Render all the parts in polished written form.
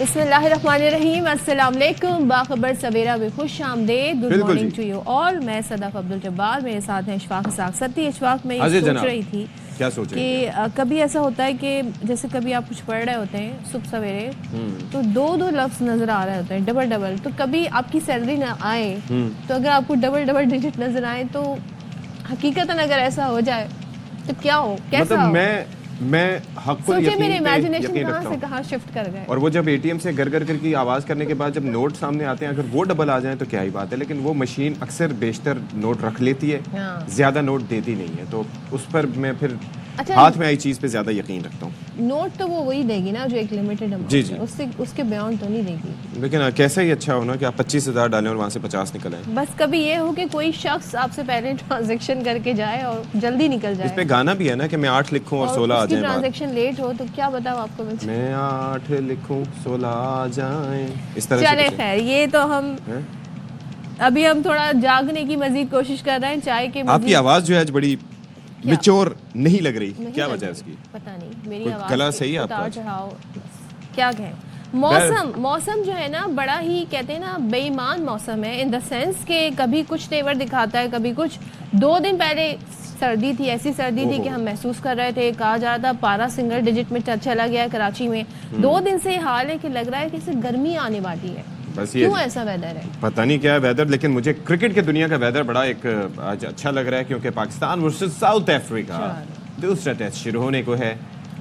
बिस्मिल्लाहिर्रहमानिर्रहीम, अस्सलाम वालेकुम। बाखबर सवेरा में खुश आमदेद, good morning to you all. मैं सदाफ अब्दुल जब्बार, मेरे साथ हैं इशफाक साकसती। इशफाक, मैं ये सोच रही थी क्या सोच रही कि कभी ऐसा होता है कि जैसे कभी आप कुछ पढ़ रहे होते हैं सुबह सवेरे, तो दो दो लफ्ज नजर आ रहे होते हैं, डबल डबल। तो कभी आपकी सैलरी ना आए, तो अगर आपको डबल डबल डिजिट नजर आए, तो हकीकतन अगर ऐसा हो जाए तो क्या हो, कैसा मतलब हो? मैं हक़ुल यकीन मेरे पे इमेजिनेशन यकीन कहाँ रखता से हूँ। कहाँ शिफ्ट कर गए। और वो जब एटीएम से गर गर की आवाज़ करने के बाद जब नोट सामने आते हैं, अगर वो डबल आ जाए तो क्या ही बात है, लेकिन वो मशीन अक्सर बेशतर नोट रख लेती है, ज़्यादा नोट देती नहीं है, तो उस पर मैं फिर हाथ में आई चीज़ पे ज़्यादा यकीन रखता हूँ। नोट तो वो वही देगी ना जो एक लिमिटेड अमाउंट है, उससे उसके बियॉन्ड तो नहीं देगी। लेकिन कैसा ही अच्छा हो ना कि आप 25,000 डालें और वहाँ से 50 निकल आए। बस कभी ये हो कि कोई शख्स आपसे पहले ट्रांजैक्शन करके जाए और जल्दी निकल जाए। इस पे गाना भी है ना कि मैं 8 लिखूं और 16 आ जाए। ट्रांजैक्शन लेट हो तो क्या बताओ आपको, मैं 8 लिखूं 16 आ जाए, इस तरह से। चले खैर, ये तो हम अभी हम थोड़ा जागने की मजीद कोशिश कर रहे हैं। चाय के आपकी आवाज जो है आज बड़ी मैच्योर नहीं लग रही, क्या वजह है उसकी? पता नहीं, मेरी आवाज गला सही है आपका? चढ़ाओ क्या कहें। मौसम जो है ना, बड़ा ही कहते हैं ना बेईमान मौसम है, इन द सेंस के कभी कुछ तेवर दिखाता है, कभी कुछ। 2 दिन पहले सर्दी थी, ऐसी सर्दी थी कि हम महसूस कर रहे थे, कहा जा रहा था पारा सिंगल डिजिट में चला गया है कराची में। 2 दिन से हाल है कि लग रहा है कि सिर्फ गर्मी आने वाली है। बस ये क्यों ऐसा वेदर है, पता नहीं क्या है वेदर, लेकिन मुझे क्रिकेट के दुनिया का वेदर बड़ा एक आज अच्छा लग रहा है, क्योंकि पाकिस्तान वर्सेस साउथ अफ्रीका दूसरा टेस्ट शुरू होने को है,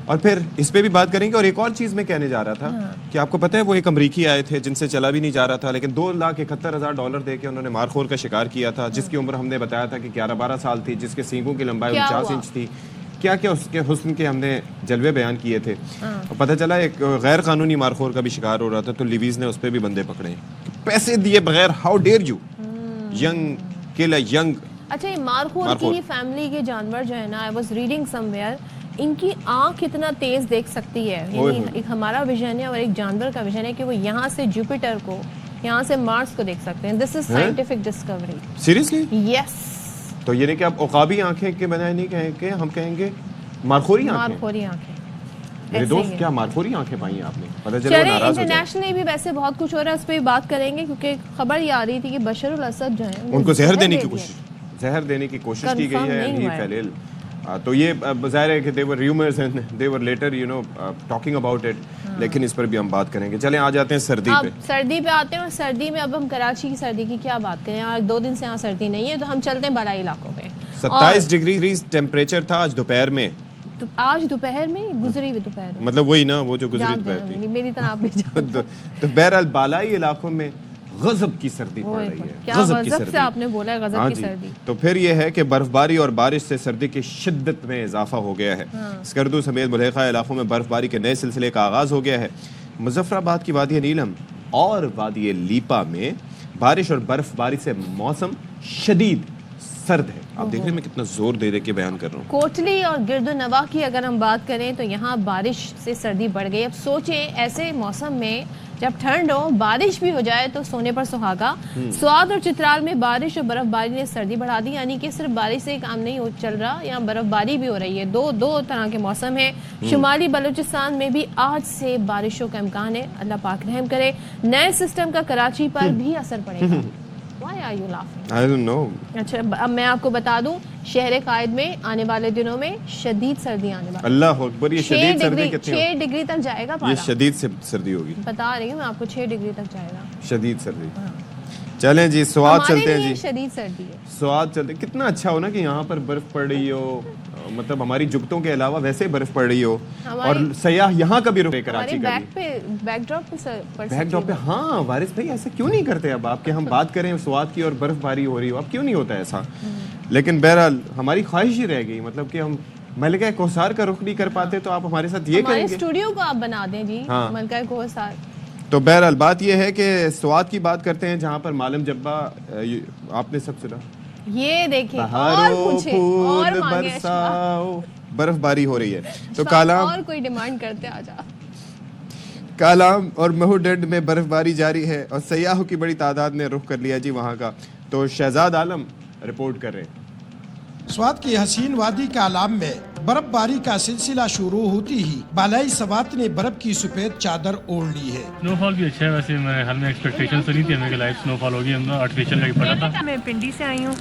और फिर इस पे भी बात करेंगे। और एक और चीज़ मैं कहने जा रहा था कि आपको पता है वो एक अमरीकी आए थे जिनसे चला भी नहीं जा रहा था, लेकिन $2,71,000 दे के उन्होंने मारखोर का शिकार किया था, जिसकी उम्र हमने बताया था कि 11-12 साल थी, जिसके सींगों की लंबाई 49 इंच थी। क्या क्या उसके हुस्न के हमने जलवे बयान किए थे, और पता चला एक गैर कानूनी मारखोर का भी शिकार हो रहा था, तो लिवीज ने उस पर भी बंदे पकड़े, पैसे दिए बगैर। How dare you young kill a young. अच्छा, ये मारखोर की फैमिली के जानवर जो है ना, आई वाज रीडिंग समवेयर, इनकी आंख इतना तेज देख सकती है, यानी एक हमारा विजन है और एक जानवर का विजन है कि वो यहाँ से जुपिटर को, यहाँ से मार्स को देख सकते हैं। This is scientific discovery. Seriously? Yes. तो ये नहीं कि आप उकाबी आंखें के बनाए नहीं कहेंगे, हम कहेंगे मारखोरी आंखें। मारखोरी आंखें। मेरे दोस्त, क्या मारखोरी आंखें पाई हैं आपने? पता चला वो नाराज हो जाए। इंटरनेशनली भी वैसे बहुत कुछ हो रहा है, उस पर भी बात करेंगे, क्योंकि खबर ये आ रही थी कि बशर अल असद जो है उनको जहर देने की कोशिश की गई है, नहीं फैलेल। तो ये ज़ाहिर है कि they were rumours and they were later talking about it, लेकिन इस पर भी हम बात करेंगे। चलें आ जाते हैं सर्दी पे। सर्दी पे आते हैं, और सर्दी में अब हम कराची की सर्दी की क्या बात करें, आज 2 दिन से यहाँ सर्दी नहीं है, तो हम चलते हैं बड़ाई इलाकों पे। 27 डिग्री टेम्परेचर था आज दोपहर में। तो आज दोपहर में गुजरी हुई दोपहर, मतलब वही ना, वो जो गुजरी दोपहर थी, मेरी तरह आप भी तो बहरहाल बालाई इलाकों में गजब की सर्दी पड़ रही है। क्या गजब से आपने बोला है, गजब की सर्दी। तो फिर ये है कि बर्फबारी और बारिश से सर्दी की शिद्दत में इजाफा हो गया है। स्कर्दू समेत मुल्हिका इलाकों में बर्फबारी के नए सिलसिले का आगाज हो गया है। मुजफ्फराबाद की वादी नीलम और वादी लीपा में बारिश और बर्फबारी से मौसम शदीद सर्द है। आप देख रहे हैं मैं कितना जोर दे के बयान कर रहा हूँ। कोटली और गिरदुनवा की अगर हम बात करें तो यहाँ बारिश से सर्दी बढ़ गई। अब सोचें, ऐसे मौसम में जब ठंड हो, बारिश भी हो जाए तो सोने पर सुहागा। स्वाद और चित्राल में बारिश और बर्फबारी ने सर्दी बढ़ा दी, यानी कि सिर्फ बारिश से काम नहीं चल रहा, यहाँ बर्फबारी भी हो रही है। दो तरह के मौसम है। शुमाली बलूचिस्तान में भी आज से बारिशों का इम्कान है, अल्लाह पाक रहम करे। नए सिस्टम का कराची पर भी असर पड़ेगा। Why are you laughing? I don't know. अच्छा, अब मैं आपको बता दूं, शहर कायद में आने वाले दिनों में शदीद सर्दी आने वाली है। अल्लाह अकबर, ये शदीद सर्दी कितनी? 6 डिग्री तक जाएगा पारा। ये शदीद सर्दी होगी, बता रही हूँ मैं आपको, 6 डिग्री तक जाएगा शदीद सर्दी। चलें जी, स्वाद चलते हैं जी। शदीद सर्दी है, स्वाद चलते। कितना अच्छा हो ना कि यहाँ पर बर्फ पड़ रही हो, मतलब हमारी जुगतों के अलावा वैसे बर्फ पड़ रही हो, और सयाह यहाँ का भी रुके कराची का भी। बैकड्रॉप पे हाँ वारिस भाई, ऐसा क्यों नहीं करते अब आपके? हम बात करें स्वाद की और बर्फबारी हो रही हो, अब क्यों नहीं होता ऐसा? लेकिन बहरहाल हमारी ख्वाहिश ही रह गई, मतलब कि हम मलका कोसार का रुख नहीं कर पाते, तो आप हमारे साथ ये करेंगे? स्टूडियो को आप बना दें जी, मलका कोसार। तो बहरहाल बात यह है कि स्वाद की बात करते हैं, जहाँ पर मालम जब्बा आपने सब सुना, ये देखिए, और पूछे और बरसाओ, बर्फबारी हो रही है। तो कालाम और कोई डिमांड करते आ जा। कालाम और महूडंड में बर्फबारी जारी है और सयाहों की बड़ी तादाद ने रुख कर लिया जी वहाँ का। तो शहजाद आलम रिपोर्ट कर रहे हैं। स्वात की हसीन वादी के आलाम में बर्फ बारी का सिलसिला शुरू होती ही बालाई सवात ने बर्फ की सफेद चादर ओढ़ ली है। स्नोफॉल भी अच्छा है, वैसे मेरे हाल में एक्सपेक्टेशन तो नहीं थी हमें कि लाइव स्नोफॉल होगी, हम आर्टिफिशियल का पड़ा था। मैं पिंडी से आई हूँ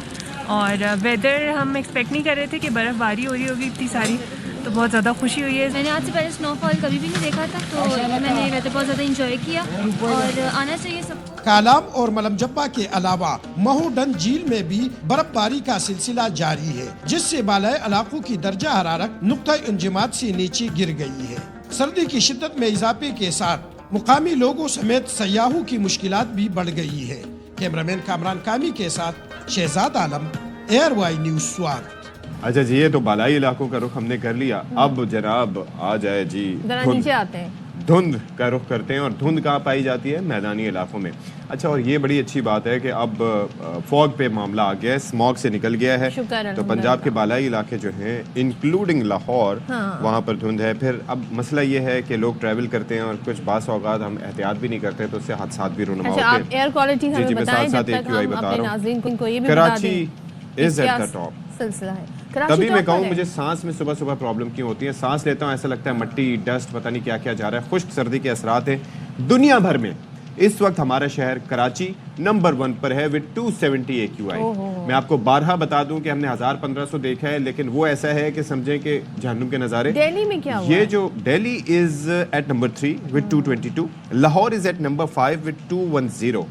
और वेदर हम एक्सपेक्ट नहीं कर रहे थे कि बर्फ़बारी हो रही होगी इतनी सारी, तो बहुत ज़्यादा खुशी हुई है। मैंने आज से पहले स्नोफॉल कभी भी नहीं देखा था, तो मैंने वेदर बहुत ज़्यादा इंजॉय किया और आना चाहिए सब। कालाम और मलमजब्बा के अलावा महूडन झील में भी बर्फबारी का सिलसिला जारी है, जिससे बालाई इलाकों की दर्जा हरारत नुक्ता इंजमात से नीचे गिर गई है। सर्दी की शिद्दत में इजाफे के साथ मुकामी लोगों समेत सयाहों की मुश्किलात भी बढ़ गई है। कैमरामैन कामरान कामी के साथ शहजाद आलम, एयरवाई न्यूज स्वात। अच्छा जी, ये तो बालाई इलाकों का रुख हमने कर लिया, अब जनाब आ जाए जी नीचे आते हैं, धुंध का रुख करते हैं। और धुंध कहाँ पाई जाती है? मैदानी इलाकों में। अच्छा, और ये बड़ी अच्छी बात है कि अब फॉग पे मामला आ गया है, स्मॉग से निकल गया है, तो पंजाब के बालाई इलाके जो हैं इंक्लूडिंग लाहौर, वहाँ पर धुंध है। फिर अब मसला ये है कि लोग ट्रैवल करते हैं और कुछ बास औकात हम एहतियात भी नहीं करते, तो उससे हादसात भी रुनुमा होते हैं। एयर क्वालिटी हमें बताएं जब तक हम अपने नाज़रीन को ये भी बता दें। Karachi is eight the top सिलसिला है। तभी मैं कहूँ मुझे सांस में सुबह सुबह प्रॉब्लम क्यों होती है, सांस लेता हूँ ऐसा लगता है मट्टी, डस्ट, पता नहीं क्या क्या जा रहा है। खुश्क सर्दी के असरात हैं दुनिया भर में। इस वक्त हमारा शहर कराची नंबर 1 पर है विद 270 AQI। मैं आपको बारहा बता दूं कि हमने 1000-1500 देखा है, लेकिन वो ऐसा है कि समझें कि जहन्नुम के नज़ारे। दिल्ली में क्या हुआ? ये जो Delhi is at number 3 with 222, Lahore is at number 5 with 210।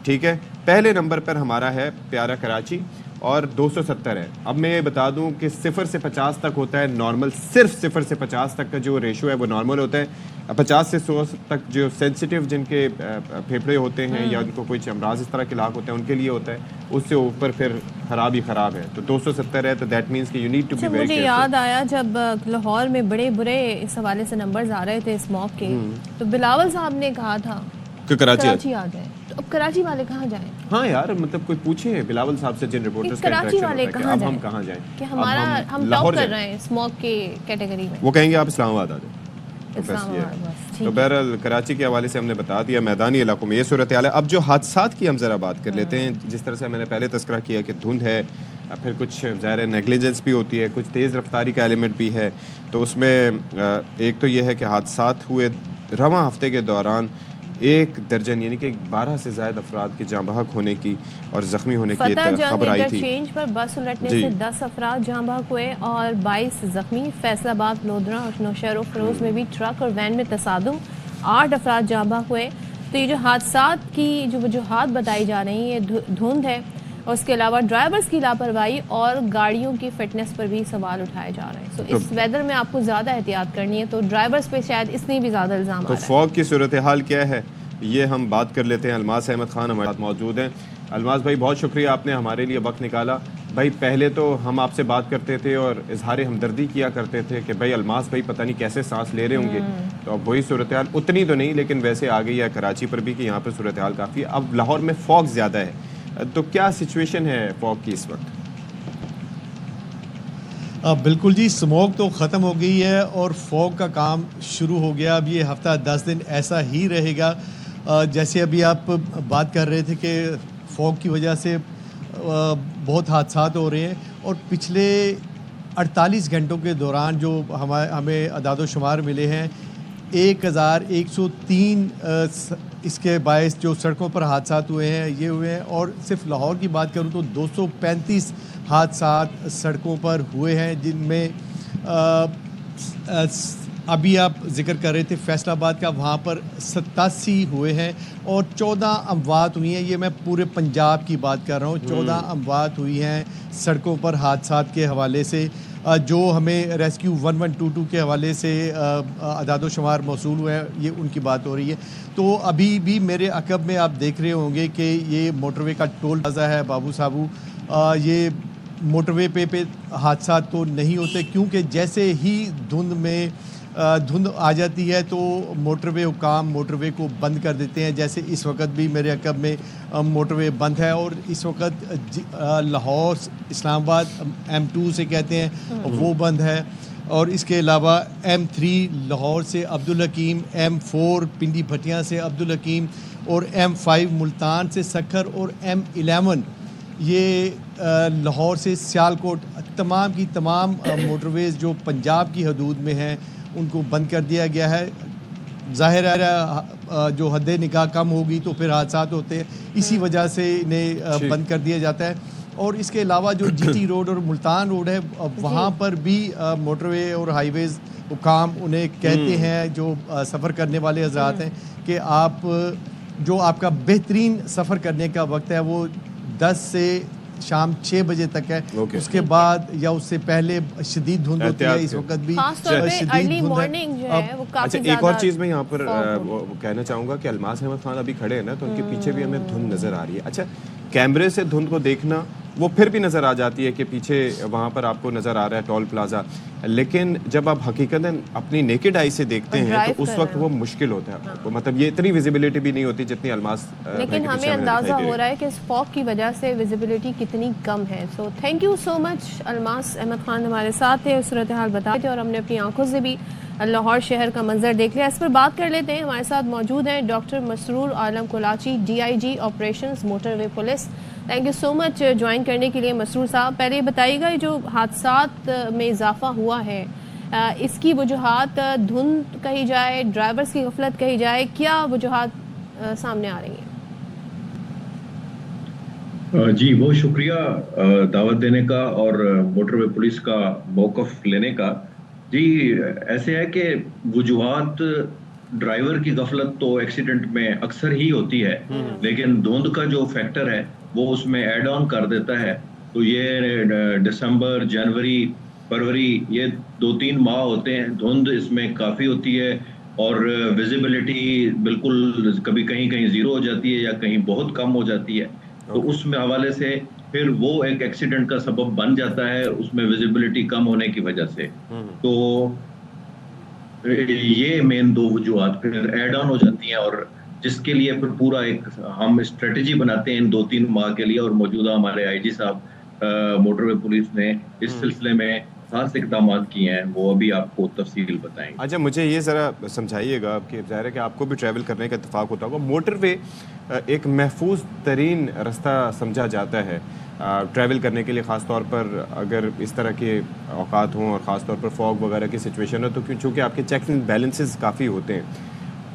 ठीक है, पहले नंबर पर हमारा है प्यारा कराची और 270 है। अब मैं ये बता दूं कि 0 से 50 तक होता है नॉर्मल, सिर्फ 0 से 50 तक का जो रेशो है वो नॉर्मल होता है। 50 से 100 तक जो सेंसिटिव जिनके फेफड़े होते हैं या उनको कोई अमराज इस तरह के लाक होते हैं उनके लिए होता है, उससे ऊपर फिर खराब ही खराब है। तो 270 है, तो दैट मीन्स कि you need to be very careful. मुझे याद आया जब लाहौर में बड़े बुरे इस हवाले से नंबर्स आ रहे थे स्मॉग के, तो बिलावल साहब ने कहा था कि कराची आ जाए, तो अब कराची वाले कहाँ जाएं? हाँ यार, मतलब कोई पूछे बिलावल साहब से, जिन रिपोर्टर्स का कराची वाले कहाँ जाएं? हम कहाँ जाएं कि हमारा हम टॉप कर रहे हैं स्मॉग के कैटेगरी में। वो कहेंगे आप इस्लामाबाद आ जाए। तो बहरहाल कराची के हवाले से हमने बता दिया, मैदानी इलाकों में ये सूरत हाल है। अब जो हादसात की हम ज़रा बात कर लेते हैं, जिस तरह से मैंने पहले तस्करा किया कि धुंध है, फिर कुछ ज़ाहिर नेगलिजेंस भी होती है, कुछ तेज़ रफ्तारी का एलिमेंट भी है। तो उसमें एक तो ये है कि हादसात हुए रवां हफ्ते के दौरान 1 दर्जन यानी कि 12 से ज़्यादा अफराद के जाँ बहक होने की और ज़ख्मी होने की खबर आई थी। इंटरचेंज पर बस उलटने से 10 अफराद जाँ बहक हुए और 22 जख्मी। फैसलाबाद, लोधरा और नौशहर फरोज में भी ट्रक और वैन में तसादुम, 8 अफराद जाँ बहक हुए। तो ये जो हादसात की जो वजूहात बताई जा रही हैं, ये धुंध है और उसके अलावा ड्राइवर्स की लापरवाही और गाड़ियों की फिटनेस पर भी सवाल उठाए जा रहे हैं। तो इस वेदर में आपको ज़्यादा एहतियात करनी है, तो ड्राइवर्स पे शायद इसलिए भी ज़्यादा इल्ज़ाम आ रहा है। तो फॉग की सूरत हाल क्या है, ये हम बात कर लेते हैं। अलमास अहमद खान हमारे साथ मौजूद हैं। अलमास भाई, बहुत शुक्रिया, आपने हमारे लिए वक्त निकाला। भाई पहले तो हम आपसे बात करते थे और इजहार हमदर्दी किया करते थे कि भाई अलमास भाई पता नहीं कैसे सांस ले रहे होंगे, तो अब वही सूरत हाल, उतनी तो नहीं लेकिन वैसे आ गई है कराची पर भी कि यहाँ पर सूरत हाल काफ़ी। अब लाहौर में फॉग ज़्यादा है, तो क्या सिचुएशन है फॉग की इस वक्त? बिल्कुल जी, स्मोक तो ख़त्म हो गई है और फॉग का काम शुरू हो गया। अब ये हफ़्ता 10 दिन ऐसा ही रहेगा। जैसे अभी आप बात कर रहे थे कि फॉग की वजह से बहुत हादसात हो रहे हैं, और पिछले 48 घंटों के दौरान जो हमें अदाद शुमार मिले हैं, 1103 इसके बायस जो सड़कों पर हादसात हुए हैं ये हुए हैं। और सिर्फ लाहौर की बात करूं तो 235 हादसात सड़कों पर हुए हैं, जिनमें अभी आप जिक्र कर रहे थे फैसलाबाद का, वहाँ पर 87 हुए हैं और 14 अमवात हुई हैं। ये मैं पूरे पंजाब की बात कर रहा हूँ। 14 अमवात हुई हैं सड़कों पर हादसात के हवाले से, जो हमें रेस्क्यू 1122 के हवाले से अदाद शुमार मौसूल हुए हैं, ये उनकी बात हो रही है। तो अभी भी मेरे अकब में आप देख रहे होंगे कि ये मोटरवे का टोल प्लाजा है बाबू साहबू। ये मोटरवे पे हादसा तो नहीं होते, क्योंकि जैसे ही धुंध आ जाती है तो मोटरवे हुकाम मोटरवे को बंद कर देते हैं। जैसे इस वक्त भी मेरे अकब में मोटरवे बंद है और इस वक्त लाहौर इस्लामाबाद M2 से कहते हैं वो बंद है, और इसके अलावा M3 लाहौर से अब्दुल हकीम, M4 पिंडी भटियां से अब्दुल हकीम और M5 मुल्तान से सखर और M11 یہ لاہور سے سیالکوٹ تمام کی تمام موٹر ویز جو پنجاب کی حدود میں ہیں ان کو بند کر دیا گیا ہے. ظاہر ہے جو حد نکاح کم ہوگی تو پھر حادثات ہوتے ہیں, اسی وجہ سے انہیں بند کر دیا جاتا ہے. اور اس کے علاوہ جو جی ٹی روڈ اور ملتان روڈ ہے وہاں پر بھی موٹر وے اور ہائی ویز حکام انہیں کہتے ہیں جو سفر کرنے والے حضرات ہیں کہ آپ جو آپ کا بہترین سفر کرنے کا وقت ہے وہ 10 سے شام 6 بجے تک ہے. اس کے بعد یا اس سے پہلے شدید دھند ہوتی ہے, اس وقت بھی ارلی مارننگ جو ہے وہ کافی زیادہ. ایک اور چیز میں یہاں پر کہنا چاہوں گا کہ الماس احمد خان ابھی کھڑے ہیں نا, تو ان کے پیچھے بھی ہمیں دھند نظر آ رہی ہے. اچھا, کیمرے سے دھند کو دیکھنا وہ پھر بھی نظر آ جاتی ہے کہ پیچھے وہاں پر آپ کو نظر آ رہا ہے ٹول پلازا, لیکن جب آپ حقیقتاً اپنی نیکڈ آئی سے دیکھتے ہیں تو اس وقت وہ مشکل ہوتا ہے. مطلب یہ اتنی ویزیبلٹی بھی نہیں ہوتی جتنی الماس, لیکن ہمیں اندازہ ہو رہا ہے کہ اس فوگ کی وجہ سے ویزیبلٹی کتنی کم ہے. سو تھینک یو سو مچ الماس احمد خان ہمارے ساتھ تھے, صورتحال بتائے تھے اور ہم نے اپنی آنکھوں سے بھی لاہور شہر کا منظر دیکھ لیا. اس پر بات کر لیتے ہیں. ہمارے ساتھ موجود ہیں doctor Masroor Alam Kolachi, DIG operations motorway police. Thank you so much join کرنے کے لیے مسرور صاحب. پہلے یہ بتائیے گا جو حادثات میں اضافہ ہوا ہے اس کی وجوہات دھند کہی جائے, ڈرائیورز کی غفلت کہی جائے, کیا وجوہات سامنے آ رہی ہیں؟ جی بہت شکریہ دعوت دینے کا اور موٹر وے پولیس کا موقف لینے کا. جی ایسے ہے کہ وجوہات ڈرائیور کی غفلت تو ایکسیڈنٹ میں اکثر ہی ہوتی ہے, لیکن دھند کا جو فیکٹر ہے وہ اس میں ایڈ آن کر دیتا ہے. تو یہ دسمبر, جنوری, فروری یہ 2-3 ماہ ہوتے ہیں, دھند اس میں کافی ہوتی ہے اور ویزیبلٹی بالکل کبھی کہیں کہیں زیرو ہو جاتی ہے یا کہیں بہت کم ہو جاتی ہے. تو اس میں حوالے سے پھر وہ ایک ایکسیڈنٹ کا سبب بن جاتا ہے اس میں ویزیبلٹی کم ہونے کی وجہ سے. تو یہ مین 2 وجوہات پھر ایڈ آن ہو جاتی ہیں, اور جس کے لیے پھر پورا ایک ہم اسٹریٹجی بناتے ہیں ان 2-3 ماہ کے لیے, اور موجودہ ہمارے IG صاحب موٹر وے پولیس نے اس سلسلے میں خاص اقدامات کیے ہیں, وہ ابھی آپ کو تفصیل بتائیں گے. اچھا, مجھے یہ ذرا سمجھائیے گا کہ ظاہر ہے کہ آپ کو بھی ٹریول کرنے کا اتفاق ہوتا ہوگا. موٹر وے ایک محفوظ ترین رستہ سمجھا جاتا ہے ٹریول کرنے کے لیے, خاص طور پر اگر اس طرح کے اوقات ہوں اور خاص طور پر فوگ وغیرہ کی سچویشن ہو, تو چونکہ آپ کے چیکس اینڈ بیلنسز کافی ہوتے ہیں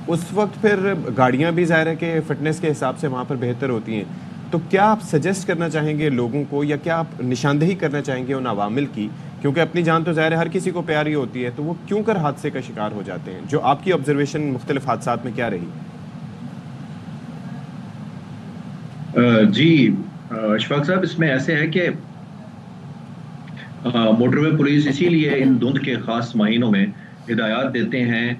اس وقت, پھر گاڑیاں بھی ظاہر ہے کہ فٹنس کے حساب سے وہاں پر بہتر ہوتی ہیں. تو کیا آپ سجیسٹ کرنا چاہیں گے لوگوں کو, یا کیا آپ نشاندہی کرنا چاہیں گے ان عوامل کی, کیونکہ اپنی جان تو ظاہر ہے ہر کسی کو پیاری ہوتی ہے, تو وہ کیوں کر حادثے کا شکار ہو جاتے ہیں؟ جو آپ کی آبزرویشن مختلف حادثات میں کیا رہی؟ جی اشفاق صاحب, اس میں ایسے ہے کہ موٹر وے پولیس اسی لیے ان دھند کے خاص مہینوں میں ہدایات دیتے ہیں,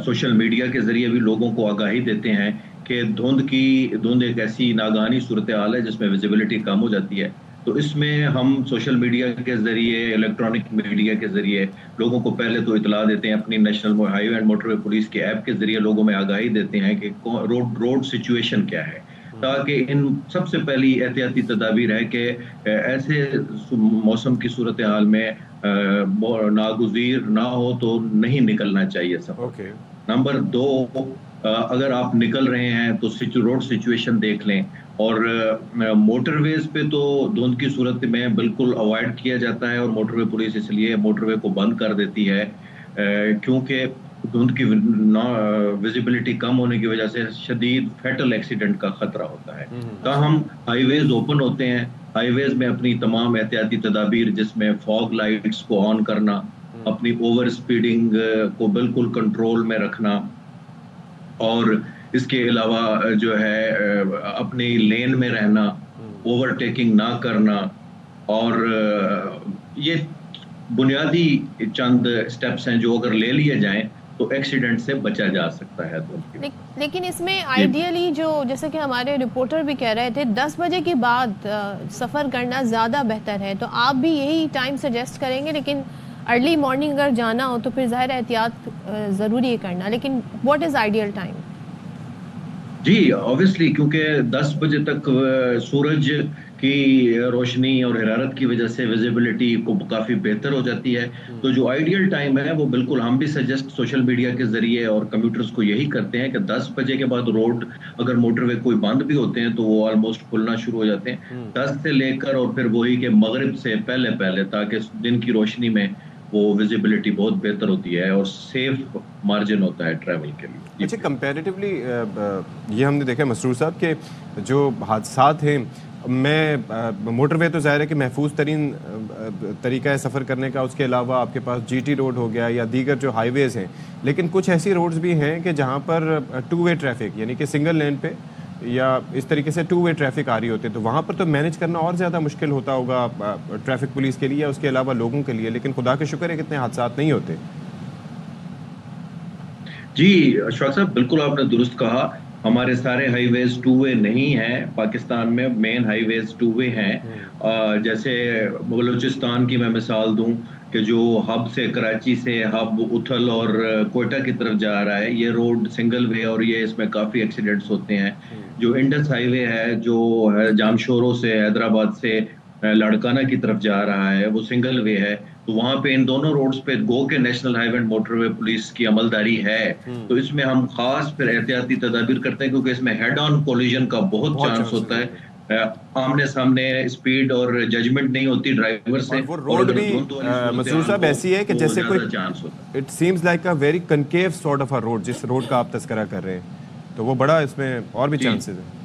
سوشل میڈیا کے ذریعے بھی لوگوں کو آگاہی دیتے ہیں کہ دھند ایک ایسی ناگہانی صورتحال ہے جس میں ویزیبلٹی کم ہو جاتی ہے. تو اس میں ہم سوشل میڈیا کے ذریعے, الیکٹرانک میڈیا کے ذریعے لوگوں کو پہلے تو اطلاع دیتے ہیں, اپنی national high way and motor way police کے ایپ کے ذریعے لوگوں میں آگاہی دیتے ہیں کہ روڈ سچویشن کیا ہے, تاکہ ان سب سے پہلی احتیاطی تدابیر ہے کہ ایسے موسم کی صورتحال میں ناگزیر نہ ہو تو نہیں نکلنا چاہیے سفر. نمبر 2, اگر آپ نکل رہے ہیں تو روڈ سچویشن دیکھ لیں, اور موٹر ویز پہ تو دھند کی صورت میں بالکل اوائڈ کیا جاتا ہے, اور موٹر وے پولیس اس لیے موٹر وے کو بند کر دیتی ہے کیونکہ دھند کی ویزیبلٹی کم ہونے کی وجہ سے شدید فیٹل ایکسیڈنٹ کا خطرہ ہوتا ہے. تاہم ہائی ویز اوپن ہوتے ہیں, ہائی ویز میں اپنی تمام احتیاطی تدابیر جس میں فاگ لائٹس کو آن کرنا, اپنی اوور اسپیڈنگ کو بالکل کنٹرول میں رکھنا, اور اس کے علاوہ جو ہے اپنی لین میں رہنا, اوور ٹیکنگ نہ کرنا, اور یہ بنیادی چند سٹیپس ہیں جو اگر لے لیے جائیں تو ایکسیڈنٹ سے بچا جا سکتا ہے. لیکن اس میں آئیڈیلی جو جیسے کہ ہمارے رپورٹر بھی کہہ رہے تھے 10 بجے کے بعد سفر کرنا زیادہ بہتر ہے, تو آپ بھی یہی ٹائم سجیسٹ کریں گے, لیکن ارلی مارننگ اگر جانا ہو تو پھر ظاہر احتیاط ضروری ہے کرنا, لیکن واٹ از آئیڈیل ٹائم؟ جی آبویسلی کیونکہ 10 بجے تک سورج کی روشنی اور حرارت کی وجہ سے ویزیبلٹی کو کافی بہتر ہو جاتی ہے. تو جو آئیڈیل ٹائم ہے وہ بالکل ہم بھی سجیسٹ سوشل میڈیا کے ذریعے اور کمیوٹرز کو یہی کرتے ہیں کہ 10 بجے کے بعد روڈ اگر موٹر وے کوئی بند بھی ہوتے ہیں تو وہ آلموسٹ کھلنا شروع ہو جاتے ہیں 10 سے لے کر اور پھر وہی کہ مغرب سے پہلے تاکہ دن کی روشنی میں وہ ویزیبلٹی بہت بہتر ہوتی ہے اور سیف مارجن ہوتا ہے ٹریول کے لیے. اچھا کمپیریٹیولی یہ ہم نے دیکھا مسرور صاحب کہ جو حادثات ہیں میں موٹر وے تو ظاہر ہے کہ محفوظ ترین طریقہ ہے سفر کرنے کا, اس کے علاوہ آپ کے پاس جی ٹی روڈ ہو گیا یا دیگر جو ہائی ویز ہیں, لیکن کچھ ایسی روڈز بھی ہیں کہ جہاں پر 2 وے ٹریفک یعنی کہ سنگل لین پہ یا اس طریقے سے 2 وے ٹریفک آ رہی ہوتی ہے, تو وہاں پر تو مینیج کرنا اور زیادہ مشکل ہوتا ہوگا ٹریفک پولیس کے لیے یا اس کے علاوہ لوگوں کے لیے, لیکن خدا کا شکر ہے کہ اتنے حادثات نہیں ہوتے. جی اشفاق صاحب بالکل آپ نے درست کہا, ہمارے سارے ہائی ویز 2 وے نہیں ہیں پاکستان میں, مین ہائی ویز 2 وے ہیں. جیسے بلوچستان کی میں مثال دوں کہ جو ہب سے کراچی سے ہب اتھل اور کوئٹہ کی طرف جا رہا ہے یہ روڈ سنگل وے اور یہ اس میں کافی ایکسیڈنٹس ہوتے ہیں. جو انڈس ہائی وے ہے جو جامشورو سے حیدرآباد سے لاڑکانہ کی طرف جا رہا ہے وہ سنگل وے ہے, تو وہاں پہ ان دونوں روڈز پہ گو کے national high way and motor way police کی عملداری ہے. تو اس میں ہم خاص پھر احتیاطی تدابیر کرتے ہیں کیونکہ اس میں ہیڈ آن کولیجن کا بہت چانس ہوتا ہے, آمنے سامنے اسپیڈ اور ججمنٹ نہیں ہوتی ڈرائیور سے. وہ روڈ بھی مسرور صاحب ایسی ہے کہ جیسے کوئی it seems like a very کنکیو sort of a road, جس روڈ کا آپ تذکرہ کر رہے ہیں, تو وہ بڑا اس میں اور بھی چانسز ہیں.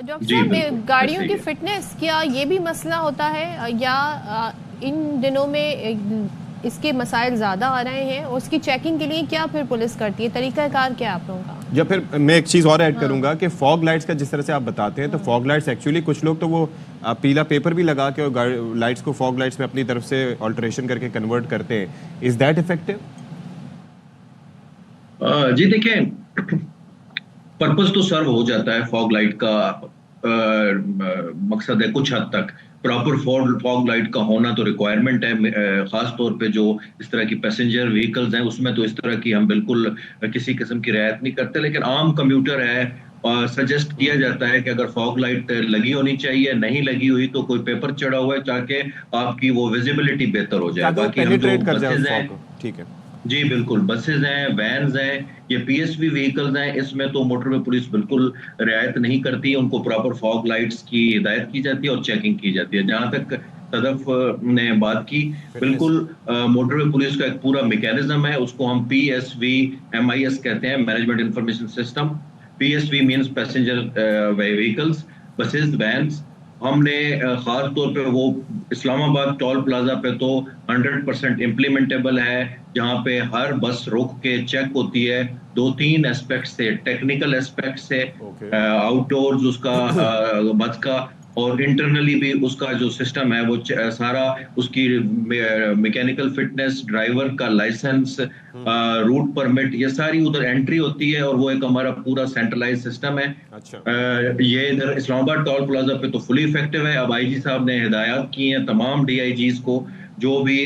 ڈاکٹر صاحب گاڑیوں کی فٹنس کیا یہ بھی مسئلہ ہوتا ہے یا ان دنوں میں اس کے مسائل زیادہ آ رہے ہیں, اور اس کی چیکنگ کے لیے کیا پھر پولیس کرتی ہے, طریقہ کار کیا آپ لوگوں کا؟ یا پھر میں ایک چیز اور ایڈ کروں گا کہ فوگ لائٹس کا جس طرح سے آپ بتاتے ہیں, تو فوگ لائٹس ایکچولی کچھ لوگ تو وہ پیلا پیپر بھی لگا کے اور لائٹس کو فوگ لائٹس میں اپنی طرف سے آلٹریشن کر کے کنورٹ کرتے ہیں. Is that effective? جی دیکھیں پرپز تو سرو ہو جاتا ہے فوگ لائٹ کا, مقصد ہے کچھ حد تک پراپر فوگ لائٹ کا ہونا تو ریکوائرمنٹ ہے, خاص طور پہ جو اس طرح کی پیسنجر وہیکلز ہیں اس میں تو اس طرح کی ہم بالکل کسی قسم کی رعایت نہیں کرتے. لیکن عام کمیوٹر ہے سجیسٹ کیا جاتا ہے کہ اگر فوگ لائٹ لگی ہونی چاہیے, نہیں لگی ہوئی تو کوئی پیپر چڑھا ہوا ہے تاکہ آپ کی وہ ویزیبلٹی بہتر ہو جائے. باقی ہم جو بسز ہیں, ٹھیک ہے جی بالکل بسز ہیں, وینز ہیں, یہ پی ایس وی وہیکلز ہیں, اس میں تو موٹر وے پولیس بالکل رعایت نہیں کرتی, ان کو پراپر فوگ لائٹس کی ہدایت کی جاتی ہے اور چیکنگ کی جاتی ہے. جہاں تک صدف نے بات کی, بالکل موٹر وے پولیس کا ایک پورا میکینزم ہے, اس کو ہم P S V M I S کہتے ہیں, management information system. P S V means passenger vehicles, buses, vans. ہم نے خاص طور پہ وہ اسلام آباد ٹول پلازا پہ تو 100% امپلیمنٹیبل ہے, جہاں پہ ہر بس روک کے چیک ہوتی ہے 2-3 اسپیکٹ سے, ٹیکنیکل اسپیکٹ سے, آؤٹ ڈورز اس کا بس کا, اور انٹرنلی بھی اس کا جو سسٹم ہے وہ سارا اس کی میکینیکل فٹنس, ڈرائیور کا لائسنس, روٹ پرمٹ, یہ ساری ادھر انٹری ہوتی ہے اور وہ ایک ہمارا پورا سینٹرلائز سسٹم ہے. یہ ادھر اسلام آباد ٹول پلازا پہ تو فلی افیکٹو ہے. اب آئی جی صاحب نے ہدایات کی ہیں تمام ڈی آئی جیز کو, جو بھی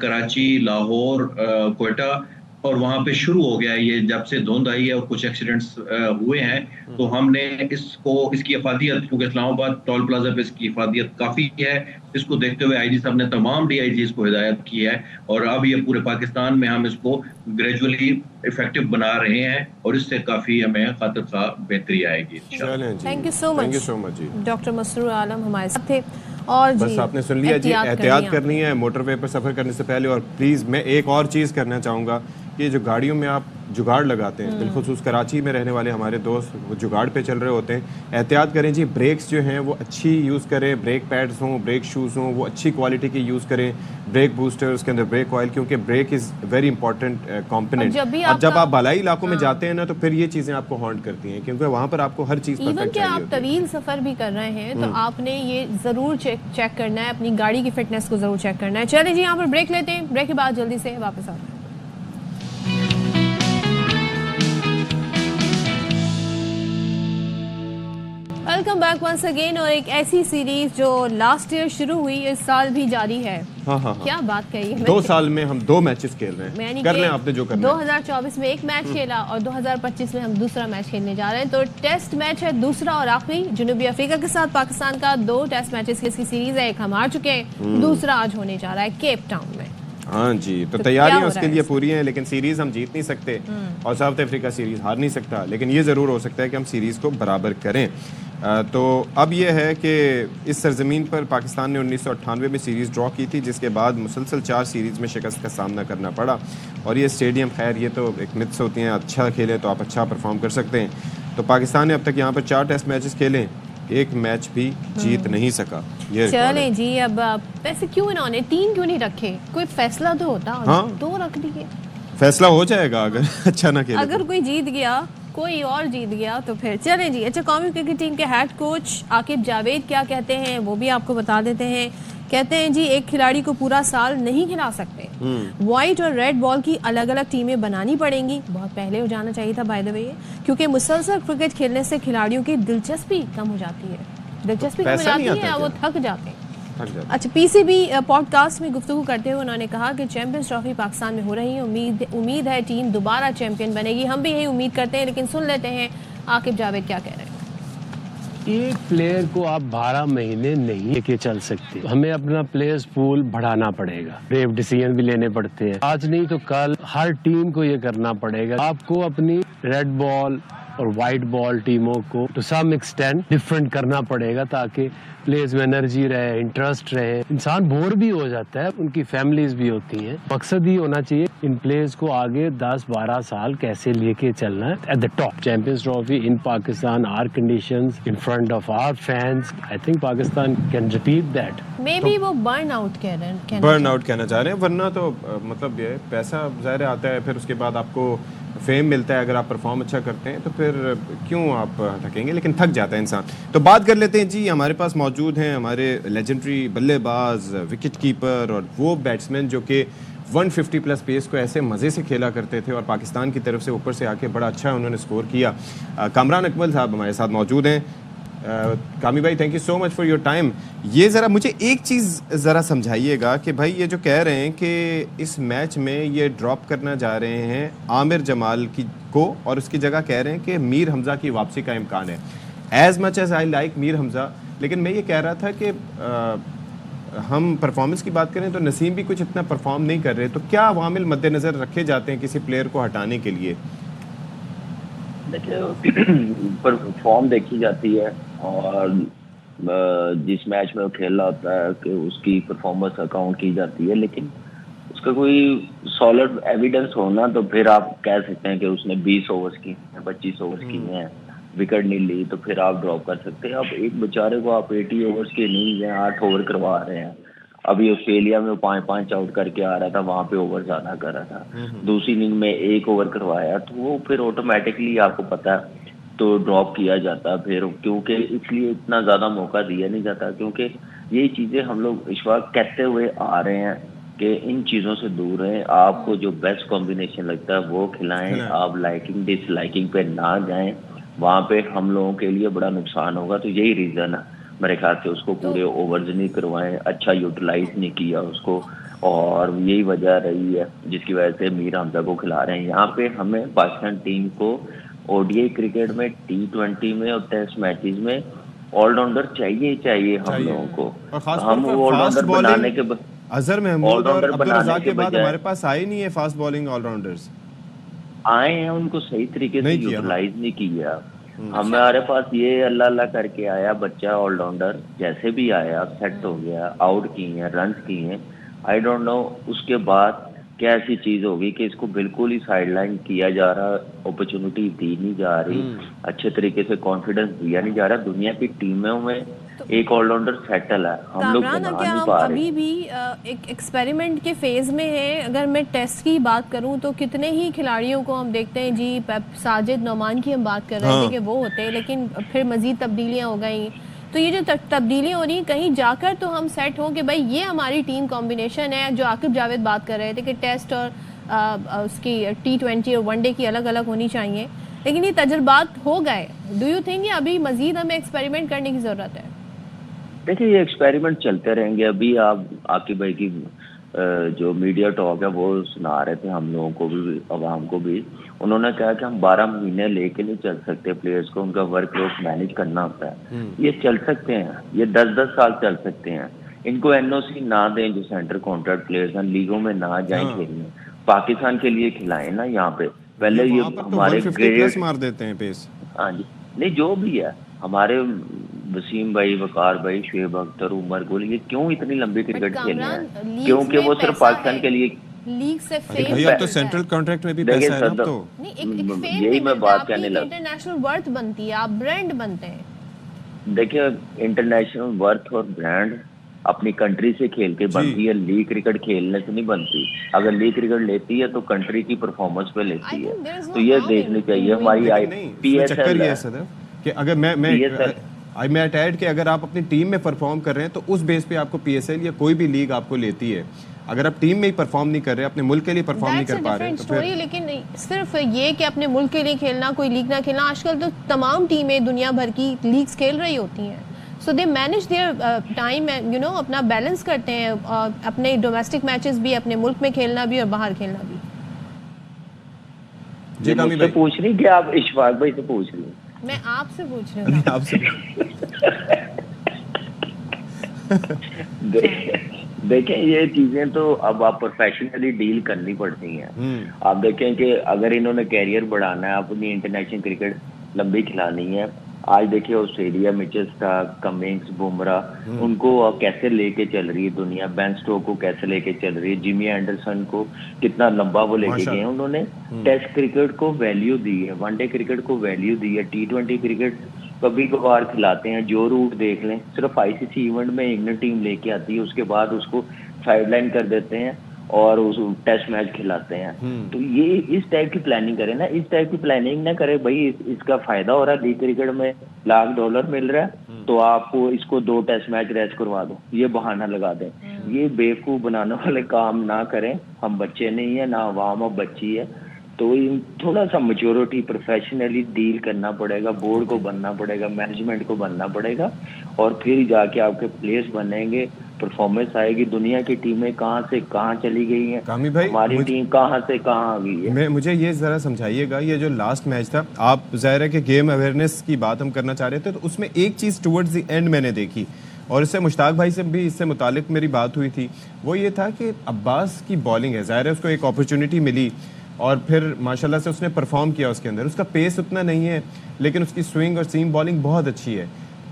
کراچی, لاہور, کوئٹہ, اور وہاں پہ شروع ہو گیا ہے یہ جب سے دھند آئی ہے اور کچھ ایکسیڈنٹس ہوئے ہیں, تو ہم نے اس کی افادیت, کیونکہ اسلام آباد ٹول پلازا پہ اس کی افادیت کافی ہے, اس کو دیکھتے ہوئے آئی جی صاحب نے تمام ڈی آئی جیز کو ہدایت کی ہے, اور اب یہ پورے پاکستان میں ہم اس کو گریجولی افیکٹو بنا رہے ہیں, اور اس سے کافی ہمیں خاطر خواہ بہتری آئے گی. Thank you so much doctor Masroor عالم ہمارے ساتھ تھے. اور بس آپ نے سن لیا جی, احتیاط کرنی ہے موٹر وے پر سفر کرنے سے پہلے. اور پلیز میں ایک اور چیز کرنا چاہوں گا کہ جو گاڑیوں میں آپ جگاڑ لگاتے ہیں, بالخصوص کراچی میں رہنے والے ہمارے دوست وہ جگاڑ پہ چل رہے ہوتے ہیں, احتیاط کریں جی. بریکس جو ہیں وہ اچھی یوز کریں, بریک پیڈز ہوں, بریک شوز ہوں, وہ اچھی کوالٹی کی یوز کریں, بریک بوسٹر, اس کے اندر بریک آئل, کیونکہ break is very important component. اور جب آپ بالائی علاقوں میں جاتے ہیں نا, تو پھر یہ چیزیں آپ کو ہانٹ کرتی ہیں, کیونکہ وہاں پر آپ کو ہر چیز ایون کہ آپ طویل سفر بھی کر رہے ہیں تو آپ نے یہ ضرور چیک کرنا ہے, اپنی گاڑی کی فٹنس کو ضرور چیک کرنا ہے. چلیں جی یہاں پر بریک لیتے ہیں, بریک کے بعد جلدی سے واپس آتے ہیں. Welcome back once again. और एक ऐसी सीरीज जो लास्ट ईयर शुरू हुई इस साल भी जारी है। हाँ। क्या बात कही है। 2 साल में हम 2 मैचेस खेल रहे हैं। कर लें आपने जो करना है। 2024 में एक मैच खेला और 2025 में हम दूसरा मैच खेलने जा रहे हैं। तो टेस्ट मैच है दूसरा और आखिरी जनूबी अफ्रीका के साथ पाकिस्तान का 2 टेस्ट मैचेस की इसकी सीरीज है। एक हम हार चुके हैं, दूसरा आज होने जा रहा है केप टाउन में। हाँ जी, तो तैयारियां उसके लिए पूरी हैं, लेकिन सीरीज हम जीत नहीं सकते और साउथ अफ्रीका सीरीज हार नहीं सकता, लेकिन ये ज़रूर हो सकता है कि हम सीरीज़ को बराबर करें। तो अब ये है कि इस सरजमीन पर पाकिस्तान ने 1998 में सीरीज़ ड्रॉ की थी, जिसके बाद मुसलसल 4 सीरीज़ में शिकस्त का सामना करना पड़ा। और ये स्टेडियम, खैर ये तो एक मिथ्स होती हैं, अच्छा खेले तो आप अच्छा परफॉर्म कर सकते हैं। तो पाकिस्तान ने अब तक यहाँ पर 4 टेस्ट मैचेस खेले, एक मैच भी जीत नहीं सका। ये चलें जी, अब वैसे क्यों इन्होंने 3 क्यों नहीं रखे? कोई फैसला तो होता। हाँ? 2 रख दिए। फैसला हो जाएगा अगर अच्छा ना खेले। अगर कोई जीत गया, कोई और जीत गया तो फिर चलें जी। अच्छा, कौमी क्रिकेट टीम के हेड कोच आकिब जावेद क्या कहते हैं वो भी आपको बता देते हैं। कहते हैं जी, एक खिलाड़ी को पूरा साल नहीं खिला सकते, व्हाइट और रेड बॉल की अलग अलग टीमें बनानी पड़ेंगी। बहुत पहले हो जाना चाहिए था बाय द वे, क्योंकि मुसलसल क्रिकेट खेलने से खिलाड़ियों की दिलचस्पी कम हो जाती है। दिलचस्पी कम हो जाती है, वो थक जाते हैं। अच्छा, पीसीबी पॉडकास्ट में गुफ्तगू करते हुए उन्होंने कहा कि चैंपियंस ट्रॉफी पाकिस्तान में हो रही है, उम्मीद है टीम दोबारा चैंपियन बनेगी। हम भी यही उम्मीद करते हैं, लेकिन सुन लेते हैं आकिब जावेद क्या कह रहे हैं। एक प्लेयर को आप 12 महीने नहीं लेके चल सकते, हमें अपना प्लेयर्स पूल बढ़ाना पड़ेगा, ब्रेव डिसीजन भी लेने पड़ते हैं। आज नहीं तो कल हर टीम को ये करना पड़ेगा। आपको अपनी रेड बॉल और वाइट बॉल टीमों को टू सम एक्सटेंट डिफरेंट करना पड़ेगा, ताकि प्लेयर्स में एनर्जी रहे, इंटरेस्ट रहे। इंसान बोर भी हो जाता है, उनकी फैमिलीज भी होती हैं। मकसद ही होना चाहिए इन प्लेयर्स को आगे 10-12 साल कैसे लेके चलना है at the top. Champions Trophy in Pakistan, our conditions, in front of our fans, I think Pakistan can repeat that. Maybe वो बर्न आउट कह रहे हैं, बर्न आउट कहना चाह रहे हैं। वरना तो मतलब ये पैसा ज़ाहिर आता है, फिर उसके बाद आपको फेम मिलता है। अगर आप परफॉर्म अच्छा करते हैं तो फिर क्यों आप थकेंगे, लेकिन थक जाता है इंसान। तो बात कर लेते हैं जी, हमारे पास मौजूद हैं हमारे लेजेंडरी बल्लेबाज, विकेट कीपर और वो बैट्समैन जो कि 150 प्लस पेस को ऐसे मज़े से खेला करते थे और पाकिस्तान की तरफ से ऊपर से आके बड़ा अच्छा उन्होंने स्कोर किया। कामरान अकमल साहब हमारे साथ मौजूद हैं। कामी भाई, thank you so much for your time. ये ज़रा मुझे एक चीज़ ज़रा समझाइएगा कि भाई ये जो कह रहे हैं कि इस मैच में ये ड्रॉप करना जा रहे हैं आमिर जमाल को और उसकी जगह कह रहे हैं कि मीर हमज़ा की वापसी का इम्कान है। As much as I like Mir Hamza, लेकिन मैं ये कह रहा था कि हम परफॉर्मेंस की बात करें तो नसीम भी कुछ इतना परफॉर्म नहीं कर रहे, तो क्या अवामिल मद्देनज़र रखे जाते हैं किसी प्लेयर को हटाने के लिए? देखिए, पर फॉर्म देखी जाती है और जिस मैच में वो खेल रहा होता है कि उसकी परफॉर्मेंस अकाउंट की जाती है, लेकिन उसका कोई सॉलिड एविडेंस होना तो फिर आप कह सकते हैं कि उसने 20 ओवर्स की हैं, 25 ओवर्स की हैं, विकेट नहीं ली, तो फिर आप ड्रॉप कर सकते हैं। अब एक बेचारे को आप 80 ओवर्स की इनिंग्स हैं, 8 ओवर करवा रहे हैं। अभी ऑस्ट्रेलिया में 5-5 आउट करके आ रहा था, वहाँ पे ओवर ज़्यादा कर रहा था। दूसरी इनिंग में 1 ओवर करवाया, तो वो फिर ऑटोमेटिकली आपको पता है तो ड्रॉप किया जाता फिर, क्योंकि इसलिए इतना ज़्यादा मौका दिया नहीं जाता, क्योंकि यही चीज़ें हम लोग इस वक्त कहते हुए आ रहे हैं कि इन चीज़ों से दूर रहें। आपको जो बेस्ट कॉम्बिनेशन लगता है वो खिलाएं, आप लाइकिंग डिसलाइकिंग पे ना जाएं, वहाँ पे हम लोगों के लिए बड़ा नुकसान होगा। तो यही रीज़न है मेरे ख्याल से, उसको पूरे ओवर्स नहीं करवाएं, अच्छा यूटिलाइज नहीं किया उसको, और यही वजह रही है जिसकी वजह से मीर हमजा को खिला रहे हैं। यहाँ पे हमें पाकिस्तान टीम को ओडीआई क्रिकेट में, T20 में और टेस्ट मैचेस में ऑलराउंडर चाहिए हम लोगों को। हम ऑलराउंडर बनाने के अजहर महमूद और अब्दुल रज़ाक के बाद हमारे पास आए नहीं है फास्ट बॉलिंग ऑलराउंडर्स। आए हैं, उनको सही तरीके से यूटिलाइज नहीं किया। हमारे पास ये अल्लाह करके आया बच्चा ऑलराउंडर, जैसे भी आया सेट हो गया, आउट किए हैं, रन किए हैं। आई डोंट नो उसके बाद क्या ऐसी चीज होगी कि इसको बिल्कुल ही साइडलाइन किया जा रहा, अपॉर्चुनिटी दी नहीं जा रही, अच्छे तरीके से कॉन्फिडेंस दिया नहीं जा रहा। दुनिया की टीमों में एक ऑलराउंडर सेटल है, हम लोग बना नहीं पा रहे। अभी भी एक एक्सपेरिमेंट के फेज में है। अगर मैं टेस्ट की बात करूं तो कितने ही खिलाड़ियों को हम देखते हैं जी, साजिद नौमान की हम बात कर रहे थे कि वो होते हैं, लेकिन फिर मजीद तब्दीलियां हो गई। तो ये जो तब्दीलियां हो रही कहीं जाकर तो हम सेट हों कि भाई ये हमारी टीम कॉम्बिनेशन है। जो आकिब जावेद बात कर रहे थे कि टेस्ट और उसकी T20 और वनडे की अलग अलग होनी चाहिए, لیکن یہ تجربات ہو گئے. ڈو یو تھنک یہ ابھی مزید ہمیں ایکسپیریمنٹ کرنے کی ضرورت ہے؟ دیکھیں یہ ایکسپیریمنٹ چلتے رہیں گے. ابھی آپ عاقب بھائی کی جو میڈیا ٹاک ہے وہ سنا رہے تھے ہم لوگوں کو بھی, عوام کو بھی. انہوں نے کہا کہ ہم 12 مہینے لے کے نہیں چل سکتے پلیئرز کو, ان کا ورک لوڈ مینیج کرنا ہوتا ہے. یہ چل سکتے ہیں, یہ 10 سال چل سکتے ہیں. ان کو NOC نہ دیں جو سینٹر کانٹریکٹ پلیئرز ہیں, لیگوں میں نہ جائیں کھیلنے, پاکستان کے لیے کھلائیں نا یہاں پہ. پہلے یہ ہمارے گریڈ مار دیتے ہیں پیس. ہاں جی, نہیں جو بھی ہے ہمارے وسیم بھائی, وقار بھائی, شعیب اختر, عمر گل, یہ کیوں اتنی لمبی کرکٹ کھیل رہے ہیں؟ کیونکہ وہ صرف پاکستان کے لیے لیگ سے فیم بھائی اب تو سینٹرل کانٹریکٹ میں بھی پیسہ ہے اب تو. یہی میں بات کہنے لگا, انٹرنیشنل ورتھ بنتی ہے, آپ برانڈ بنتے ہیں. دیکھیں انٹرنیشنل ورتھ اور برانڈ اپنی کنٹری سے کھیل کے بنتی ہے, لیگ کرکٹ کھیلنے سے نہیں بنتی. اگر لیگ کرکٹ لیتی ہے تو کنٹری کی پرفارمنس پہ لیتی ہے, تو یہ دیکھنی چاہیے. ہماری چکر یہ ہے صدف کہ اگر میں میٹ ایڈ کہ اگر آپ اپنی ٹیم میں پرفارم کر رہے ہیں تو اس بیس پہ آپ کو PSL یا کوئی بھی لیگ آپ کو لیتی ہے. اگر آپ ٹیم میں ہی پرفارم نہیں کر رہے, اپنے ملک کے لیے پرفارم نہیں کر پا رہے تو پھر لیکن صرف یہ کہ اپنے ملک کے لیے کھیلنا, کوئی لیگ نہ کھیلنا, آج کل تو تمام ٹیمیں دنیا بھر کی لیگز کھیل رہی ہوتی ہیں. سو دے مینیج دیئر ٹائم, اپنا بیلنس کرتے ہیں, اپنے ڈومیسٹک میچز بھی, اپنے ملک میں کھیلنا بھی اور باہر کھیلنا بھی. جی مجھ سے پوچھ رہی کہ آپ اشفاق بھائی سے پوچھ رہی ہیں؟ میں آپ سے پوچھ رہی ہوں. آپ سے دیکھیں یہ چیزیں تو اب آپ پروفیشنلی ڈیل کرنی پڑتی ہیں. آپ دیکھیں کہ اگر انہوں نے کیریئر بڑھانا ہے, اپنی انٹرنیشنل کرکٹ لمبی کھلانی ہے. آج دیکھیں آسٹریلیا, مچل اسٹارک, کمنگز, بمراہ, ان کو کیسے لے کے چل رہی ہے دنیا. بین اسٹوک کو کیسے لے کے چل رہی ہے. جیمی اینڈرسن کو کتنا لمبا وہ لے کے گئے ہیں. انہوں نے ٹیسٹ کرکٹ کو ویلیو دی ہے, ون ڈے کرکٹ کو ویلیو دی ہے, T20 کرکٹ کبھی کبھار کھلاتے ہیں. جو روٹ دیکھ لیں, صرف ICC ایونٹ میں انگلینڈ ٹیم لے کے آتی ہے, اس کے بعد اس کو سائڈ لائن کر دیتے ہیں اور اس ٹیسٹ میچ کھلاتے ہیں. تو یہ اس ٹائپ کی پلاننگ کرے نا, اس ٹائپ کی پلاننگ نہ کرے. بھائی اس کا فائدہ ہو رہا ہے, لیگ کرکٹ میں $1,00,000 مل رہا ہے, تو آپ کو اس کو 2 ٹیسٹ میچ ریسٹ کروا دو, یہ بہانہ لگا دیں. یہ بیوقوف بنانے والے کام نہ کریں. ہم بچے نہیں ہیں, نہ عوام اب بچی ہے. تو تھوڑا سا میچورٹی, پروفیشنلی ڈیل کرنا پڑے گا, بورڈ کو بننا پڑے گا, مینجمنٹ کو بننا پڑے گا, اور پھر جا کے آپ کے پلیئرز بنیں گے, پرفارمنس آئے گی. دنیا کی ٹیمیں کہاں سے کہاں چلی گئی ہیں, ہماری ٹیم کہاں سے کہاں آ گئی ہے. مجھے یہ ذرا سمجھائیے گا, یہ جو لاسٹ میچ تھا, آپ ظاہر ہے کہ گیم اویئرنیس کی بات ہم کرنا چاہ رہے تھے, تو اس میں ایک چیز ٹورڈز دی اینڈ میں نے دیکھی, اور اس سے مشتاق بھائی سے بھی اس سے متعلق میری بات ہوئی تھی. وہ یہ تھا کہ عباس کی بالنگ ہے, ظاہر ہے اس کو ایک اپرچونٹی ملی اور پھر ماشاءاللہ سے اس نے پرفارم کیا. اس کے اندر اس کا پیس اتنا نہیں ہے, لیکن اس کی سوئنگ اور سیم بالنگ بہت اچھی ہے.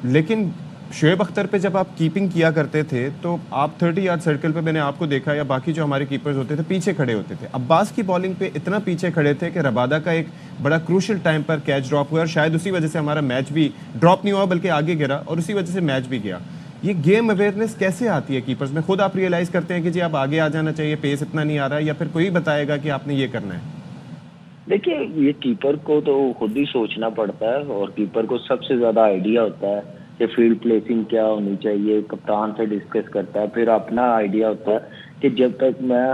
لیکن شعیب اختر پہ جب آپ کیپنگ کیا کرتے تھے تو آپ 30 یارڈ سرکل پہ, میں نے آپ کو دیکھا, یا باقی جو ہمارے کیپرز ہوتے تھے پیچھے کھڑے ہوتے تھے. عباس کی بالنگ پہ اتنا پیچھے کھڑے تھے کہ ربادہ کا ایک بڑا کروشل ٹائم پر کیچ ڈراپ ہوا, اور شاید اسی وجہ سے ہمارا میچ بھی ڈراپ نہیں ہوا بلکہ آگے گرا, اور اسی وجہ سے میچ بھی گیا. یہ گیم اویئرنیس کیسے آتی ہے کیپرز میں؟ خود آپ ریئلائز کرتے ہیں کہ جی آپ آگے آ جانا چاہیے, پیس اتنا نہیں آ رہا ہے, یا پھر کوئی بتائے گا کہ آپ نے یہ کرنا ہے؟ دیکھیے یہ کیپر کو تو خود ہی سوچنا پڑتا ہے, اور کیپر کو سب سے زیادہ آئیڈیا ہوتا ہے کہ فیلڈ پلیسنگ کیا ہونی چاہیے. کپتان سے ڈسکس کرتا ہے, پھر اپنا آئیڈیا ہوتا ہے کہ جب تک میں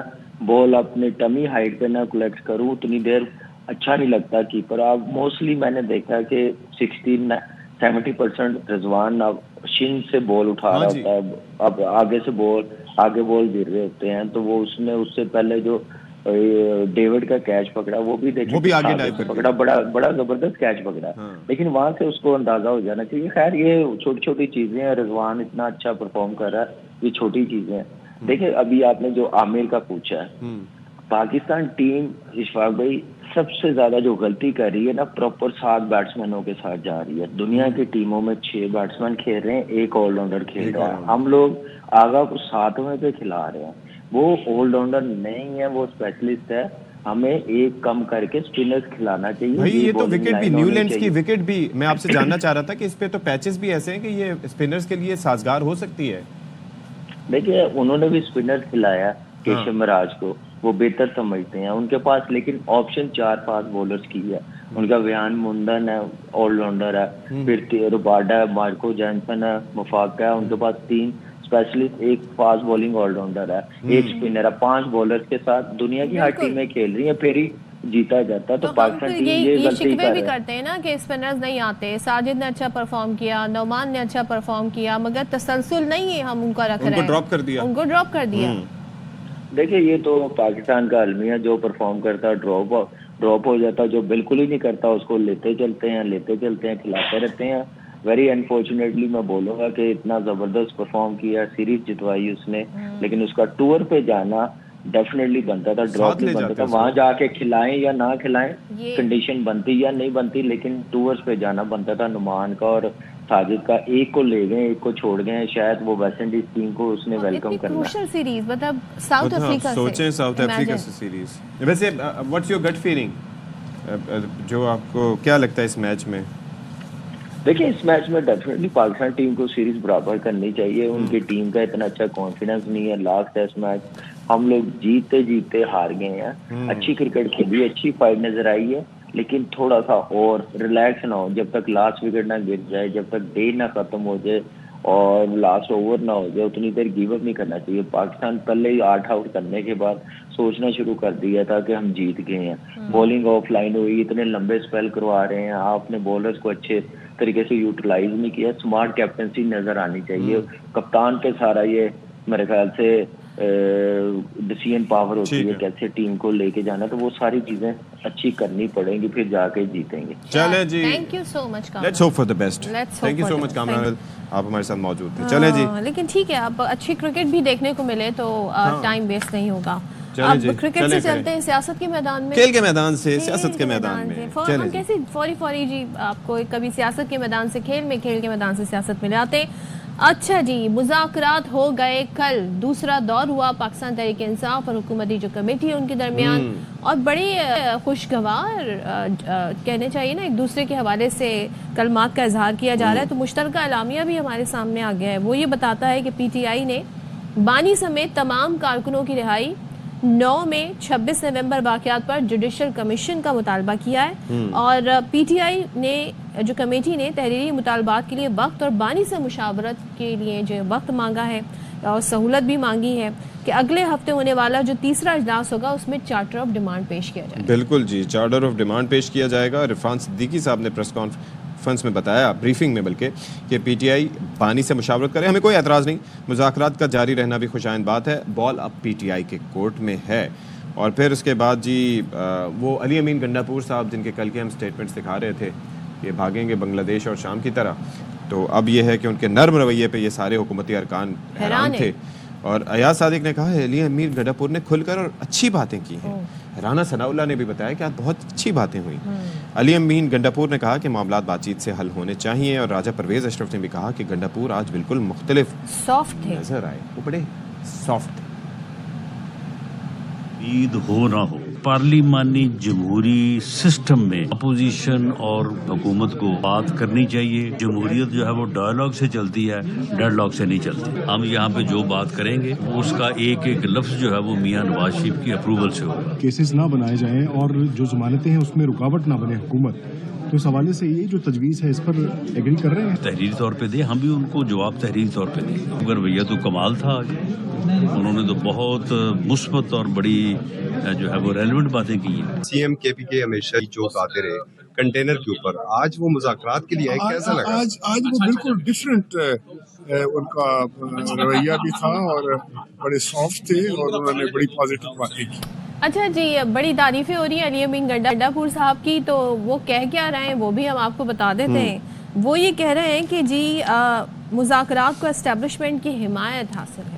بال اپنے ٹمی ہائٹ پہ نہ کلیکٹ کروں اتنی دیر اچھا نہیں لگتا کیپر. آپ موسٹلی میں نے دیکھا کہ 60-70% رضوان اب شن سے بال اٹھا رہا ہوتا ہے, اب آگے بال گر رہے ہوتے ہیں. تو وہ اس نے اس سے پہلے جو ڈیوڈ کا کیچ پکڑا, وہ بھی دیکھیں پکڑا, بڑا زبردست کیچ پکڑا, لیکن وہاں سے اس کو اندازہ ہو جانا چاہیے. خیر یہ چھوٹی چھوٹی چیزیں ہیں, رضوان اتنا اچھا پرفارم کر رہا ہے, یہ چھوٹی چیزیں ہیں. دیکھیں ابھی آپ نے جو عامر کا پوچھا ہے, پاکستان ٹیم اشفاق بھائی سب سے زیادہ جو غلطی کر رہی ہے نا, پراپر 7 بیٹسمینوں کے ساتھ جا رہی ہے. دنیا کی ٹیموں میں 6 بیٹسمین کھیل رہے ہیں, 1 آل راؤنڈر کھیل رہا ہے. ہم لوگ آگا کو 7ویں پہ کھلا رہے ہیں. وہ آل راؤنڈر نہیں ہے, وہ اسپیشلسٹ ہے. ہمیں ایک کم کر کے اسپنرز کھلانا چاہیے. بھائی یہ تو وکٹ بھی, نیو لینڈز کی وکٹ بھی, میں آپ سے جاننا چاہ رہا تھا کہ اس پہ تو پیچز بھی ایسے ہیں کہ یہ اسپنرز کے لیے سازگار ہو سکتی ہے. دیکھیے انہوں نے بھی اسپنر کھلایا کیشو مہاراج کو, وہ بہتر سمجھتے ہیں ان کے پاس, لیکن آپشن 4 فاسٹ بولرز کی ہے. ان کا ویان مندن ہے, آل راؤنڈر ہے, پھر روباڈا ہے, مارکو جینسن ہے, مفاقہ ہے. ان کے پاس 3 specialist, 1 fast bowling all rounder ہے, 1 اسپنر ہے. 5 بالرز کے ساتھ دنیا کی ہر ٹیمیں کھیل رہی ہیں. जीता जाता। तो हम पाकिस्तान टीम ये गलती शिकवे कर भी रहा है। करते हैं ना कि स्पिनर्स नहीं आते। साजिद ने अच्छा परफॉर्म किया, नौमान ने अच्छा परफॉर्म किया, मगर तसलसल नहीं है हम उनका रख रहे हैं, उनको ड्रॉप कर दिया। उनको ड्रॉप कर दिया। देखिए ये तो पाकिस्तान का अलमिया, जो परफॉर्म करता ड्रॉप हो जाता, जो बिल्कुल ही नहीं करता उसको लेते चलते हैं, खिलाते रहते हैं। वेरी अनफॉर्चुनेटली मैं बोलूँगा कि इतना ज़बरदस्त परफॉर्म किया, सीरीज जितवाई उसने, लेकिन उसका टूर पे जाना डेफिनेटली बनता था, ड्रॉप नहीं बनता था। वहाँ जाके खिलाएं या ना खिलाएं, कंडीशन बनती या नहीं बनती, लेकिन टूर्स पे जाना बनता था। नुमान का और साजिद का, एक को ले गए, एक को छोड़ गए, शायद वो वेस्ट इंडीज टीम को उसने वेलकम करना। क्रूशियल सीरीज, मतलब साउथ अफ्रीका से, सोचें साउथ अफ्रीका से सीरीज। वैसे व्हाट्स योर गट फीलिंग, जो आपको क्या लगता है इस मैच में? देखिए इस मैच में डेफिनेटली पाकिस्तान टीम को सीरीज बराबर करनी चाहिए। उनकी टीम का इतना अच्छा कॉन्फिडेंस नहीं है। लास्ट टेस्ट मैच हम लोग जीते हार गए हैं। अच्छी क्रिकेट खेली, अच्छी फाइट नजर आई है, लेकिन थोड़ा सा और रिलैक्स ना हो, जब तक लास्ट विकेट ना गिर जाए, जब तक डे ना खत्म हो जाए और लास्ट ओवर ना हो जाए, उतनी देर गिव अप नहीं करना चाहिए। पाकिस्तान पहले ही 8 आउट करने के बाद सोचना शुरू कर दिया था कि हम जीत गए हैं। बॉलिंग ऑफलाइन हुई, इतने लंबे स्पेल करवा रहे हैं, आपने बॉलर्स को अच्छे तरीके से यूटिलाइज नहीं किया। स्मार्ट कैप्टनसी नजर आनी चाहिए। कप्तान पे सारा ये मेरे ख्याल से डिसीजन पावर होती है कैसे टीम को लेके जाना, तो वो सारी चीजें अच्छी करनी पड़ेंगी, फिर जाके जीतेंगे। चले जी, thank you so much Kamran, let's hope for the best. Thank you so much Kamran, आप हमारे साथ मौजूद थे। चले जी, लेकिन ठीक है, अब अच्छी क्रिकेट भी देखने को मिले तो टाइम वेस्ट नहीं होगा। अब क्रिकेट से चलते हैं सियासत के मैदान में, खेल के मैदान से सियासत के मैदान में। हम कैसे फौरी जी आपको कभी सियासत के मैदान से खेल में, खेल के मैदान से सियासत में लाते। अच्छा जी, मुज़ाकरात हो गए कल, दूसरा दौर हुआ पाकिस्तान तहरीक इंसाफ और हुकूमती जो कमेटी है उनके दरमियान, और बड़ी खुशगवार कहने चाहिए ना, एक दूसरे के हवाले से कलमात का इजहार किया जा रहा है। तो मुश्तरका एलामिया भी हमारे सामने आ गया है। वो ये बताता है कि PTI ने बानी समेत तमाम कारकुनों की रिहाई 9 में 26 नवंबर वाक़यात पर जुडिशल कमीशन का मुतालबा किया है। और PTI ने जो कमेटी ने तहरीरी मुतालबात के लिए वक्त और बानी से मुशावरत के लिए जो वक्त मांगा है और सहूलत भी मांगी है कि अगले हफ्ते होने वाला जो तीसरा इजलास होगा उसमें चार्टर ऑफ डिमांड पेश किया जाएगा। बिल्कुल जी, चार्टर ऑफ डिमांड पेश किया जाएगा। इरफान सिद्दीकी साहब ने प्रेस कॉन्फ्रेंस में बताया, ब्रीफिंग में बल्कि, कि PTI बानी से मुशावरत करे, हमें कोई एतराज़ नहीं, मुज़ाकरात का जारी रहना भी खुशाइंद बात है, बॉल अब PTI के कोर्ट में है। और फिर उसके बाद जी वो अली अमीन गंडापुर साहब, जिनके कल के हम स्टेटमेंट्स दिखा रहे थे, ये भागेंगे बांग्लादेश और शाम की तरह, तो अब ये है कि उनके नर्म रवैये पे ये सारे हुकूमती अरकान हैरान थे। और अयाज सादिक ने कहा, अली अमीर गंडापुर ने खुलकर और अच्छी बातें की हैं। राना सनाउल्लाह ने भी बताया कि आज बहुत अच्छी बातें हुई। अली अमीन गंडापुर ने कहा कि मामलात बातचीत से हल होने चाहिए। और राजा परवेज अशरफ ने भी कहा कि गंडापुर आज बिल्कुल मुख्तलिफ सॉफ्ट थे, नजर आए, वो बड़े सॉफ्ट थे। ईद हो ना हो, पार्लिमानी जमहूरी सिस्टम में अपोजिशन और हुकूमत को बात करनी चाहिए। जमहूरियत जो है वो डायलॉग से चलती है, डेडलॉग से नहीं चलती। हम यहाँ पे जो बात करेंगे उसका एक एक लफ्ज जो है वो मियां नवाज शरीफ की अप्रूवल से होगा। केसेस ना बनाए जाएं और जो जमानतें हैं उसमें रुकावट ना बने हुकूमत, तो इस हवाले से ये जो तजवीज़ है इस पर एग्री कर रहे हैं। तहरीरी तौर पे दे, हम भी उनको जवाब तहरीरी तौर पे दें। मगर भैया तो कमाल था आज, उन्होंने तो बहुत मुस्बत और बड़ी जो है वो रेलेवेंट बातें की हैं। CM KPK हमेशा ही जोक आते रहे कंटेनर के ऊपर, आज वो मुज़ाकरात के लिए आए, कैसा लगा? आज वो बिल्कुल डिफरेंट उनका रवैया भी था और बड़े सॉफ्ट थे और उन्होंने बड़ी पॉजिटिव बातें की। अच्छा जी, बड़ी तारीफें हो रही हैं अली अमीन गंडापुर साहब की, तो वो कह क्या रहे हैं वो भी हम आपको बता देते हैं। वो ये कह रहे हैं कि जी मुज़ाकरात को एस्टेब्लिशमेंट की हिमायत हासिल है,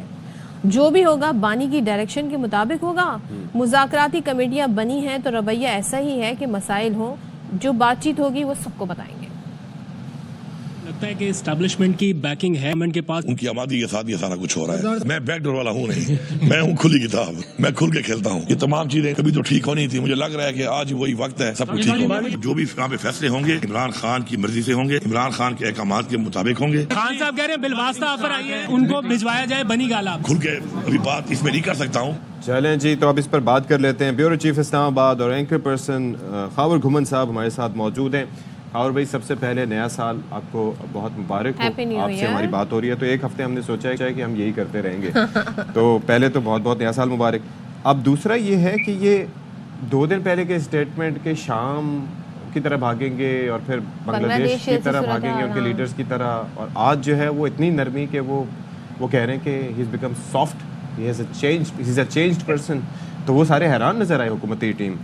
जो भी होगा बानी की डायरेक्शन के मुताबिक होगा। मुज़ाकराती कमेटियां बनी हैं तो रवैया ऐसा ही है कि मसाइल हो, जो बातचीत होगी वो सबको बताएंगे। लगता है कि एस्टैब्लिशमेंट की बैकिंग है गवर्नमेंट के पास, उनकी आबादी के साथ ये सारा कुछ हो रहा है। मैं बैकडोर वाला हूँ नहीं, मैं हूँ खुली किताब, मैं खुल के खेलता हूँ। ये तमाम चीजें कभी तो ठीक होनी थी, मुझे लग रहा है कि आज वही वक्त है, सब कुछ ठीक होगा। जो भी यहाँ पे फैसले होंगे इमरान खान की मर्जी से होंगे, इमरान खान के अहकामात के मुताबिक होंगे। खान साहब कह रहे हैं बिलवास्ता ऑफर आई है, उनको भिजवाया जाए बनी गाला। खुल के अभी बात इसमें नहीं कर सकता हूँ। चलें जी, तो अब इस पर बात कर लेते हैं। ब्यूरो चीफ इस्लामाबाद और एंकर पर्सन खावर घुमन साहब हमारे साथ मौजूद हैं। खावर भाई, सबसे पहले नया साल आपको बहुत मुबारक हो। आपसे हमारी बात हो रही है तो एक हफ्ते हमने सोचा है कि हम यही करते रहेंगे। तो पहले तो बहुत बहुत नया साल मुबारक। अब दूसरा ये है कि ये 2 दिन पहले के स्टेटमेंट के शाम की तरह भागेंगे और फिर बांग्लादेश की तरह भागेंगे उनके लीडर्स की तरह, और आज जो है वो इतनी नरमी कि वो कह रहे हैं कि he is become soft, he has he is a changed person. तो वो सारे हैरान नजर आए हुकूमती टीम।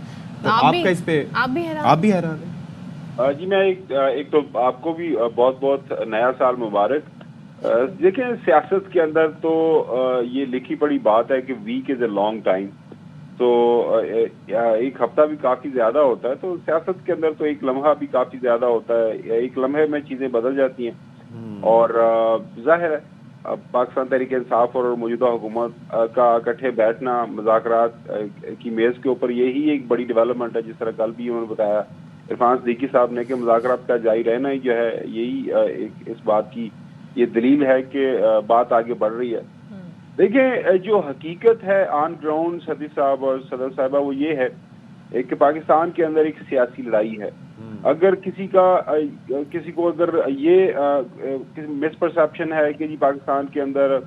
तो आपका इस पे आप भी हैरान हैं? जी मैं एक तो आपको भी बहुत बहुत नया साल मुबारक। देखें सियासत के अंदर तो ये लिखी पड़ी बात है कि week is a long time, तो एक हफ्ता भी काफ़ी ज़्यादा होता है, तो सियासत के अंदर तो एक लम्हा भी काफ़ी ज़्यादा होता है, एक लम्हे में चीज़ें बदल जाती हैं। और ज़ाहिर है पाकिस्तान तहरीक इंसाफ और मौजूदा हुकूमत का इकट्ठे बैठना मुज़ाकरात की मेज़ के ऊपर, यही एक बड़ी डेवलपमेंट है। जिस तरह कल भी उन्होंने बताया इरफान सिद्दीकी साहब ने कि मुज़ाकरात का जारी रहना ही जो है यही एक इस बात की ये दलील है कि बात आगे बढ़ रही है। देखिए जो हकीकत है ऑन ग्राउंड सदी साहब और सदर साहिबा वो ये है कि पाकिस्तान के अंदर एक सियासी लड़ाई है। अगर किसी को अगर ये मिसपरसेप्शन है कि जी पाकिस्तान के अंदर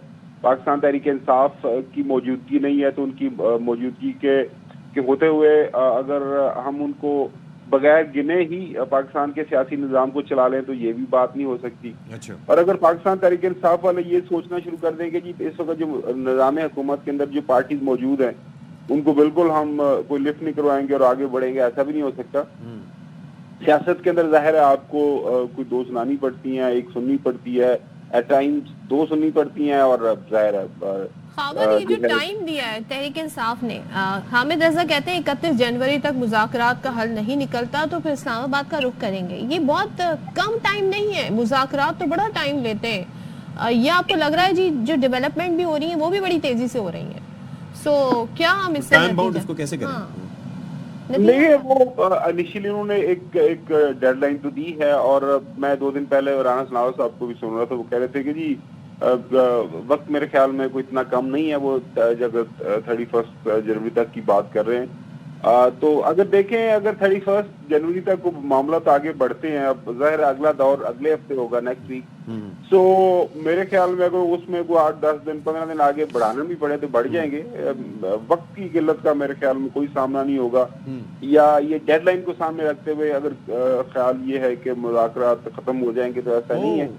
पाकिस्तान तहरीक इंसाफ की मौजूदगी नहीं है, तो उनकी मौजूदगी के होते हुए अगर हम उनको बगैर गिने ही पाकिस्तान के सियासी निज़ाम को चला लें तो ये भी बात नहीं हो सकती। अच्छा। और अगर पाकिस्तान तहरीक इंसाफ वाले ये सोचना शुरू कर दें कि जी इस वक्त जो निज़ाम हुकूमत के अंदर जो पार्टीज मौजूद हैं उनको बिल्कुल हम कोई लिफ्ट नहीं करवाएंगे और आगे बढ़ेंगे, ऐसा भी नहीं हो सकता। सियासत के अंदर जाहिर है आपको कोई दो सुनानी पड़ती हैं, एक सुननी पड़ती है, एट टाइम्स दो सुननी पड़ती हैं, और जाहिर है खावर ये जो टाइम दिया है तहरीक इंसाफ ने, हामिद रजा कहते हैं 31 जनवरी तक मुज़ाकरात का हल नहीं निकलता तो फिर इस्लामाबाद का रुख करेंगे। ये बहुत कम टाइम नहीं है, मुज़ाकरात तो बड़ा टाइम लेते हैं। ये आपको लग रहा है जी जो डेवलपमेंट भी हो रही है वो भी बड़ी तेजी से हो रही है, सो क्या हम इससे टाइम बाउंड इसको कैसे करें? नहीं, वो इनिशियली उन्होंने एक डेडलाइन तो दी है, और मैं 2 दिन पहले राना सनावत साहब को भी सुन रहा था, वो कह रहे थे कि जी वक्त मेरे ख्याल में कोई इतना कम नहीं है, वो जब 31 जनवरी तक की बात कर रहे हैं। तो अगर देखें अगर 31 जनवरी तक वो मामला तो आगे बढ़ते हैं, अब जाहिर अगला दौर अगले हफ्ते होगा नेक्स्ट वीक, तो मेरे ख्याल में अगर उसमें कोई 8-10 दिन 15 दिन आगे बढ़ाना भी पड़े तो बढ़ जाएंगे। वक्त की किल्लत का मेरे ख्याल में कोई सामना नहीं होगा, या ये डेडलाइन को सामने रखते हुए अगर ख्याल ये है कि मुज़ाकरात खत्म हो जाएंगे तो ऐसा नहीं है,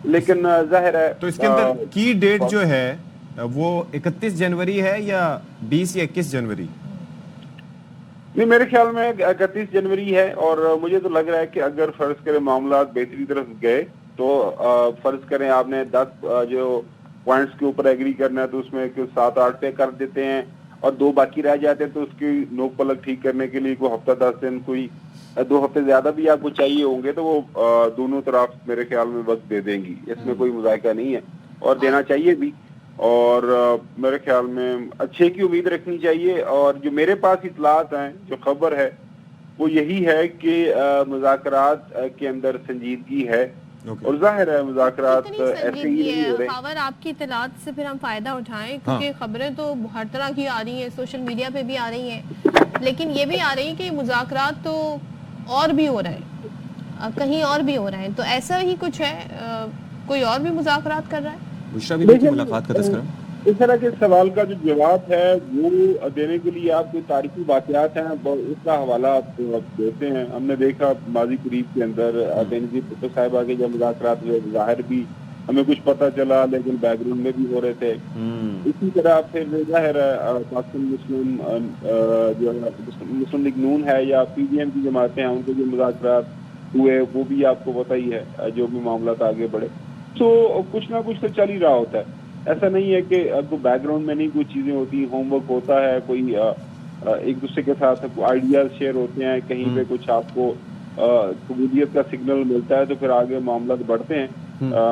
लेकिन जाहिर है। तो इसके अंदर की डेट जो है वो 31 जनवरी है या 20 या 21 जनवरी? नहीं, मेरे ख्याल में 31 जनवरी है, और मुझे तो लग रहा है कि अगर फर्ज करें मामला बेहतरी तरफ गए तो फर्ज करें आपने 10 जो पॉइंट्स के ऊपर एग्री करना है तो उसमें 7-8 पे कर देते हैं और 2 बाकी रह जाते हैं, तो उसकी नोक पलक ठीक करने के लिए कोई हफ्ता 10 दिन कोई 2 हफ्ते ज्यादा भी आपको चाहिए होंगे तो वो दोनों तरफ मेरे ख्याल में वक्त दे देंगी, इसमें कोई मुज़ायका नहीं है और देना चाहिए भी। और मेरे ख्याल में अच्छे की उम्मीद रखनी चाहिए, और जो मेरे पास इतलात हैं, जो खबर है वो यही है कि मुज़ाकरात के अंदर संजीदगी है, और जाहिर है मुज़ाकरात ऐसे ही नहीं हो रहे। खबर आपकी इतलात से फिर हम फायदा उठाएं, क्योंकि खबरें तो हर तरह की आ रही हैं, सोशल मीडिया पे भी आ रही हैं, लेकिन ये भी आ रही है कि मुज़ाकरात तो और भी हो रहे हैं, कहीं और भी हो रहे हैं, तो ऐसा ही कुछ है, कोई और भी मुज़ाकरात कर रहा है? बुशरा बीबी की मुलाकात का तज़किरा इस तरह के सवाल का जो जवाब है वो देने के लिए आप कोई तारीखी वाक़यात हैं उसका हवाला आप देते हैं। हमने देखा माजी करीब के अंदर बेनज़ीर भुट्टो साहिबा के जब मुज़ाकरात हुए, ज़ाहिर भी हमें कुछ पता चला लेकिन बैकग्राउंड में भी हो रहे थे। इसी तरह फिर ज़ाहिर पाकिस्तान मुस्लिम लीग नून है या PDM की जमातें हैं, उनके जो मुज़ाकरात हुए वो भी आपको पता ही है, जो भी मामला आगे बढ़े तो कुछ ना कुछ तो चल ही रहा होता है। ऐसा नहीं है कि कोई बैकग्राउंड में नहीं कुछ चीजें होती, होमवर्क होता है, कोई एक दूसरे के साथ आइडियाज शेयर होते हैं, कहीं पे कुछ आपको कबूलियत का सिग्नल मिलता है तो फिर आगे मामला बढ़ते हैं।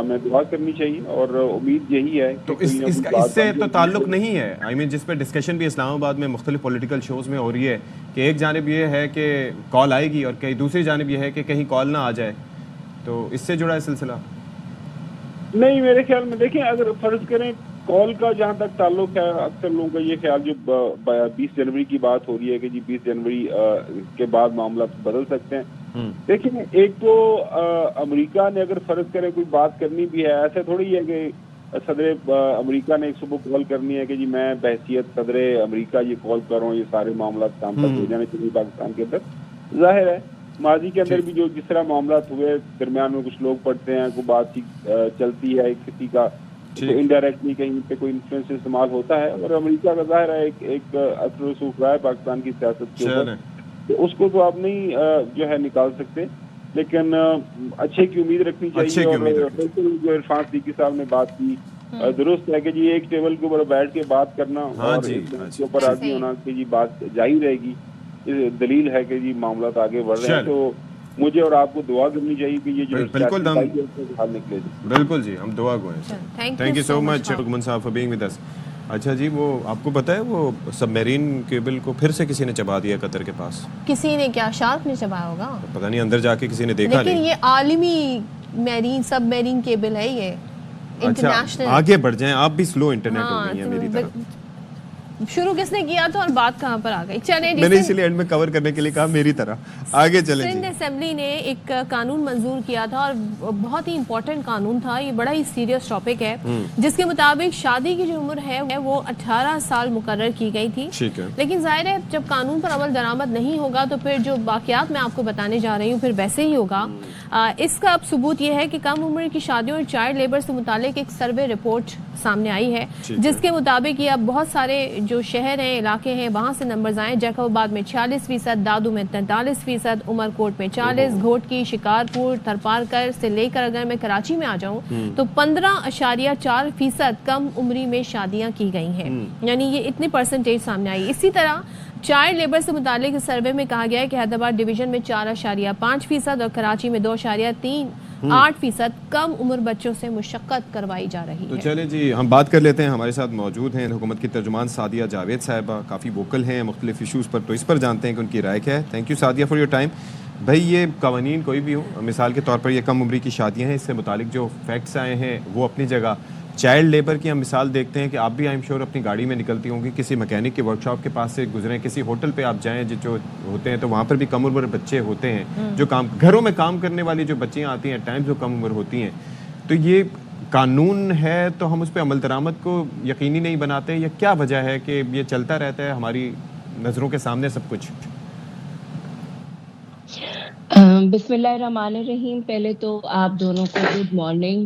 मैं दुआ करनी चाहिए और उम्मीद यही है तो इससे तो ताल्लुक नहीं है, आई मीन जिस पे डिस्कशन भी इस्लामाबाद में मुख्तलिफ पॉलिटिकल शोज में हो रही है कि एक जानिब ये है कि कॉल आएगी और कहीं दूसरी जानिब ये है कि कहीं कॉल ना आ जाए, तो इससे जुड़ा है सिलसिला? नहीं, मेरे ख्याल में देखें अगर फर्ज करें कॉल का जहां तक ताल्लुक है, अक्सर लोगों का ये ख्याल जो 20 जनवरी की बात हो रही है कि जी 20 जनवरी के बाद मामला बदल सकते हैं। देखिए एक तो अमेरिका ने अगर फर्ज करें कोई बात करनी भी है, ऐसा थोड़ी है कि صدر امریکہ نے ایک صبح کال کرنی ہے کہ جی میں بحیثیت صدر امریکہ یہ کال کر رہا ہوں، یہ سارے معاملات کام پر ہو جانے چاہیے پاکستان کے اندر. ظاہر ہے ماضی کے اندر بھی جو جس طرح معاملات ہوئے، درمیان میں کچھ لوگ پڑھتے ہیں، کوئی بات چیت چلتی ہے، کسی کا انڈائریکٹلی کہیں پہ کوئی انفلوئنس استعمال ہوتا ہے، اور امریکہ کا ظاہر ہے ایک اثر و رسوخ رہا ہے پاکستان کی سیاست کے اوپر، تو اس کو تو آپ نہیں جو ہے نکال سکتے، لیکن اچھے کی امید رکھنی چاہیے. اور جو عرفان صدیقی صاحب نے بات کی درست ہے کہ جی ایک ٹیبل کے اوپر بیٹھ کے بات کرنا اور اس کے اوپر راضی ہونا کہ جی بات جاری رہے گی، دلیل ہے کہ جی معاملات آگے بڑھ رہے ہیں. تو مجھے اور آپ کو دعا کرنی چاہیے کہ یہ جو بالکل حال نکلے. بالکل جی، ہم دعا گو ہیں. تھینک یو سو مچ رکمن صاحب فار بینگ ود اس. اچھا جی، وہ آپ کو پتہ ہے وہ سب میرین کیبل کو پھر سے کسی نے چبا دیا قطر کے پاس. کسی نے کیا؟ شارک نے چبایا ہوگا، پتہ نہیں، اندر جا کے کسی نے دیکھا نہیں. لیکن یہ عالمی میرین سب میرین کیبل ہے یہ انٹرنیشنل. آگے بڑھ جائیں آپ بھی، سلو انٹرنیٹ ہو گئی ہے میری طرف. شروع کس نے کیا تھا اور بات کہاں پر آ گئی؟ چلیں، میں نے اسی لیے اینڈ میں کور کرنے کے لیے کہا میری طرح. آگے چلیں. سندھ اسمبلی نے ایک قانون منظور کیا تھا اور بہت ہی امپورٹنٹ قانون تھا، یہ بڑا ہی سیریس ٹاپک ہے، جس کے مطابق شادی کی جو عمر ہے وہ 18 سال مقرر کی گئی تھی. لیکن ظاہر ہے جب قانون پر عمل درآمد نہیں ہوگا تو پھر جو واقعات میں آپ کو بتانے جا رہی ہوں پھر ویسے ہی ہوگا. اس کا اب ثبوت یہ ہے کہ کم عمر کی شادیوں اور چائلڈ لیبر سے متعلق ایک سروے رپورٹ سامنے آئی ہے، جس کے مطابق یہ اب بہت سارے جو شہر ہیں، علاقے ہیں، وہاں سے نمبرز آئے. جیکب آباد میں 46%، دادو میں 43%، عمر کوٹ میں 40%، گھوٹکی، شکارپور، تھرپارکر سے لے کر اگر میں کراچی میں آ جاؤں تو 15.4% کم عمری میں شادیاں کی گئی ہیں. یعنی یہ اتنی پرسنٹیج سامنے آئی. اسی طرح چائلڈ لیبر سے متعلق سروے میں کہا گیا ہے کہ حیدرآباد ڈویژن میں 4.5% اور کراچی میں 2.38% کم عمر بچوں سے مشقت کروائی جا رہی ہے. تو چلیں جی، ہم بات کر لیتے ہیں. ہمارے ساتھ موجود ہیں حکومت کی ترجمان سعدیہ جاوید صاحبہ، کافی ووکل ہیں مختلف ایشوز پر، تو اس پر جانتے ہیں کہ ان کی رائے کیا ہے. Thank you Sadia for your time. بھائی یہ قوانین کوئی بھی ہو، مثال کے طور پر یہ کم عمری کی شادیاں ہیں، اس سے متعلق جو فیکٹس آئے ہیں وہ اپنی جگہ. چائلڈ لیبر کی ہم مثال دیکھتے ہیں کہ آپ بھی آئی ایم شیور اپنی گاڑی میں نکلتی ہوں گی، کسی میکینک کے ورک شاپ کے پاس سے گزریں، کسی ہوٹل پہ آپ جائیں جو ہوتے ہیں تو وہاں پر بھی کم عمر بچے ہوتے ہیں، جو گھروں میں کام کرنے والی جو بچیاں آتی ہیں ٹائمز وہ کم عمر ہوتی ہیں. تو یہ قانون ہے تو ہم اس پہ عمل درآمد کو یقینی نہیں بناتے، یا کیا وجہ ہے کہ یہ چلتا رہتا ہے ہماری نظروں کے سامنے سب کچھ؟ بسم اللہ الرحمن الرحیم. پہلے تو آپ دونوں کو گڈ مارننگ.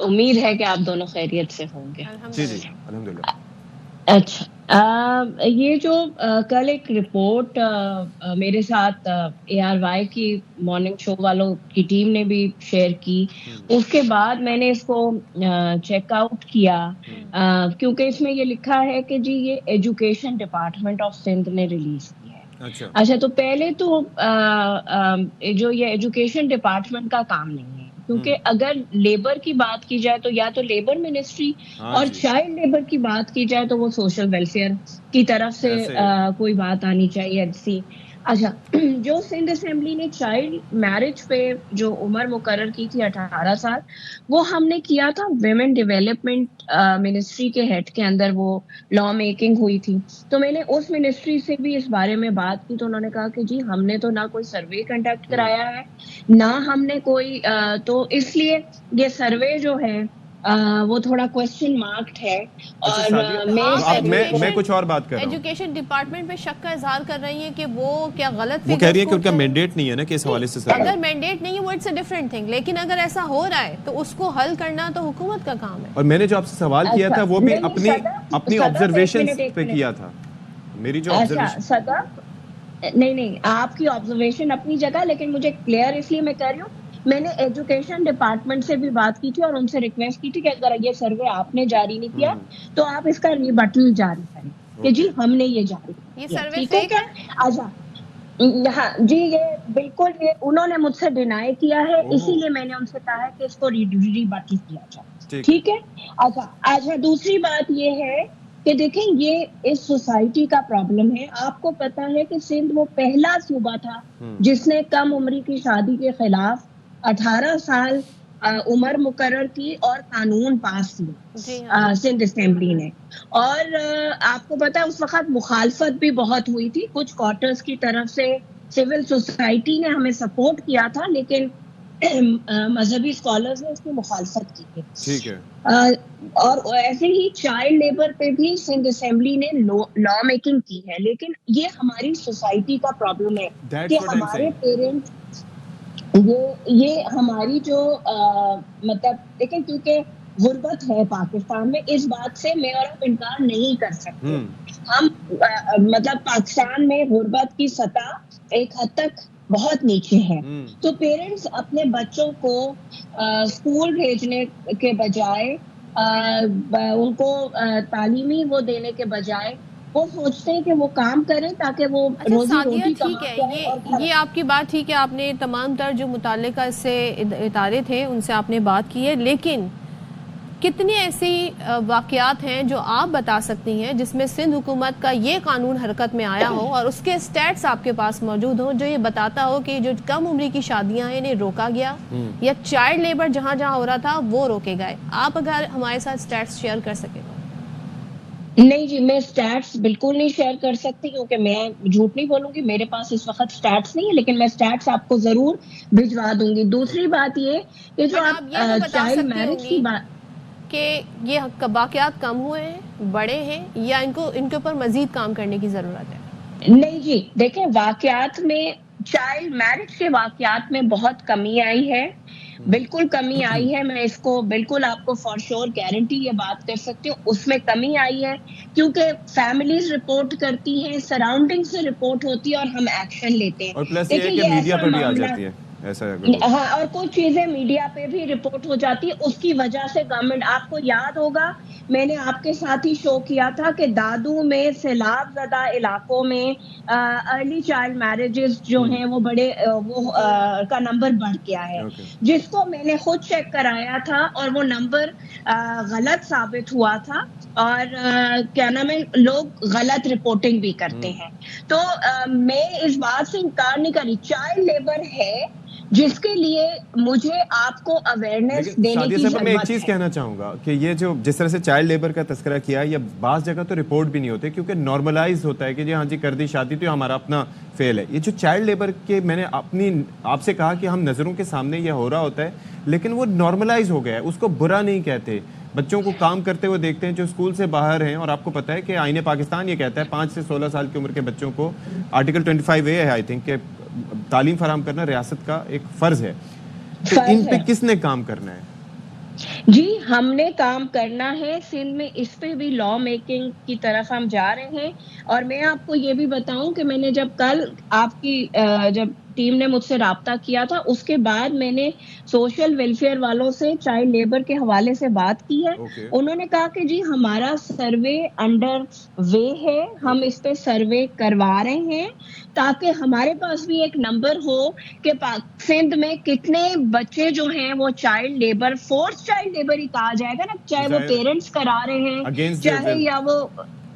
امید ہے کہ آپ دونوں خیریت سے ہوں گے. جی جی الحمدللہ. اچھا، یہ جو کل ایک رپورٹ میرے ساتھ ARY کی مارننگ شو والوں کی ٹیم نے بھی شیئر کی، اس کے بعد میں نے اس کو چیک آؤٹ کیا، کیونکہ اس میں یہ لکھا ہے کہ جی یہ ایجوکیشن ڈپارٹمنٹ آف سندھ نے ریلیز کی ہے. اچھا، تو پہلے تو جو یہ ایجوکیشن ڈپارٹمنٹ کا کام نہیں ہے، کیونکہ اگر لیبر کی بات کی جائے تو یا تو لیبر منسٹری، اور چائلڈ لیبر کی بات کی جائے تو وہ سوشل ویلفیئر کی طرف سے کوئی بات آنی چاہیے ایسی. اچھا، جو سندھ اسمبلی نے چائلڈ میرج پہ جو عمر مقرر کی تھی 18 سال، وہ ہم نے کیا تھا ویمن ڈیولپمنٹ منسٹری کے ہیڈ کے اندر وہ لا میکنگ ہوئی تھی. تو میں نے اس منسٹری سے بھی اس بارے میں بات کی، تو انہوں نے کہا کہ جی ہم نے تو نہ کوئی سروے کنڈکٹ کرایا ہے، نہ ہم نے کوئی تو اس لیے یہ سروے جو ہے وہ تھوڑا کوسچن مارکڈ ہے. اور میں کچھ اور بات کر رہا ہوں. ایجوکیشن ڈپارٹمنٹ پہ شک کا اظہار کر رہی ہیں کہ وہ کیا غلط، وہ کہہ رہی ہے کہ ان کا مینڈیٹ نہیں ہے نا کہ اس حوالے سے. اگر مینڈیٹ نہیں ہے وہ اٹس اے ڈفرنٹ تھنگ، لیکن اگر ایسا ہو رہا ہے تو اس کو حل کرنا تو حکومت کا کام ہے. اور میں نے جو آپ سے سوال کیا تھا وہ بھی اپنی آبزرویشن پہ کیا تھا. میری جو نہیں، آپ کی آبزرویشن اپنی جگہ، لیکن مجھے کلیئر اس لیے میں کہہ رہی ہوں، میں نے ایجوکیشن ڈپارٹمنٹ سے بھی بات کی تھی اور ان سے ریکویسٹ کی تھی کہ اگر یہ سروے آپ نے جاری نہیں کیا تو آپ اس کا ریبٹل جاری کریں کہ جی ہم نے یہ جاری کیا. ٹھیک ہے کیا؟ اچھا، ہاں جی، یہ بالکل یہ انہوں نے مجھ سے ڈینائی کیا ہے، اسی لیے میں نے ان سے کہا ہے کہ اس کو ریبٹل کیا جائے. ٹھیک ہے. اچھا، دوسری بات یہ ہے کہ دیکھیں یہ اس سوسائٹی کا پرابلم ہے. آپ کو پتا ہے کہ سندھ وہ پہلا صوبہ تھا جس نے کم عمری کی شادی کے خلاف 18 سال عمر مقرر کی اور قانون پاس کیا سندھ اسمبلی نے. اور آپ کو پتا ہے اس وقت مخالفت بھی بہت ہوئی تھی، کچھ کوارٹرز کی طرف سے سول سوسائٹی نے ہمیں سپورٹ کیا تھا، لیکن مذہبی اسکالرز نے اس کی مخالفت کی ہے. ٹھیک ہے. اور ایسے ہی چائلڈ لیبر پہ بھی سندھ اسمبلی نے لا میکنگ کی ہے. لیکن یہ ہماری سوسائٹی کا پرابلم ہے کہ ہمارے پیرنٹس یہ ہماری جو مطلب دیکھیں کیونکہ غربت ہے پاکستان میں, اس بات سے میں اور آپ انکار نہیں کر سکتے. ہم مطلب پاکستان میں غربت کی سطح ایک حد تک بہت نیچے ہے. تو پیرنٹس اپنے بچوں کو اسکول بھیجنے کے بجائے ان کو تعلیمی وہ دینے کے بجائے وہ سوچتے ہیں کہ وہ کام کریں تاکہ وہ روزی روٹی ٹھیک ہے. یہ آپ کی بات ٹھیک ہے, آپ نے تمام تر جو متعلقہ اس سے ادارے تھے ان سے آپ نے بات کی ہے, لیکن کتنے ایسی واقعات ہیں جو آپ بتا سکتی ہیں جس میں سندھ حکومت کا یہ قانون حرکت میں آیا ہو اور اس کے سٹیٹس آپ کے پاس موجود ہوں جو یہ بتاتا ہو کہ جو کم عمری کی شادیاں ہیں انہیں روکا گیا یا چائلڈ لیبر جہاں جہاں ہو رہا تھا وہ روکے گئے؟ آپ اگر ہمارے ساتھ سٹیٹس شیئر کر سکیں. نہیں جی, میں سٹیٹس بالکل نہیں شیئر کر سکتی کیونکہ میں جھوٹ نہیں بولوں گی, میرے پاس اس وقت سٹیٹس نہیں ہے, لیکن میں سٹیٹس آپ کو ضرور بھجوا دوں گی. دوسری بات یہ کہ جو آپ چائلڈ میرج کی بات کہ یہ واقعات کم ہوئے ہیں, بڑے ہیں, یا ان کے اوپر مزید کام کرنے کی ضرورت ہے؟ نہیں جی, دیکھیں واقعات میں چائلڈ میرج کے واقعات میں بہت کمی آئی ہے, بالکل کمی آئی ہے. میں اس کو بالکل آپ کو فار شور گارنٹی یہ بات کر سکتی ہوں, اس میں کمی آئی ہے کیونکہ فیملیز رپورٹ کرتی ہیں, سراؤنڈنگ سے رپورٹ ہوتی ہے اور ہم ایکشن لیتے ہیں. اور پلس یہ ہے کہ میڈیا پر بھی آ جاتی ہے ایسا. ہاں, اور کچھ چیزیں میڈیا پہ بھی رپورٹ ہو جاتی ہے, اس کی وجہ سے گورنمنٹ, آپ کو یاد ہوگا میں نے آپ کے ساتھ ہی شو کیا تھا کہ دادو میں سیلاب زدہ علاقوں میں ارلی چائلڈ میرجز جو ہیں وہ بڑے وہ کا نمبر بڑھ گیا ہے, جس کو میں نے خود چیک کرایا تھا اور وہ نمبر غلط ثابت ہوا تھا, اور کیا نام ہے لوگ غلط رپورٹنگ بھی کرتے ہیں. تو میں اس بات سے انکار نہیں کر رہی, چائلڈ لیبر ہے جس کے لیے مجھے آپ کو اویئرنیس دینے کی ضرورت ہے. میں ایک چیز کہنا چاہوں گا کہ یہ جو جس طرح سے چائلڈ لیبر کا تذکرہ کیا ہے, یہ بعض جگہ تو رپورٹ بھی نہیں ہوتے کیونکہ نارملائز ہوتا ہے کہ جی ہاں جی کر دی شادی تو ہمارا اپنا فیل ہے. یہ جو چائلڈ لیبر کے میں نے آپ سے کہا کہ ہم نظروں کے سامنے یہ ہو رہا ہوتا ہے, لیکن وہ نارملائز ہو گیا ہے, اس کو برا نہیں کہتے. بچوں کو کام کرتے ہوئے دیکھتے ہیں جو اسکول سے باہر ہیں, اور آپ کو پتہ ہے کہ آئین پاکستان یہ کہتا ہے 5 سے 16 سال کی عمر کے بچوں کو آرٹیکل 25A ہے آئی تھنک کہ تعلیم فراہم کرنا ریاست کا ایک فرض ہے. تو ان پہ کس نے کام کرنا ہے؟ جی ہم نے کام کرنا ہے سندھ میں, اس پہ بھی لا میکنگ کی طرف ہم جا رہے ہیں. اور میں آپ کو یہ بھی بتاؤں کہ میں نے جب کل آپ کی جب ٹیم نے مجھ سے رابطہ کیا تھا اس کے بعد میں نے سوشل ویلفیئر والوں سے چائلڈ لیبر کے حوالے سے بات کی ہے. انہوں نے کہا کہ جی ہمارا سروے انڈر وے ہے, ہم اس پہ سروے کروا رہے ہیں تاکہ ہمارے پاس بھی ایک نمبر ہو کہ سندھ میں کتنے بچے جو ہیں وہ child labour, forced child labour ہی کہا جائے گا نا, چاہے وہ پیرنٹس کرا رہے ہیں چاہے یا وہ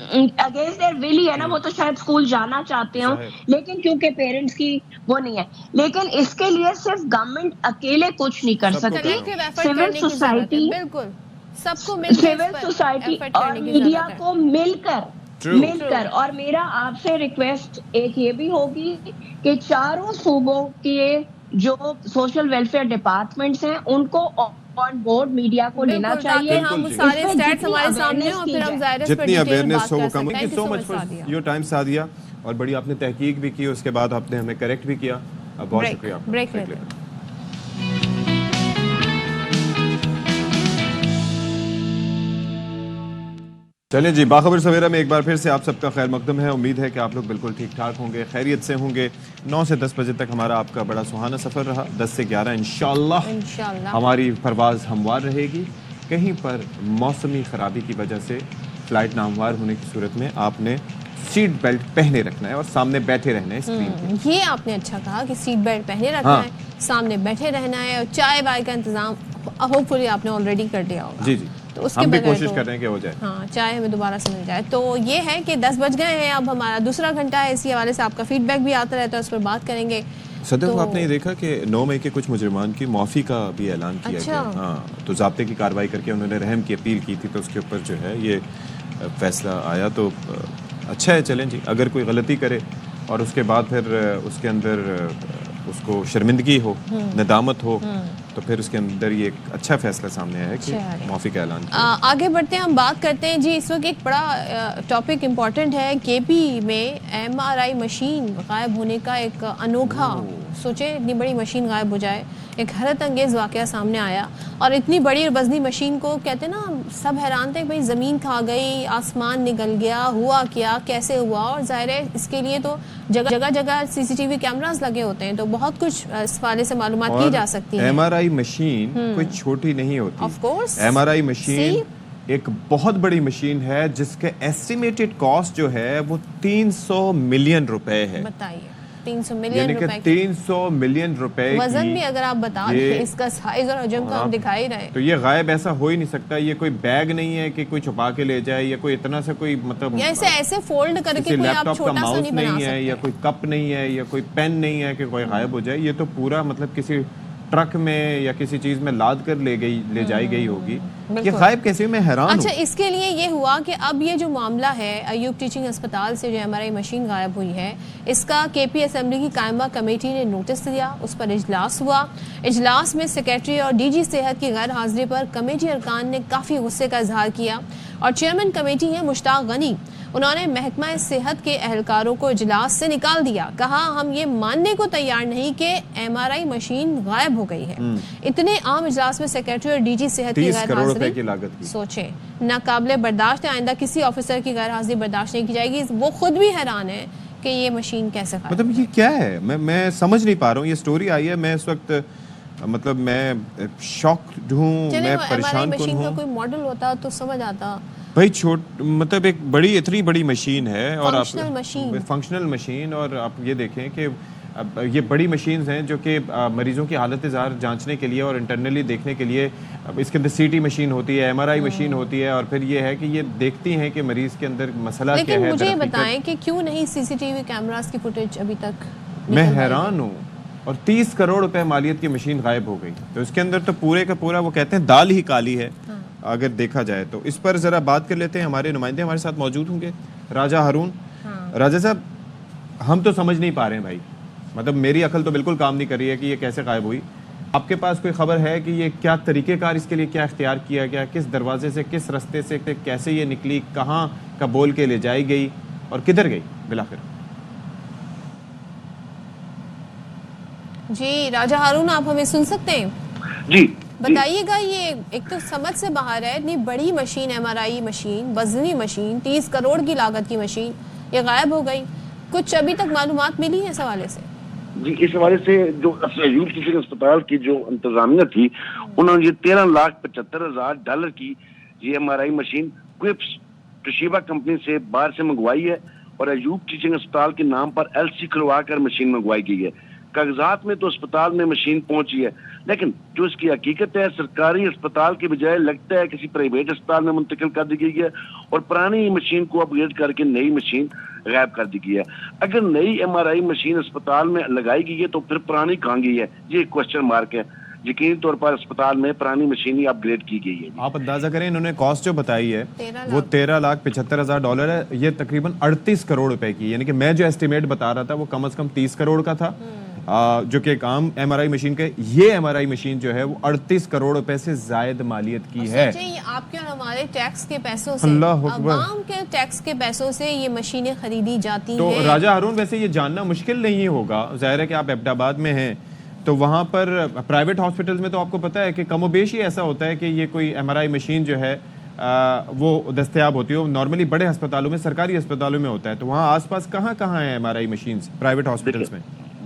اگینسٹ دیئر ول ہی ہے نا, وہ تو شاید اسکول جانا چاہتے ہوں لیکن کیونکہ پیرنٹس کی وہ نہیں ہے. لیکن اس کے لیے صرف گورنمنٹ اکیلے کچھ نہیں کر سکتی, سول سوسائٹی, بالکل سب کو سول سوسائٹی اور میڈیا کو مل کر اور میرا آپ سے ریکویسٹ ایک یہ بھی ہوگی کہ چاروں صوبوں کے جو سوشل ویلفیئر ڈپارٹمنٹس ہیں ان کو آن بورڈ میڈیا کو لینا چاہیے. جتنی اویئرنیس ہو وہ کم. Thank you so much for your time Sadia, اور بڑی آپ نے تحقیق بھی کی, اس کے بعد آپ نے ہمیں کریکٹ بھی کیا, بہت شکریہ آپ کا. چلیں جی, باخبر سویرا میں ایک بار پھر سے آپ سب کا خیر مقدم ہے. امید ہے کہ آپ لوگ بالکل ٹھیک ٹھاک ہوں گے, خیریت سے ہوں گے. 9 سے 10 بجے تک ہمارا آپ کا بڑا سہانا سفر رہا. 10 سے 11 انشاءاللہ ہماری پرواز ہموار رہے گی. کہیں پر موسمی خرابی کی وجہ سے فلائٹ ناہموار ہونے کی صورت میں آپ نے سیٹ بیلٹ پہنے رکھنا ہے اور سامنے بیٹھے رہنا ہے اسکرین پہ. یہ آپ نے اچھا کہا کہ سیٹ بیلٹ پہنے رکھنا ہے, سامنے بیٹھے رہنا ہے, اور چائے وائے کا انتظام ہوپ فلی آپ نے آلریڈی کر دیا ہوگا. جی جی, تو اس ہم بھی کے کوشش کر رہے ہیں کہ ہو جائے. ہاں, چائے ہمیں دوبارہ سے مل جائے. تو یہ ہے کہ 10 بج گئے ہیں, اب ہمارا دوسرا گھنٹہ ہے, اسی حوالے سے آپ کا فیڈ بیک بھی آتا رہتا ہے, اس پر بات کریں گے. صدر آپ نے یہ دیکھا کہ 9 مئی کے کچھ مجرمان کی معافی کا بھی اعلان کیا گیا. ہاں, تو ضابطے کی کارروائی کر کے انہوں نے رحم کی اپیل کی تھی, تو اس کے اوپر جو ہے یہ فیصلہ آیا. تو اچھا ہے, چلیں جی, اگر کوئی غلطی کرے اور اس کے بعد پھر اس کے اندر اس کو شرمندگی ہو, ندامت ہو, تو پھر اس کے اندر یہ ایک اچھا فیصلہ سامنے آیا ہے کہ معافی کا اعلان کیا. آگے بڑھتے ہیں, ہم بات کرتے ہیں جی. اس وقت ایک بڑا ٹاپک امپورٹنٹ ہے. کے پی میں MRI مشین غائب ہونے کا ایک انوکھا, سوچیں اتنی بڑی مشین غائب ہو جائے, ایک حیرت انگیز واقعہ سامنے آیا. اور اتنی بڑی اور وزنی مشین کو کہتے ہیں نا, سب حیران تھے کہ بھائی زمین کھا گئی, آسمان نکل گیا, ہوا کیا, کیسے ہوا. اور ظاہر ہے اس کے لیے تو جگہ جگہ CCTV کیمراز لگے ہوتے ہیں, تو بہت کچھ اس حوالے سے معلومات کی جا سکتی ہے. MRI مشین کوئی چھوٹی نہیں ہوتی. آف کورس MRI مشین ایک بہت بڑی مشین ہے جس کے ایسٹیمیٹڈ کاسٹ جو ہے وہ 300 ملین روپے ہے. بتائیے 300 ملین یعنی کہ روپے 300 ملین روپے وزن بھی اگر آپ بتا دیں اس کا سائز اور حجم تو ہم دکھا ہی رہے. تو یہ غائب ایسا ہو ہی نہیں سکتا. یہ کوئی بیگ نہیں ہے کہ کوئی چھپا کے لے جائے, یا کوئی اتنا سا کوئی مطلب یا اسے ایسے فولڈ کر کے کوئی آپ چھوٹا سا نہیں بنا سکتے, یا کوئی کپ نہیں ہے, یا کوئی پین نہیں ہے کہ کوئی غائب ہو جائے. یہ تو پورا مطلب کسی ٹرک میں یا کسی چیز میں لاد کر لے جائی گئی ہوگی. یہ غائب کیسے, میں حیران ہوں. اچھا, اس کے لیے یہ ہوا کہ اب یہ جو معاملہ ہے ایوب ٹیچنگ اسپتال سے جو MRI مشین غائب ہوئی ہے, اس کا KP اسمبلی کی قائمہ کمیٹی نے نوٹس دیا, اس پر اجلاس ہوا. اجلاس میں سیکریٹری اور DG صحت کی غیر حاضری پر کمیٹی ارکان نے کافی غصے کا اظہار کیا, اور چیئرمین کمیٹی ہیں مشتاق غنی, انہوں نے محکمہ صحت کے اہلکاروں کو اجلاس سے نکال دیا. کہا ہم یہ ماننے کو تیار نہیں کہ MRI مشین غائب ہو گئی ہے. اتنے عام اجلاس میں سیکریٹری اور DG صحت کی غیر حاضری, سوچیں, ناقابل برداشت ہے. آئندہ کسی آفیسر کی غیر حاضری برداشت نہیں کی جائے گی. وہ خود بھی حیران ہے کہ یہ مشین کیسے غائب, مطلب یہ کیا ہے, میں سمجھ نہیں پا رہا ہوں. یہ سٹوری آئی ہے, میں اس وقت مطلب میں شاکڈ ہوں, میں پریشان کن ہوں. کا کوئی ماڈل ہوتا تو سمجھ آتا بھائی. مطلب ایک بڑی, اتنی بڑی مشین ہے, اور فنکشنل مشین, اور آپ یہ دیکھیں کہ یہ بڑی مشینز ہیں جو کہ مریضوں کی حالت ظاہر جانچنے کے لیے اور انٹرنلی دیکھنے کے لیے, اس کے اندر CT مشین ہوتی ہے, MRI مشین ہوتی ہے, اور پھر یہ ہے کہ یہ دیکھتی ہیں کہ مریض کے اندر مسئلہ کیا ہے. لیکن مجھے بتائیں کہ کیوں نہیں CCTV کیمراز کی فوٹیج ابھی تک, میں حیران ہوں. اور 30 کروڑ روپے مالیت کی مشین غائب ہو گئی, تو اس کے اندر تو پورے کا پورا وہ کہتے ہیں دال ہی کالی ہے اگر دیکھا جائے تو. اس پر ذرا بات کر لیتے ہیں. ہمارے نمائندے ہمارے ساتھ موجود ہوں گے, راجہ ہارون. راجہ صاحب, ہم تو سمجھ نہیں پا رہے ہیں بھائی, مطلب میری عقل تو بالکل کام نہیں کر رہی ہے کہ یہ کیسے غائب ہوئی. آپ کے پاس کوئی خبر ہے کہ یہ کیا طریقہ کار اس کے لیے کیا اختیار کیا گیا, کس دروازے سے, کس رستے سے, کیسے یہ نکلی, کہاں کا بول کے لے جائی گئی اور کدھر گئی بالآخر؟ جی راجہ ہارون, آپ ہمیں سن سکتے ہیں؟ جی بتائیے گا, یہ ایک تو سمجھ سے باہر ہے, اتنی بڑی مشین, MRI مشین, وزنی مشین, 30 کروڑ کی لاگت کی مشین, یہ غائب ہو گئی. کچھ ابھی تک معلومات ملی ہے اس حوالے سے؟ جی, اس حوالے سے جو ایوب ٹیچنگ اسپتال کی جو انتظامیہ تھی, انہوں نے یہ $13,75,000 کی یہ MRI مشین کوئپس توشیبا کمپنی سے باہر سے منگوائی ہے, اور ایوب ٹیچنگ اسپتال کے نام پر LC کھلوا کر مشین منگوائی گئی ہے. کاغذات میں تو اسپتال میں مشین پہنچی ہے, لیکن جو اس کی حقیقت ہے سرکاری اسپتال کے بجائے لگتا ہے کسی پرائیویٹ اسپتال میں منتقل کر دی گئی ہے, اور پرانی مشین کو اپ گریڈ کر کے نئی مشین غائب کر دی گئی ہے. اگر نئی MRI مشین اسپتال میں لگائی گئی ہے تو پھر پرانی کہاں گئی ہے, یہ ایک کوشچن مارک ہے. یقینی طور پر اسپتال میں پرانی مشین ہی اپ گریڈ کی گئی ہے. آپ اندازہ کریں, انہوں نے کاسٹ جو بتائی ہے وہ $13,75,000 ہے, یہ تقریباً 38 کروڑ روپے کی. یعنی کہ میں جو ایسٹیمیٹ بتا رہا تھا وہ کم از کم 30 کروڑ کا تھا, جو کہ ایک عام MRI مشین کے. یہ MRI مشین جو ہے وہ 38 کروڑ روپے سے زائد مالیت کی ہے. آپ کے اور ہمارے ٹیکس کے پیسوں سے, عوام کے ٹیکس کے پیسوں سے یہ مشینیں خریدی جاتی ہیں. تو راجہ ہارون, ویسے یہ جاننا مشکل نہیں ہوگا, ظاہر ہے کہ آپ ایبٹ آباد میں ہیں, تو وہاں پر پرائیویٹ ہاسپٹلز میں تو آپ کو پتہ ہے کہ کم و بیش ہی ایسا ہوتا ہے کہ یہ کوئی MRI مشین جو ہے وہ دستیاب ہوتی ہے. نارملی بڑے ہسپتالوں میں, سرکاری ہسپتالوں میں ہوتا ہے. تو وہاں آس پاس کہاں کہاں ہیں MRI مشینز پرائیویٹ ہاسپٹلز میں؟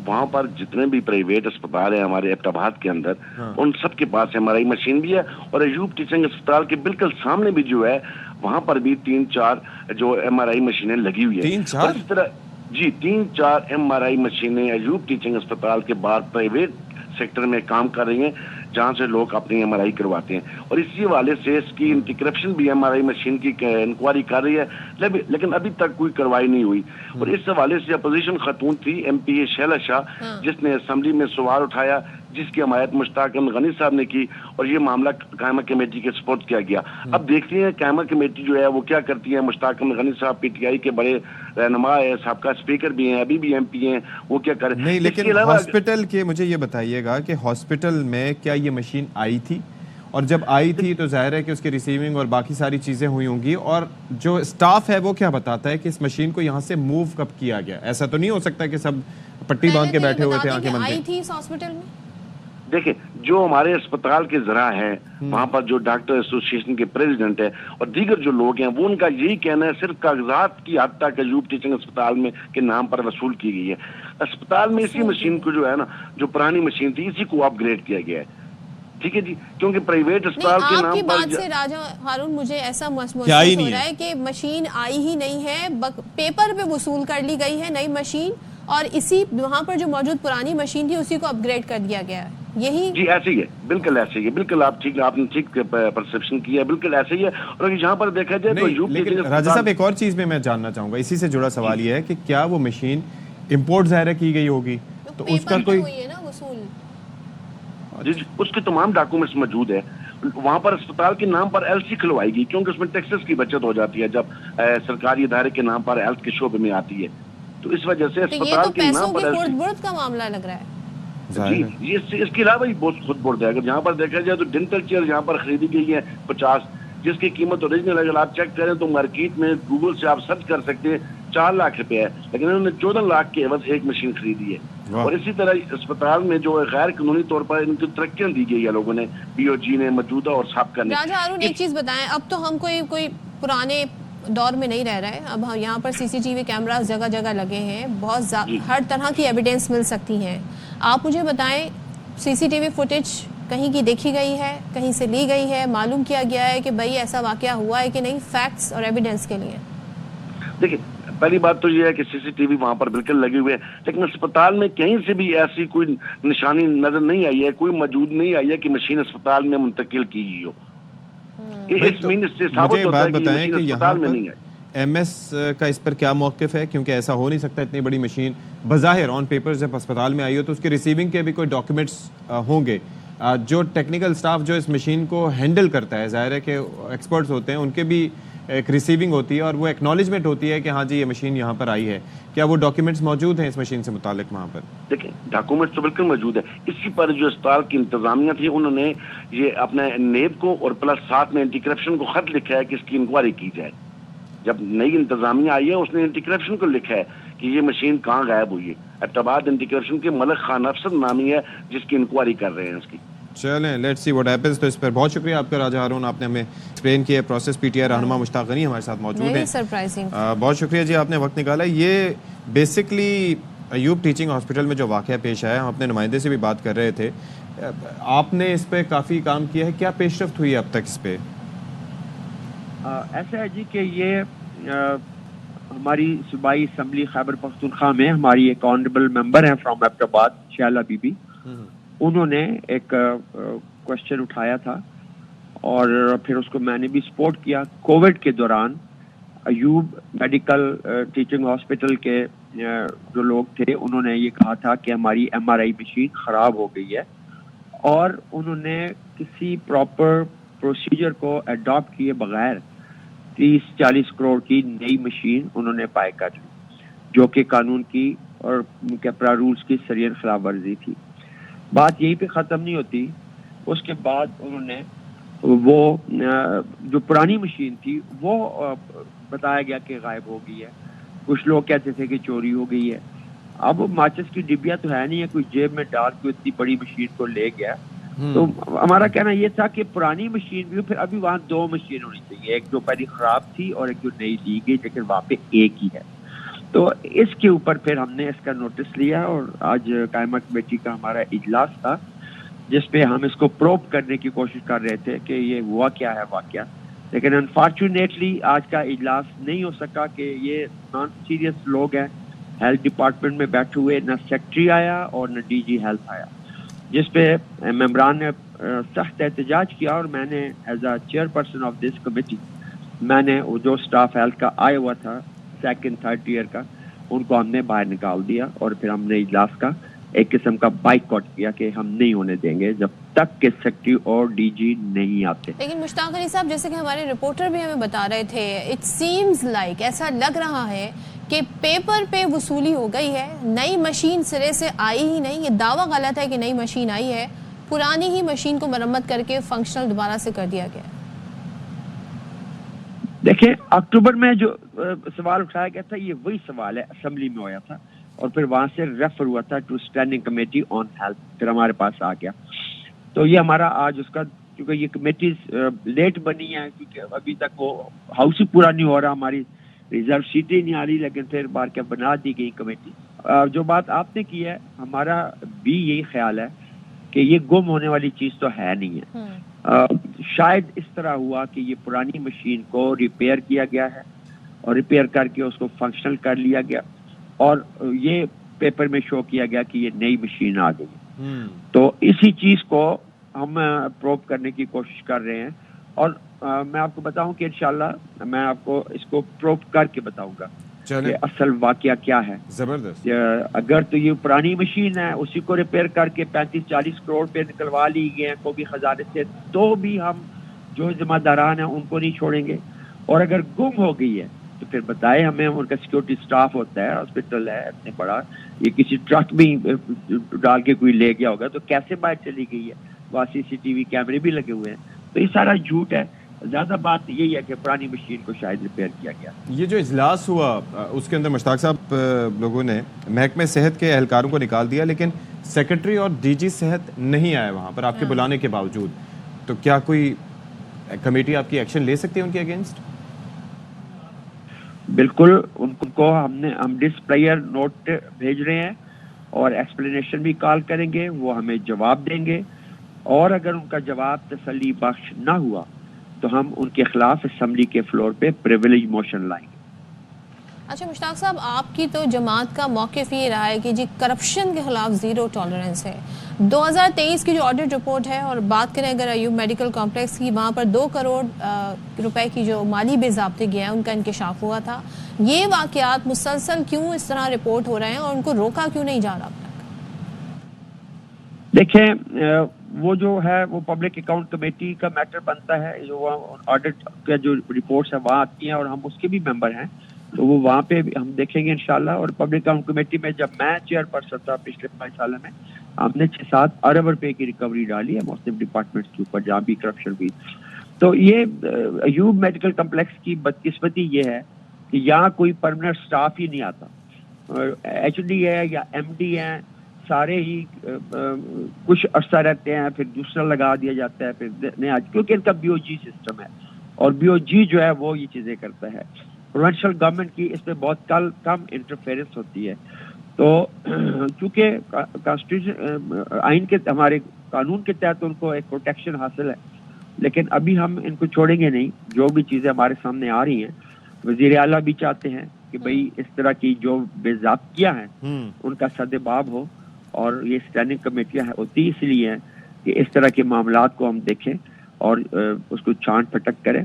وہاں پر جتنے بھی پرائیویٹ اسپتال ہیں ہمارے ایبٹ آباد کے اندر, ان سب کے پاس MRI مشین بھی ہے, اور ایوب ٹیچنگ اسپتال کے بالکل سامنے بھی جو ہے وہاں پر بھی 3-4 جو MRI مشینیں لگی ہوئی ہیں. 3-4 اس طرح جی 3-4 MRI مشینیں ایوب ٹیچنگ اسپتال کے بعد پرائیویٹ سیکٹر میں کام کر رہی ہیں, جہاں سے لوگ اپنی MRI کرواتے ہیں. اور اسی حوالے سے اس کی انٹیکرپشن بھی MRI مشین کی انکوائری کر رہی ہے, لیکن ابھی تک کوئی کارروائی نہیں ہوئی. اور اس حوالے سے اپوزیشن خاتون تھی MP شیلا شاہ, جس نے اسمبلی میں سوال اٹھایا, جس کی حمایت مشتاق احمد غنی صاحب نے کی, اور یہ معاملہ قائمہ کمیٹی کے سپورٹ کیا گیا. اب دیکھتے ہیں قائمہ کمیٹی جو ہے وہ کیا کرتی ہے. مشتاق احمد غنی صاحب PTI کے بڑے रहनुमा है, सबका स्पीकर भी हैं, अभी भी MP हैं, वो क्या करें? नहीं, लेकिन हॉस्पिटल के मुझे ये बताइएगा कि हॉस्पिटल में क्या ये मशीन आई थी, और जब आई थी तो जाहिर है कि उसकी रिसीविंग और बाकी सारी चीज़ें हुई होंगी, और जो स्टाफ है वो क्या बताता है कि इस मशीन को यहाँ से मूव कब किया गया? ऐसा तो नहीं हो सकता कि सब पट्टी बांध के बैठे हुए थे आंखें बंद आई थी इस हॉस्पिटल में? देखिए, जो हमारे अस्पताल के जरा है, वहाँ पर जो डॉक्टर एसोसिएशन के प्रेसिडेंट है और दीगर जो लोग हैं, वो उनका यही कहना है सिर्फ कागजात की हद तक अयूब टीचिंग अस्पताल में के नाम पर वसूल की गई है। अस्पताल में इसी मशीन को जो है ना, जो पुरानी मशीन थी, इसी को अपग्रेड किया गया है। ठीक है जी, क्योंकि प्राइवेट अस्पताल के नाम पर बात से राजा हारून मुझे ऐसा महसूस हो रहा है कि मशीन आई ही नहीं है, पेपर पे वसूल कर ली गई है नई मशीन, और इसी वहाँ पर जो मौजूद पुरानी मशीन थी उसी को अपग्रेड कर दिया गया है। यही जी ऐसे ही है, बिल्कुल ऐसे ही है, बिल्कुल आपने ठीक परसेप्शन किया है, बिल्कुल ऐसे ही है। और यहाँ पर देखा जाए तो लेकिन राजा साहब एक और चीज में मैं जानना चाहूंगा, इसी से जुड़ा सवाल ये है कि क्या वो मशीन इम्पोर्ट ज़ाहिर की गई होगी तो उसका कोई जी उसके तमाम डॉक्यूमेंट्स मौजूद है। वहाँ पर अस्पताल के नाम पर LC खुलवाएगी, क्योंकि उसमें टैक्सेस की बचत हो जाती है जब सरकारी इदारे के नाम पर हेल्थ के शोबे में आती है, तो इस वजह से अस्पताल के नाम पर खुर्द-बुर्द का मामला लग रहा है। जी इसके अलावा ही बहुत खुर्द-बुर्द है। अगर यहाँ पर देखा जाए तो डेंटल चेयर यहाँ पर खरीदी गई है 50, जिसकी कीमत ओरिजिनल अगर आप चेक करें तो मार्केट में गूगल से आप सर्च कर सकते हैं 4 लाख रुपए है, लेकिन उन्होंने 14 लाख के एवज एक मशीन खरीदी है। और इसी तरह अस्पताल में जो गैर कानूनी तौर पर इनको तरक्कियां दी गई है लोगों ने, BOG ने, मौजूदा और साबका ने। राजा हारून एक चीज बताएं, अब तो हम कोई पुराने दौर में नहीं रह रहे, अब यहाँ पर CCTV कैमरास जगह जगह लगे हैं, बहुत हर तरह की एविडेंस मिल सकती हैं। आप मुझे बताएं CCTV फुटेज कहीं की देखी गई है, कहीं से ली गई है, मालूम किया गया है कि भाई ऐसा वाकया हुआ है कि नहीं, फैक्ट्स और एविडेंस के लिए? देखिए पहली बात तो ये है कि CCTV वहाँ पर बिल्कुल लगे हुए हैं, लेकिन अस्पताल में कहीं से भी ऐसी कोई निशानी नजर नहीं आई है, कोई मौजूद नहीं आई है कि मशीन अस्पताल में मुंतकिल की गई हो। मुझे बात बताएं कि यहाँ पर MS का इस पर क्या मौक़िफ़ है, क्योंकि ऐसा हो नहीं सकता इतनी बड़ी मशीन बज़ाहिर ऑन पेपर जब अस्पताल में आई हो तो उसकी रिसीविंग के भी कोई डॉक्यूमेंट्स होंगे। जो टेक्निकल स्टाफ जो इस मशीन को हैंडल करता है, ज़ाहिर है कि एक्सपर्ट्स होते हैं, उनके भी एक रिसीविंग होती है और वो एक्नॉलेजमेंट होती है कि हाँ जी ये मशीन यहाँ पर आई है। क्या वो डॉक्यूमेंट्स मौजूद हैं इस मशीन से मुतालिक वहाँ पर? देखिए डॉक्यूमेंट्स तो बिल्कुल मौजूद है। इसी पर जो अस्पताल की इंतजामिया थी उन्होंने ये अपने नेब को और प्लस साथ में एंटी करप्शन को खत लिखा है कि इसकी इंक्वायरी की जाए। जब नई इंतजामिया आई है उसने एंटी करप्शन को लिखा है कि ये मशीन कहाँ गायब हुई है। एबटाबाद एंटी करप्शन के मलिक खान अफसर नामी है जिसकी इंक्वायरी कर रहे हैं उसकी। चलें लेट्स सी व्हाट हैपेंस। तो इस पर बहुत शुक्रिया आपका राजा हारून, आपने हमें एक्सप्लेन किया प्रोसेस। PTI रहनुमा मुश्ताक गनी हमारे साथ मौजूद हैं। सरप्राइजिंग, बहुत शुक्रिया जी, आपने वक्त निकाला। ये बेसिकली अयूब टीचिंग हॉस्पिटल में जो वाक़या पेश आया, हम अपने नुमाइंदे से भी बात कर रहे थे, आपने इस पे काफ़ी काम किया है, क्या पेशरफ्त हुई अब तक इस पे? ऐसा है जी कि ये हमारी सूबाई असम्बली खैबर पख्तूनख्वा में हमारी एक ऑनरेबल मेंबर हैं फ्रॉम एबटाबाद, शैला बीबी, उन्होंने एक क्वेश्चन उठाया था और फिर उसको मैंने भी सपोर्ट किया। कोविड के दौरान अयूब मेडिकल टीचिंग हॉस्पिटल के जो लोग थे उन्होंने ये कहा था कि हमारी MRI मशीन ख़राब हो गई है, और उन्होंने किसी प्रॉपर प्रोसीजर को अडॉप्ट किए बगैर 30-40 करोड़ की नई मशीन उन्होंने बाय कर ली, जो कि कानून की और कैपरा रूल्स की सरियत खिलाफ वर्जी थी। बात यहीं पे ख़त्म नहीं होती, उसके बाद उन्होंने वो जो पुरानी मशीन थी वो बताया गया कि गायब हो गई है। कुछ लोग कहते थे कि चोरी हो गई है। अब माचिस की डिब्बिया तो है नहीं है, कोई जेब में डाल के इतनी बड़ी मशीन को ले गया। तो हमारा कहना ये था कि पुरानी मशीन भी, फिर अभी वहाँ 2 मशीन होनी चाहिए, एक जो पहले ख़राब थी और एक जो नई दी गई, लेकिन वहाँ पे एक ही है। तो इसके ऊपर फिर हमने इसका नोटिस लिया और आज कायमा कमेटी का हमारा इजलास था जिस पे हम इसको प्रोब करने की कोशिश कर रहे थे कि ये हुआ क्या है वाकया। लेकिन अनफॉर्चुनेटली आज का इजलास नहीं हो सका कि ये नॉन सीरियस लोग हैं, हेल्थ डिपार्टमेंट में बैठे हुए, न सेक्रेटरी आया और न DG हेल्थ आया, जिस पे मेंबरान ने सख्त एहतजाज किया। और मैंने as a chairperson of this committee मैंने जो स्टाफ हेल्थ का आया हुआ था 2nd 3rd ईयर का, उनको हमने बाहर निकाल दिया और फिर हमने इजलास का एक किस्म का बाइकआउट किया कि हम नहीं होने देंगे जब तक कि सेक्रेटरी और DG नहीं आते। लेकिन मुश्ताक अली साहब, जैसे कि हमारे रिपोर्टर भी हमें बता रहे थे, इट सीम्स लाइक, ऐसा लग रहा है کہ پیپر پہ وصولی ہو گئی ہے, نئی مشین سرے سے آئی ہی نہیں. یہ دعویٰ غلط ہے کہ نئی مشین آئی ہے, پرانی ہی مشین کو مرمت کر کے فنکشنل دوبارہ سے کر دیا گیا. دیکھیں اکتوبر میں جو سوال اٹھایا گیا تھا یہ وہی سوال ہے, اسمبلی میں ہوا تھا اور پھر وہاں سے ریفر ہوا تھا to standing committee on health, پھر ہمارے پاس آ گیا. تو یہ ہمارا آج اس کا, کیونکہ یہ کمیٹیز لیٹ بنی ہے کیونکہ ابھی تک وہ ہاؤس ہی پورا نہیں ہو رہا, ہماری ریزرو سیٹیں نہیں آ رہی, لیکن پھر بار کے بنا دی گئی کمیٹی. جو بات آپ نے کی ہے ہمارا بھی یہی خیال ہے کہ یہ گم ہونے والی چیز تو ہے نہیں ہے. شاید اس طرح ہوا کہ یہ پرانی مشین کو ریپیئر کیا گیا ہے اور ریپیئر کر کے اس کو فنکشنل کر لیا گیا اور یہ پیپر میں شو کیا گیا کہ یہ نئی مشین آ گئی. تو اسی چیز کو ہم پروب کرنے کی کوشش کر رہے ہیں اور میں آپ کو بتاؤں کہ انشاءاللہ میں آپ کو اس کو پروب کر کے بتاؤں گا کہ اصل واقعہ کیا ہے. زبردست. اگر تو یہ پرانی مشین ہے اسی کو ریپیئر کر کے 35-40 کروڑ پہ نکلوا لی گئے ہیں کو بھی خزانے سے, تو بھی ہم جو ذمہ داران ہیں ان کو نہیں چھوڑیں گے. اور اگر گم ہو گئی ہے تو پھر بتائے ہمیں, ان کا سیکورٹی سٹاف ہوتا ہے, ہاسپٹل ہے اتنے بڑا, یہ کسی ٹرک میں ڈال کے کوئی لے گیا ہوگا تو کیسے باہر چلی گئی ہے, وہاں CCTV کیمرے بھی لگے ہوئے ہیں. تو یہ سارا جھوٹ ہے. زیادہ بات یہی ہے کہ پرانی مشین کو شاید ریپیئر کیا گیا. یہ جو اجلاس ہوا اس کے اندر مشتاق صاحب لوگوں نے محکمہ صحت کے اہلکاروں کو نکال دیا, لیکن سیکرٹری اور DG صحت نہیں آئے وہاں پر آپ کے بلانے کے باوجود. تو کیا کوئی کمیٹی آپ کی ایکشن لے سکتی ہے ان کے اگینسٹ؟ بالکل, ان کو ہم ڈسپلیئر نوٹ بھیج رہے ہیں اور ایکسپلینیشن بھی کال کریں گے, وہ ہمیں جواب دیں گے. اور اگر ان کا جواب تسلی بخش نہ ہوا تو ہم ان کے خلاف اسمبلی کے فلور پہ پریویلیج موشن لائیں گے. اچھا مشتاق صاحب, آپ کی تو جماعت کا موقف یہ رہا ہے کہ جی کرپشن کے خلاف زیرو ٹالرنس ہے. 2023 کی جو آڈٹ رپورٹ ہے, اور بات کریں اگر ایوب میڈیکل کمپلیکس کی, وہاں پر 2 کروڑ روپے کی جو مالی بے ضابطے گئے ہیں ان کا انکشاف ہوا تھا. یہ واقعات مسلسل کیوں اس طرح رپورٹ ہو رہے ہیں اور ان کو روکا کیوں نہیں جا رہا؟ دیکھیں وہ جو ہے وہ پبلک اکاؤنٹ کمیٹی کا میٹر بنتا ہے, جو آڈٹ کا جو رپورٹس ہیں وہاں آتی ہیں اور ہم اس کے بھی ممبر ہیں, تو وہ وہاں پہ ہم دیکھیں گے انشاءاللہ. اور پبلک اکاؤنٹ کمیٹی میں جب میں چیئر پرسن تھا پچھلے 5 سالوں میں, ہم نے 6-7 ارب روپے کی ریکوری ڈالی ہے مختلف ڈپارٹمنٹس کے اوپر جہاں بھی کرپشن ہوئی. تو یہ ایوب میڈیکل کمپلیکس کی بدقسمتی یہ ہے کہ یہاں کوئی پرمننٹ سٹاف ہی نہیں آتا. HD ہے یا MD ہیں, سارے ہی کچھ عرصہ رہتے ہیں پھر دوسرا لگا دیا جاتا ہے پھر نیا, کیونکہ ان کا BOG سسٹم ہے اور BOG جو ہے وہ یہ چیزیں کرتا ہے. پروونشل گورنمنٹ کی اس پہ بہت کم انٹرفیئرنس ہوتی ہے. تو چونکہ کانسٹیٹیوشن آئین کے ہمارے قانون کے تحت ان کو ایک پروٹیکشن حاصل ہے, لیکن ابھی ہم ان کو چھوڑیں گے نہیں. جو بھی چیزیں ہمارے سامنے آ رہی ہیں, وزیر اعلیٰ بھی چاہتے ہیں کہ بھئی اس طرح کی جو بے ضابطگیاں ہیں ان کا سدباب ہو, اور یہ اسٹینڈنگ کمیٹیاں ہوتی اس لیے ہیں کہ اس طرح کے معاملات کو ہم دیکھیں اور اس کو چھانٹ پھٹک کریں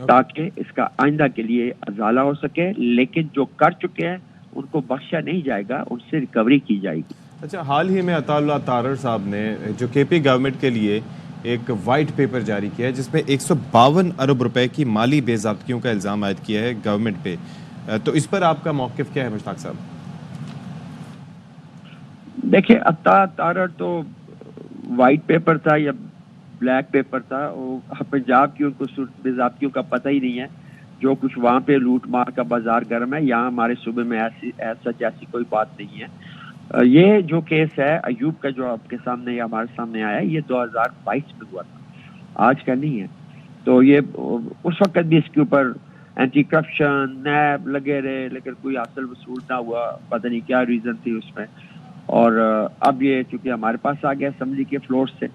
تاکہ اس کا آئندہ کے لیے ازالہ ہو سکے. لیکن جو کر چکے ہیں ان کو بخشا نہیں جائے گا, ان سے ریکوری کی جائے گی. اچھا, حال ہی میں عطا اللہ تارڑ صاحب نے جو KP گورنمنٹ کے لیے ایک وائٹ پیپر جاری کیا ہے جس میں 152 ارب روپے کی مالی بے ضابطگیوں کا الزام عائد کیا ہے گورنمنٹ پہ, تو اس پر آپ کا موقف کیا ہے مشتاق صاحب؟ دیکھیں عطا تارڑ تو وائٹ پیپر تھا یا بلیک پیپر تھا, وہ پنجاب کی ان کو بے ضابطگیوں کا پتہ ہی نہیں ہے. جو کچھ وہاں پہ لوٹ مار کا بازار گرم ہے, یہاں ہمارے صوبے میں ایسی کوئی بات نہیں ہے. یہ جو کیس ہے ایوب کا جو آپ کے سامنے یا ہمارے سامنے آیا, یہ 2022 میں ہوا تھا, آج کا نہیں ہے. تو یہ اس وقت بھی اس کے اوپر اینٹی کرپشن نیب لگے رہے, لیکن کوئی حاصل وصول نہ ہوا, پتہ نہیں کیا ریزن تھی اس میں. اور اب یہ چونکہ ہمارے پاس آ گیا اسمبلی کے فلور سے,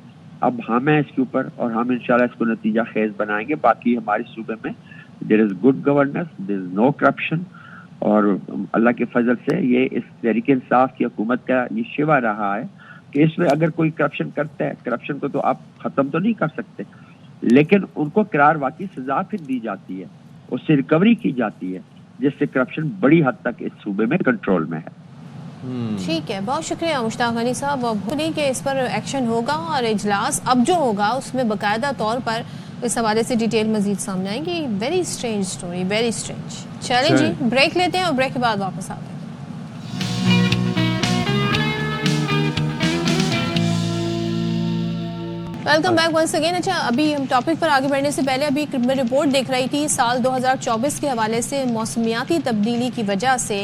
اب ہم ہیں اس کے اوپر اور ہم انشاءاللہ اس کو نتیجہ خیز بنائیں گے. باقی ہمارے صوبے میں there is good governance, there is no corruption, اور اللہ کے فضل سے یہ اس تحریک انصاف کی حکومت کا یہ شیوا رہا ہے کہ اس میں اگر کوئی کرپشن کرتا ہے, کرپشن کو تو آپ ختم تو نہیں کر سکتے, لیکن ان کو قرار واقعی سزا پھر دی جاتی ہے, اس سے ریکوری کی جاتی ہے, جس سے کرپشن بڑی حد تک اس صوبے میں کنٹرول میں ہے. ٹھیک ہے, بہت شکریہ مشتاق غنی صاحب. نہیں کہ اس پر ایکشن ہوگا اور اجلاس اب جو ہوگا اس میں باقاعدہ طور پر इस हवाले से डिटेल मजीद सामने आएंगी. Very strange story, very strange. चलें जी, ब्रेक लेते हैं और ब्रेक के बाद वापस आते हैं. Welcome back once again. अच्छा, अभी हम टॉपिक पर आगे बढ़ने से पहले अभी एक रिपोर्ट देख रही थी साल 2024 के हवाले से. मौसमियाती तब्दीली की वजह से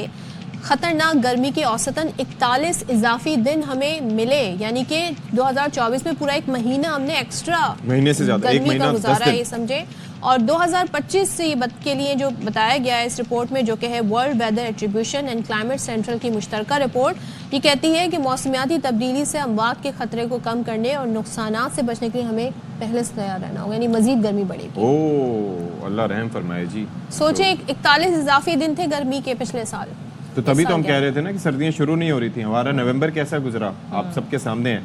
खतरनाक गर्मी के औसतन 41 इजाफी दिन हमें मिले, यानी कि 2024 में पूरा एक महीना हमने एक्स्ट्रा महीने से ज्यादा, एक गर्मी महीना का 10 गुजारा दिन. ये समझे. और 2025 से के लिए जो बताया गया है इस रिपोर्ट में, जो कि है World Weather Attribution and Climate Central की मुश्तरका रिपोर्ट, ये कहती है कि मौसमियाती तब्दीली से अमवात के खतरे को कम करने और नुकसानात से बचने के लिए हमें पहले से तैयार रहना होगा, यानी मजीद गर्मी बढ़ेगी. ओह, अल्लाह रहम फरमाए जी. सोचे 41 इजाफी दिन थे गर्मी के पिछले साल, तो तभी तो हम कह रहे थे ना कि सर्दियां शुरू नहीं हो रही थी. हमारा नवंबर कैसा गुजरा आप सबके सामने है.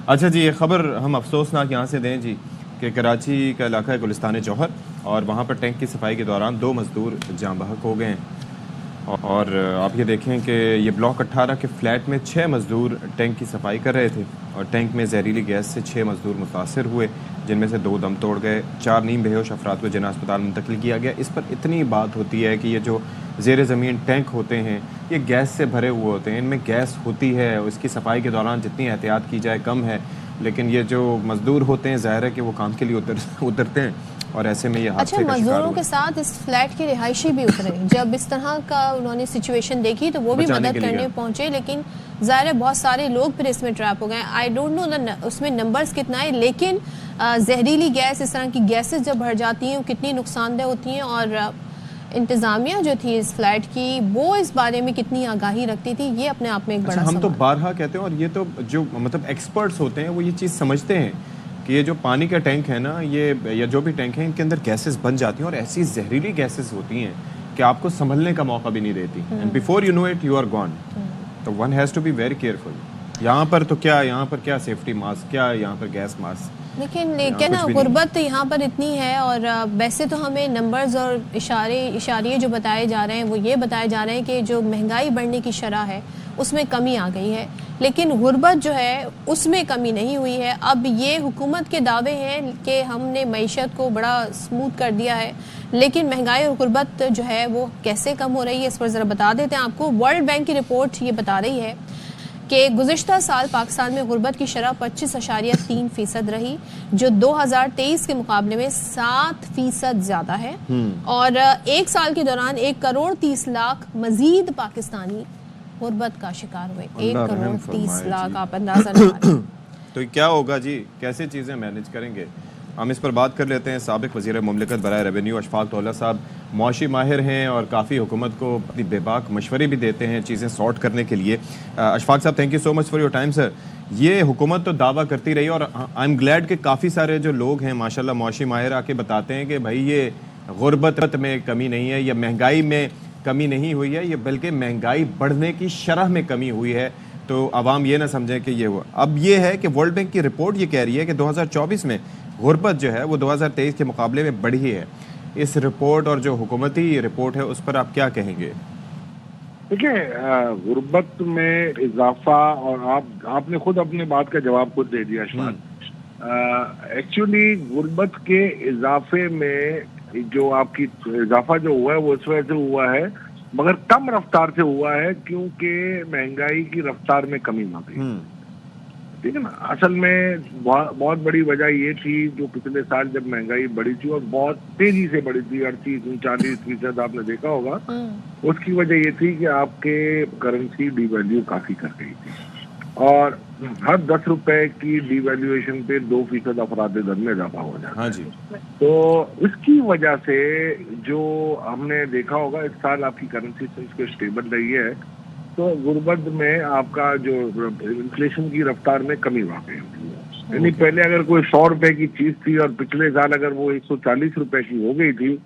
अच्छा जी, ये खबर हम अफसोसनाक यहाँ से दें जी कि कराची का इलाका है गुलिस्तान जौहर, और वहाँ पर टैंक की सफाई के दौरान 2 मजदूर जाँ बहक हो गए हैं. और आप ये देखें कि ये ब्लॉक 18 के फ्लैट में 6 मजदूर टैंक की सफाई कर रहे थे और टैंक में जहरीली गैस से 6 मजदूर मुतासर हुए, जिनमें से 2 दम तोड़ गए. 4 नीम बेहोश अफराद को जिना अस्पताल मुंतकिल किया गया. इस पर इतनी बात होती है कि ये जो ज़ेर ज़मीन टैंक होते हैं ये गैस से भरे हुए होते हैं, इनमें गैस होती है, उसकी सफाई के दौरान जितनी एहतियात की जाए कम है. लेकिन ये जो मजदूर होते हैं ज़ाहिर है कि वो काम के लिए उतरते हैं और ऐसे में ये हादसे अच्छा, का शिकार मजदूरों हुए. के साथ इस फ्लैट के रिहायशी भी उतरे. जब इस तरह का उन्होंने सिचुएशन देखी तो वो भी बचाने मदद के लिए करने पहुंचे, लेकिन ज़ाहिर है बहुत सारे लोग फिर इसमें ट्रैप हो गए. आई डोंट नो उसमें नंबर्स कितना है, लेकिन जहरीली गैस, इस तरह की गैसेस जब भर जाती हैं वो कितनी नुकसानदेह होती हैं. और इंतज़ामिया जो थी इस फ्लैट की, वो इस बारे में कितनी आगाही रखती थी, ये अपने आप में एक बड़ा हम तो सवाल. बारहा कहते हैं, और ये तो जो मतलब एक्सपर्ट्स होते हैं वो ये चीज़ समझते हैं कि ये जो पानी का टैंक है ना, ये या जो भी टैंक है, इनके अंदर गैसेस बन जाती हैं और ऐसी जहरीली गैसेस होती हैं कि आपको संभलने का मौका भी नहीं देती. And before you know it you are gone. तो one has to be very careful. यहाँ पर क्या सेफ्टी मास्क, क्या यहाँ पर गैस मास्क. लेकिन ना गुर्बत यहाँ पर इतनी है. और वैसे तो हमें नंबर्स और इशारे जो बताए जा रहे हैं वो ये बताए जा रहे हैं कि जो महंगाई बढ़ने की शरह है उसमें कमी आ गई है, लेकिन गुर्बत जो है उसमें कमी नहीं हुई है. अब ये हुकूमत के दावे हैं कि हमने मईशत को बड़ा स्मूथ कर दिया है, लेकिन महंगाई और गुर्बत जो है वो कैसे कम हो रही है इस पर ज़रा बता देते हैं आपको. वर्ल्ड बैंक की रिपोर्ट ये बता रही है कि गुज़िश्ता साल पाकिस्तान में गुर्बत की शरह 25.3% रही, जो 2023 के मुकाबले में 7% ज़्यादा है. और एक साल के दौरान 1,30,00,000 मजीद पाकिस्तानी गुर्बत का शिकार हुए. 1,30,00,000 आप अंदाज़ा लगाएं. तो क्या होगा जी, कैसे चीज़ें मैनेज करेंगे. हम इस पर बात कर लेते हैं. साबिक वज़ीर मुमलिकत बराए रेवेन्यू अशफाक तौला साहब मुआशी माहिर हैं और काफ़ी हुकूमत को अपनी बेबाक मशवरे भी देते हैं चीज़ें सॉर्ट करने के लिए. अशफाक साहब, thank you so much for your time sir. ये हुकूमत तो दावा करती रही और आई एम ग्लैड कि काफ़ी सारे जो लोग हैं माशाल्लाह मुआशी माहिर आके बताते हैं कि भाई ये गुर्बत में कमी नहीं है या महंगाई में कमी नहीं हुई है, ये बल्कि महंगाई बढ़ने की शरह में कमी हुई है. तो आवाम ये ना समझें कि ये हुआ. अब ये है कि वर्ल्ड बैंक की रिपोर्ट ये कह रही है कि 2024 में गुर्बत जो है वो 2023 के मुकाबले में बढ़ी है. इस रिपोर्ट और जो हुकूमती रिपोर्ट है उस पर आप क्या कहेंगे. देखिए, गुर्बत में इजाफा, और आपने खुद अपनी बात का जवाब खुद दे दिया अशफाक. एक्चुअली गुर्बत के इजाफे में जो आपकी इजाफा जो हुआ है वो इस वजह से हुआ है, मगर कम रफ्तार से हुआ है क्योंकि महंगाई की रफ्तार में कमी आ गई. ठीक है ना. असल में बहुत बड़ी वजह ये थी, जो पिछले साल जब महंगाई बढ़ी थी और बहुत तेजी से बढ़ी थी, 38-39% आपने देखा होगा, उसकी वजह ये थी कि आपके करेंसी डिवैल्यू काफी कर गई थी और हर 10 रुपए की डिवैल्यूएशन पे 2% अफराद दर में इजाफा हो जाता है. हाँ जी. तो इसकी वजह से जो हमने देखा होगा, इस साल आपकी करेंसी सिर्फ स्टेबल रही है, तो गुर्बत में आपका जो इन्फ्लेशन की रफ्तार में कमी वाकई हुई है. यानी पहले अगर कोई 100 रुपए की चीज थी और पिछले साल अगर वो 140 रुपए की हो गई थी,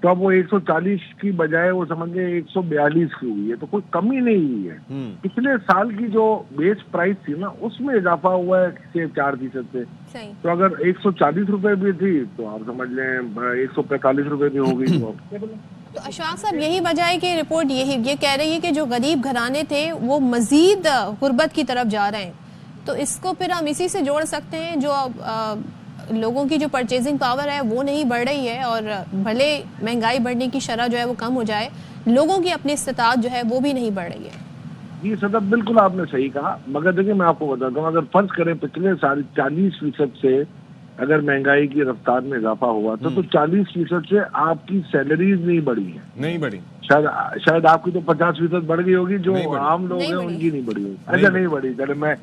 तो अब वो 140 की बजाय वो समझिए 142 की हुई है. तो कोई कमी नहीं हुई है. पिछले साल की जो बेस प्राइस थी ना, उसमें इजाफा हुआ है 4% से. तो अगर 140 रुपए भी थी तो आप समझ लें 145 रुपए भी हो गई. तो अशफाक साहब, यही वजह है कि रिपोर्ट ये कह रही है कि जो गरीब घराने थे वो मजीद गुर्बत की तरफ जा रहे हैं. तो इसको फिर हम इसी से जोड़ सकते हैं, जो लोगों की जो परचेजिंग पावर है वो नहीं बढ़ रही है, और भले महंगाई बढ़ने की शरह जो है वो कम हो जाए, लोगों की अपनी इस्तात जो है वो भी नहीं बढ़ रही है। जी सदर, बिल्कुल आपने सही कहा, मगर देखिए मैं आपको बताता हूँ, अगर फर्ज करें पिछले साल 40% से अगर महंगाई की रफ्तार में इजाफा हुआ तो 40% से आपकी सैलरीज नहीं बढ़ी है, नहीं बढ़ी, शायद आपकी तो 50% बढ़ गई होगी, जो आम लोग हैं उनकी नहीं बढ़ी होगी। अच्छा, नहीं बढ़ी, चले मैं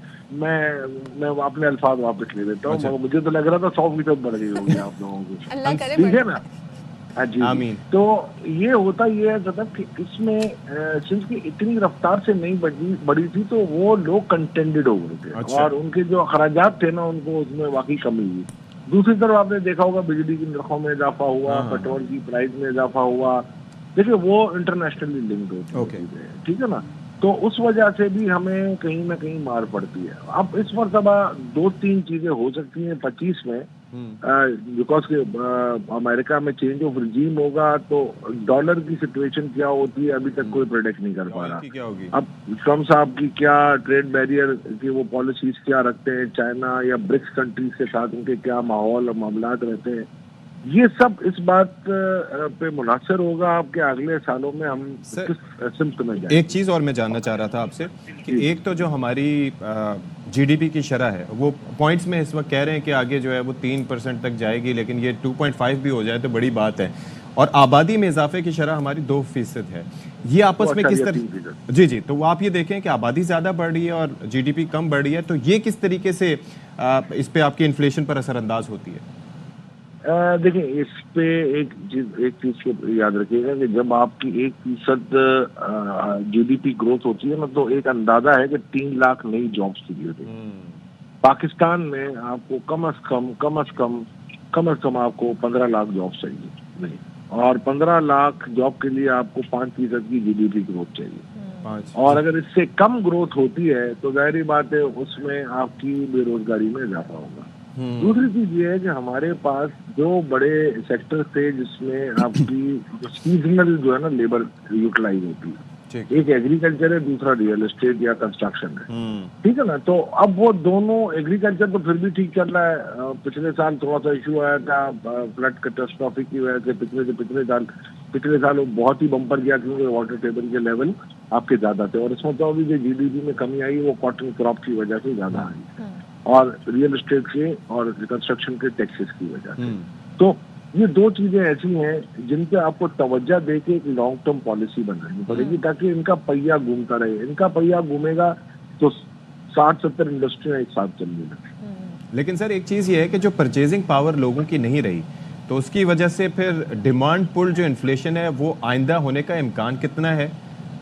अपने अल्फाज वापस ले लेता हूँ, मुझे तो लग रहा था 100% बढ़ गई होगी आप लोगों की, ठीक है ना? हाँ जी, तो ये होता ये है मतलब कि इसमें सिर्फ की इतनी रफ्तार से नहीं बढ़ी थी, तो वो लोग कंटेंटेड हो गए थे। अच्छा। और उनके जो अखराजात थे ना, उनको उसमें वाकई कमी हुई। दूसरी तरफ आपने देखा होगा बिजली की नरखों में इजाफा हुआ, पेट्रोल की प्राइस में इजाफा हुआ, देखिए वो इंटरनेशनली लिंक्ड होती है, ठीक है ना? तो उस वजह से भी हमें कहीं ना कहीं मार पड़ती है। अब इस मरतबा 2-3 चीजें हो सकती हैं 25 में, बिकॉज अमेरिका में चेंज ऑफ रिजीम होगा, तो डॉलर की सिचुएशन क्या होती है अभी तक कोई प्रेडिक्ट नहीं कर पा रहा। अब ट्रम्प साहब की क्या ट्रेड बैरियर की वो पॉलिसीज क्या रखते हैं, चाइना या ब्रिक्स कंट्रीज के साथ उनके क्या माहौल और मामलात रहते हैं, ये सब इस बात पे मुनासर होगा आपके अगले सालों में हम किस सिमत में जाएं। एक चीज़ और मैं जानना चाह रहा था आपसे कि एक तो जो हमारी जीडीपी की शरह है वो पॉइंट्स में इस वक्त कह रहे हैं कि आगे जो है वो 3% तक जाएगी, लेकिन ये 2.5 भी हो जाए तो बड़ी बात है, और आबादी में इजाफे की शरह हमारी 2% है। ये आपस में किस तरह, जी, तो वो आप ये देखें कि आबादी ज़्यादा बढ़ रही है और जीडीपी कम बढ़ रही है, तो ये किस तरीके से इस पे आपकी इन्फ्लेशन पर असरअंदाज होती है? देखिए, इस पे एक चीज को याद रखिएगा कि जब आपकी 1% जीडीपी ग्रोथ होती है ना, तो एक अंदाजा है कि 3 लाख नई जॉब्स क्रिएट होती है। पाकिस्तान में आपको कम अज कम आपको 15 लाख जॉब चाहिए, नहीं, और 15 लाख जॉब के लिए आपको 5% की जीडीपी ग्रोथ चाहिए, और अगर इससे कम ग्रोथ होती है तो जाहिर बात है उसमें आपकी बेरोजगारी में इजाफा होगा। दूसरी चीज ये है कि हमारे पास जो बड़े सेक्टर थे जिसमें आपकी जो सीजनल जो है ना लेबर यूटिलाइज होती है, एक एग्रीकल्चर है, दूसरा रियल एस्टेट या कंस्ट्रक्शन है, ठीक है ना? तो अब वो दोनों, एग्रीकल्चर तो फिर भी ठीक चल रहा है, पिछले साल थोड़ा सा इशू आया था फ्लड कैटास्ट्रॉफी की वजह से, पिछले साल वो बहुत ही बम्पर गया क्योंकि वाटर टेबल के लेवल आपके ज्यादा थे, और इसमें तो अभी जो जीडीपी में कमी आई वो कॉटन क्रॉप की वजह से ज्यादा आई, और रियल एस्टेट के और कंस्ट्रक्शन के टैक्सेस की वजह से। तो ये 2 चीजें ऐसी हैं जिन पे आपको तवज्जो दे के एक लॉन्ग टर्म पॉलिसी बनानी पड़ेगी, ताकि इनका पहिया घूमता रहे। इनका पहिया घूमेगा तो 60-70 इंडस्ट्रियां एक साथ चलने लगी। लेकिन सर एक चीज़ ये है कि जो परचेजिंग पावर लोगों की नहीं रही, तो उसकी वजह से फिर डिमांड पुल जो इन्फ्लेशन है वो आइंदा होने का इम्कान कितना है?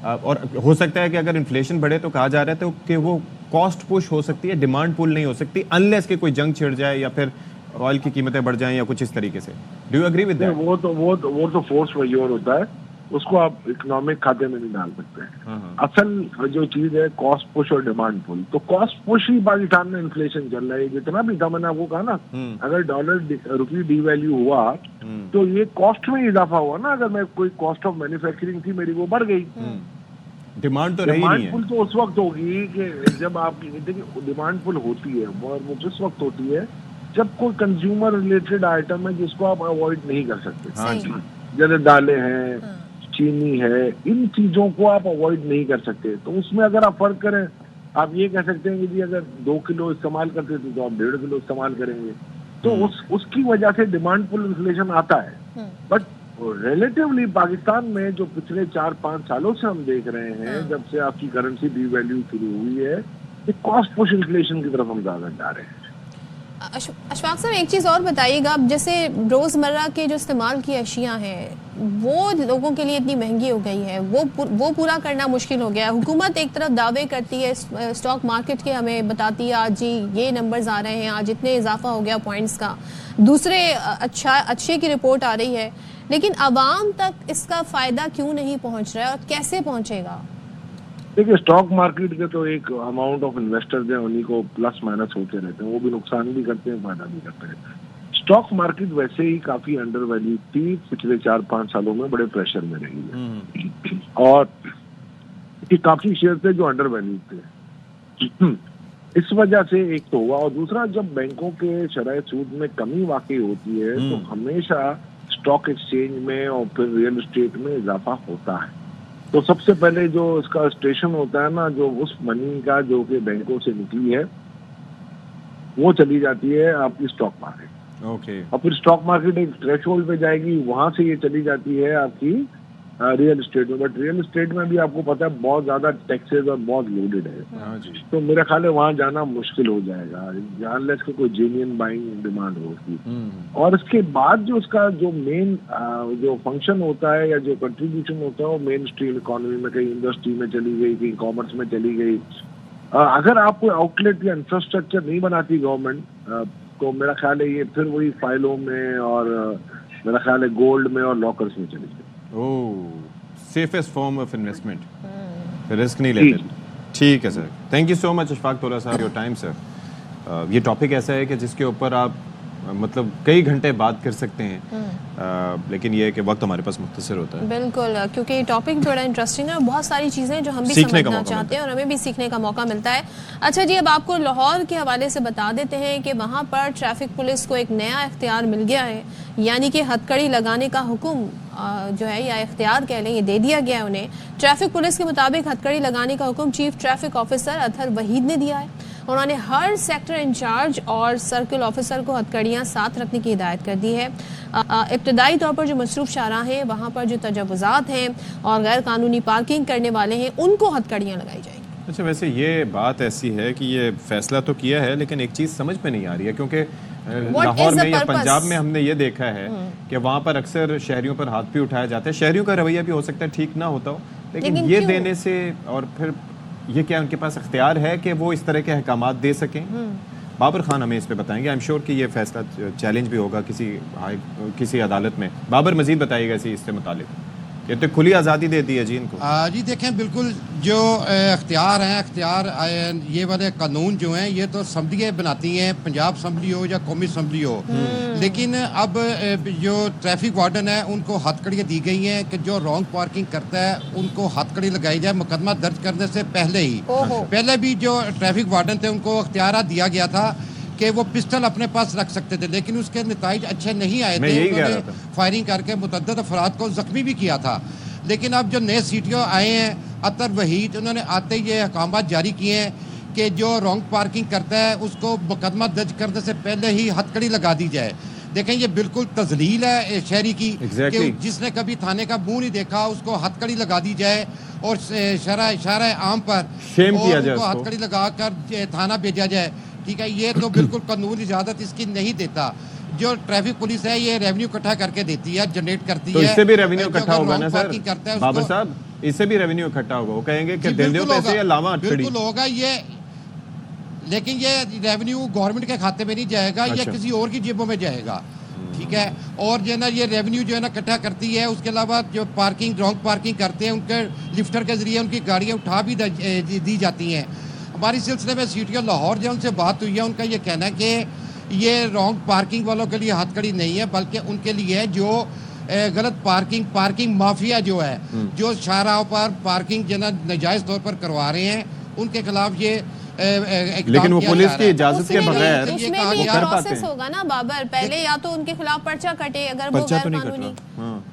और हो सकता है कि अगर इन्फ्लेशन बढ़े तो कहा जा रहा है तो कि वो कॉस्ट पुश हो सकती है, डिमांड पुल नहीं हो सकती, अनलेस कि कोई जंग छिड़ जाए या फिर ऑयल की कीमतें बढ़ जाएं या कुछ इस तरीके से। Do you agree with that? वो तो फोर्स मेजोर होता है, उसको आप इकोनॉमिक खाते में नहीं डाल सकते हैं। असल जो चीज है कॉस्ट पुश और डिमांड पुल, तो कॉस्ट पुश ही पाकिस्तान में इन्फ्लेशन चल रहा है। जितना भी था, मैंने आपको कहा ना, अगर रुपये डिवैल्यू हुआ तो ये कॉस्ट में इजाफा हुआ ना। अगर मैं कोई कॉस्ट ऑफ मैन्युफैक्चरिंग थी मेरी, वो बढ़ गई, डिमांड तो रही नहीं है। पुल तो उस वक्त होगी कि जब आपकी, देखिए डिमांड पुल होती है वो किस वक्त होती है, जब कोई कंज्यूमर रिलेटेड आइटम है जिसको आप अवॉइड नहीं कर सकते, जैसे दालें हैं, चीनी है, इन चीजों को आप अवॉइड नहीं कर सकते। तो उसमें अगर आप फर्क करें, आप ये कह सकते हैं कि जी अगर 2 किलो इस्तेमाल करते थे तो आप 1.5 किलो इस्तेमाल करेंगे, तो उसकी वजह से डिमांड पुल इन्फ्लेशन आता है। बट रिलेटिवली पाकिस्तान में जो पिछले 4-5 सालों से हम देख रहे हैं, जब से आपकी करेंसी डिवैल्यू शुरू हुई है, ये कॉस्ट पुश इन्फ्लेशन की तरफ हम ज्यादा जा रहे हैं। अशफाक साहब एक चीज़ और बताइएगा, अब जैसे रोज़मर्रा के जो इस्तेमाल की अशिया हैं वो लोगों के लिए इतनी महंगी हो गई है, वो पूरा करना मुश्किल हो गया है। हुकूमत एक तरफ दावे करती है, स्टॉक मार्केट के हमें बताती है आज जी ये नंबर्स आ रहे हैं, आज इतने इजाफा हो गया पॉइंट्स का, दूसरे अच्छे की रिपोर्ट आ रही है, लेकिन आवाम तक इसका फ़ायदा क्यों नहीं पहुँच रहा है और कैसे पहुँचेगा? देखिए, स्टॉक मार्केट के तो एक अमाउंट ऑफ इन्वेस्टर्स हैं, उन्हीं को प्लस माइनस होते रहते हैं, वो भी नुकसान भी करते हैं, फायदा भी करते हैं। स्टॉक मार्केट वैसे ही काफी अंडर वैल्यू थी, पिछले 4-5 सालों में बड़े प्रेशर में रही है, और काफी शेयर थे जो अंडर वैल्यू थे। इस वजह से एक तो हुआ, और दूसरा जब बैंकों के शरह सूद में कमी वाकई होती है तो हमेशा स्टॉक एक्सचेंज में और फिर रियल एस्टेट में इजाफा होता है। तो सबसे पहले जो इसका स्टेशन होता है ना, जो उस मनी का जो कि बैंकों से निकली है वो चली जाती है आपकी स्टॉक मार्केट। ओके। और फिर स्टॉक मार्केट एक थ्रेशोल्ड पे जाएगी, वहां से ये चली जाती है आपकी रियल एस्टेट में। बट रियल एस्टेट में भी आपको पता है बहुत ज्यादा टैक्सेस और बहुत लोडेड है, तो मेरा ख्याल है वहां जाना मुश्किल हो जाएगा अनलेस कि कोई जेन्युइन बाइंग डिमांड होगी। और इसके बाद जो उसका जो मेन जो फंक्शन होता है या जो कंट्रीब्यूशन होता है वो मेन स्ट्रीम इकोनॉमी में, कहीं इंडस्ट्री में चली गई, कहीं कॉमर्स में चली गई। अगर आप कोई आउटलेट या इंफ्रास्ट्रक्चर नहीं बनाती गवर्नमेंट, तो मेरा ख्याल है ये फिर वही फाइलों में और मेरा ख्याल है गोल्ड में और लॉकर्स में चली गई। Safest form of investment, risk नहीं लेते। ठीक है sir, thank you so much Ashfaq तोला साहब, योर टाइम सर। ये टॉपिक ऐसा है कि जिसके ऊपर आप मतलब कई घंटे बात कर सकते हैं, लेकिन ये है कि वक्त हमारे पास मुख्तसर होता है। बिल्कुल, क्योंकि ये टॉपिक बड़ा इंटरेस्टिंग है और बहुत सारी चीज़ें जो हम भी समझना चाहते हैं और हमें भी सीखने का मौका मिलता है। अच्छा जी, अब आपको लाहौर के हवाले से बता देते हैं कि वहाँ पर ट्रैफिक पुलिस को एक नया इख्तियार मिल गया है, यानी कि हथकड़ी लगाने का हुक्म जो है या इख्तियार कह लें, ये दे दिया गया है उन्हें। ट्रैफिक पुलिस के मुताबिक हथकड़ी लगाने का हुक्म chief traffic officer Athar Waheed ने दिया है। उन्होंने हर सेक्टर इंचार्ज और सर्कल ऑफिसर को हथकड़ियाँ साथ रखने की हिदायत कर दी है। इब्तदाई तौर पर जो मसरूफ शाहराह हैं वहाँ पर जो तजव्वुज़ात हैं और गैर कानूनी पार्किंग करने वाले हैं उनको हथकड़ियाँ लगाई जाएंगी। अच्छा, वैसे ये बात ऐसी है कि ये फैसला तो किया है, लेकिन एक चीज़ समझ में नहीं आ रही है, क्योंकि लाहौर में या पंजाब में हमने ये देखा है कि वहाँ पर अक्सर शहरियों पर हाथ भी उठाया जाता है। शहरियों का रवैया भी हो सकता है ठीक ना होता हो, लेकिन ये देने से, और फिर ये क्या उनके पास इख्तियार है कि वो इस तरह के अहकामात दे सकें? बाबर खान हमें इस पे बताएंगे। आई एम श्योर कि ये फैसला चैलेंज भी होगा किसी अदालत में। बाबर मजीद बताइएगा इससे मुतालिक। ये तो खुली आज़ादी दे दी है जी इनको। जी देखें, बिल्कुल जो अख्तियार हैं, अख्तियार ये वाले कानून जो हैं ये तो असम्बलियाँ बनाती हैं, पंजाब असम्बली हो या कौमी असम्बली हो, लेकिन अब जो ट्रैफिक वार्डन है उनको हथकड़ियाँ दी गई हैं कि जो रॉन्ग पार्किंग करता है उनको हथकड़ी लगाई जाए मुकदमा दर्ज करने से पहले ही। पहले भी जो ट्रैफिक वार्डन थे उनको अख्तियार दिया गया था कि वो पिस्टल अपने पास रख सकते थे, लेकिन उसके नतीजे अच्छे नहीं आए थे। उन्होंने फायरिंग करके मुतअद्दिद अफराद को जख्मी भी किया था। लेकिन अब जो नए सीटीओ आए हैं अतहर वहीद, उन्होंने आते ही ये अहकाम जारी किए हैं कि जो रॉन्ग पार्किंग करता है उसको मुकदमा दर्ज करने से पहले ही हथकड़ी लगा दी जाए। देखें, ये बिल्कुल तजलील है शहरी की कि जिसने कभी थाने का मुंह नहीं देखा उसको हथकड़ी लगा दी जाए और शरह आम पर उनको हथकड़ी लगा कर थाना भेजा जाए। ठीक है, ये तो बिल्कुल कानून इजाजत इसकी नहीं देता। जो ट्रैफिक पुलिस है ये रेवेन्यू इकट्ठा करके देती है, जनरेट करती है। इससे भी रेवेन्यू इकट्ठा होगा ना सर बाबर साहब, इससे भी रेवेन्यू इकट्ठा होगा। वो कहेंगे कि दे दो पैसे या लावा हथकड़ी। बिल्कुल होगा ये, लेकिन ये रेवेन्यू गवर्नमेंट के खाते में नहीं जाएगा, ये किसी और की जेबों में जाएगा। ठीक है, और जो है ना ये रेवेन्यू जो है ना इकट्ठा करती है। उसके अलावा जो पार्किंग रॉन्ग पार्किंग करते हैं उनके लिफ्टर के जरिए उनकी गाड़ियाँ उठा भी दी जाती हैं। हमारी सिलसिले में सीटीओ लाहौर जो उनसे बात हुई है, उनका ये कहना है कि ये रॉन्ग पार्किंग वालों के लिए हथकड़ी नहीं है, बल्कि उनके लिए है जो गलत पार्किंग माफिया जो है, जो शाहराहों पर पार्किंग जो है नाजायज तौर पर करवा रहे हैं, उनके खिलाफ ये लेकिन वो पुलिस की इजाजत के बगैर उसमें भी ये प्रोसेस होगा ना बाबर, पहले या तो उनके खिलाफ पर्चा कटे, अगर वो गैर कानूनी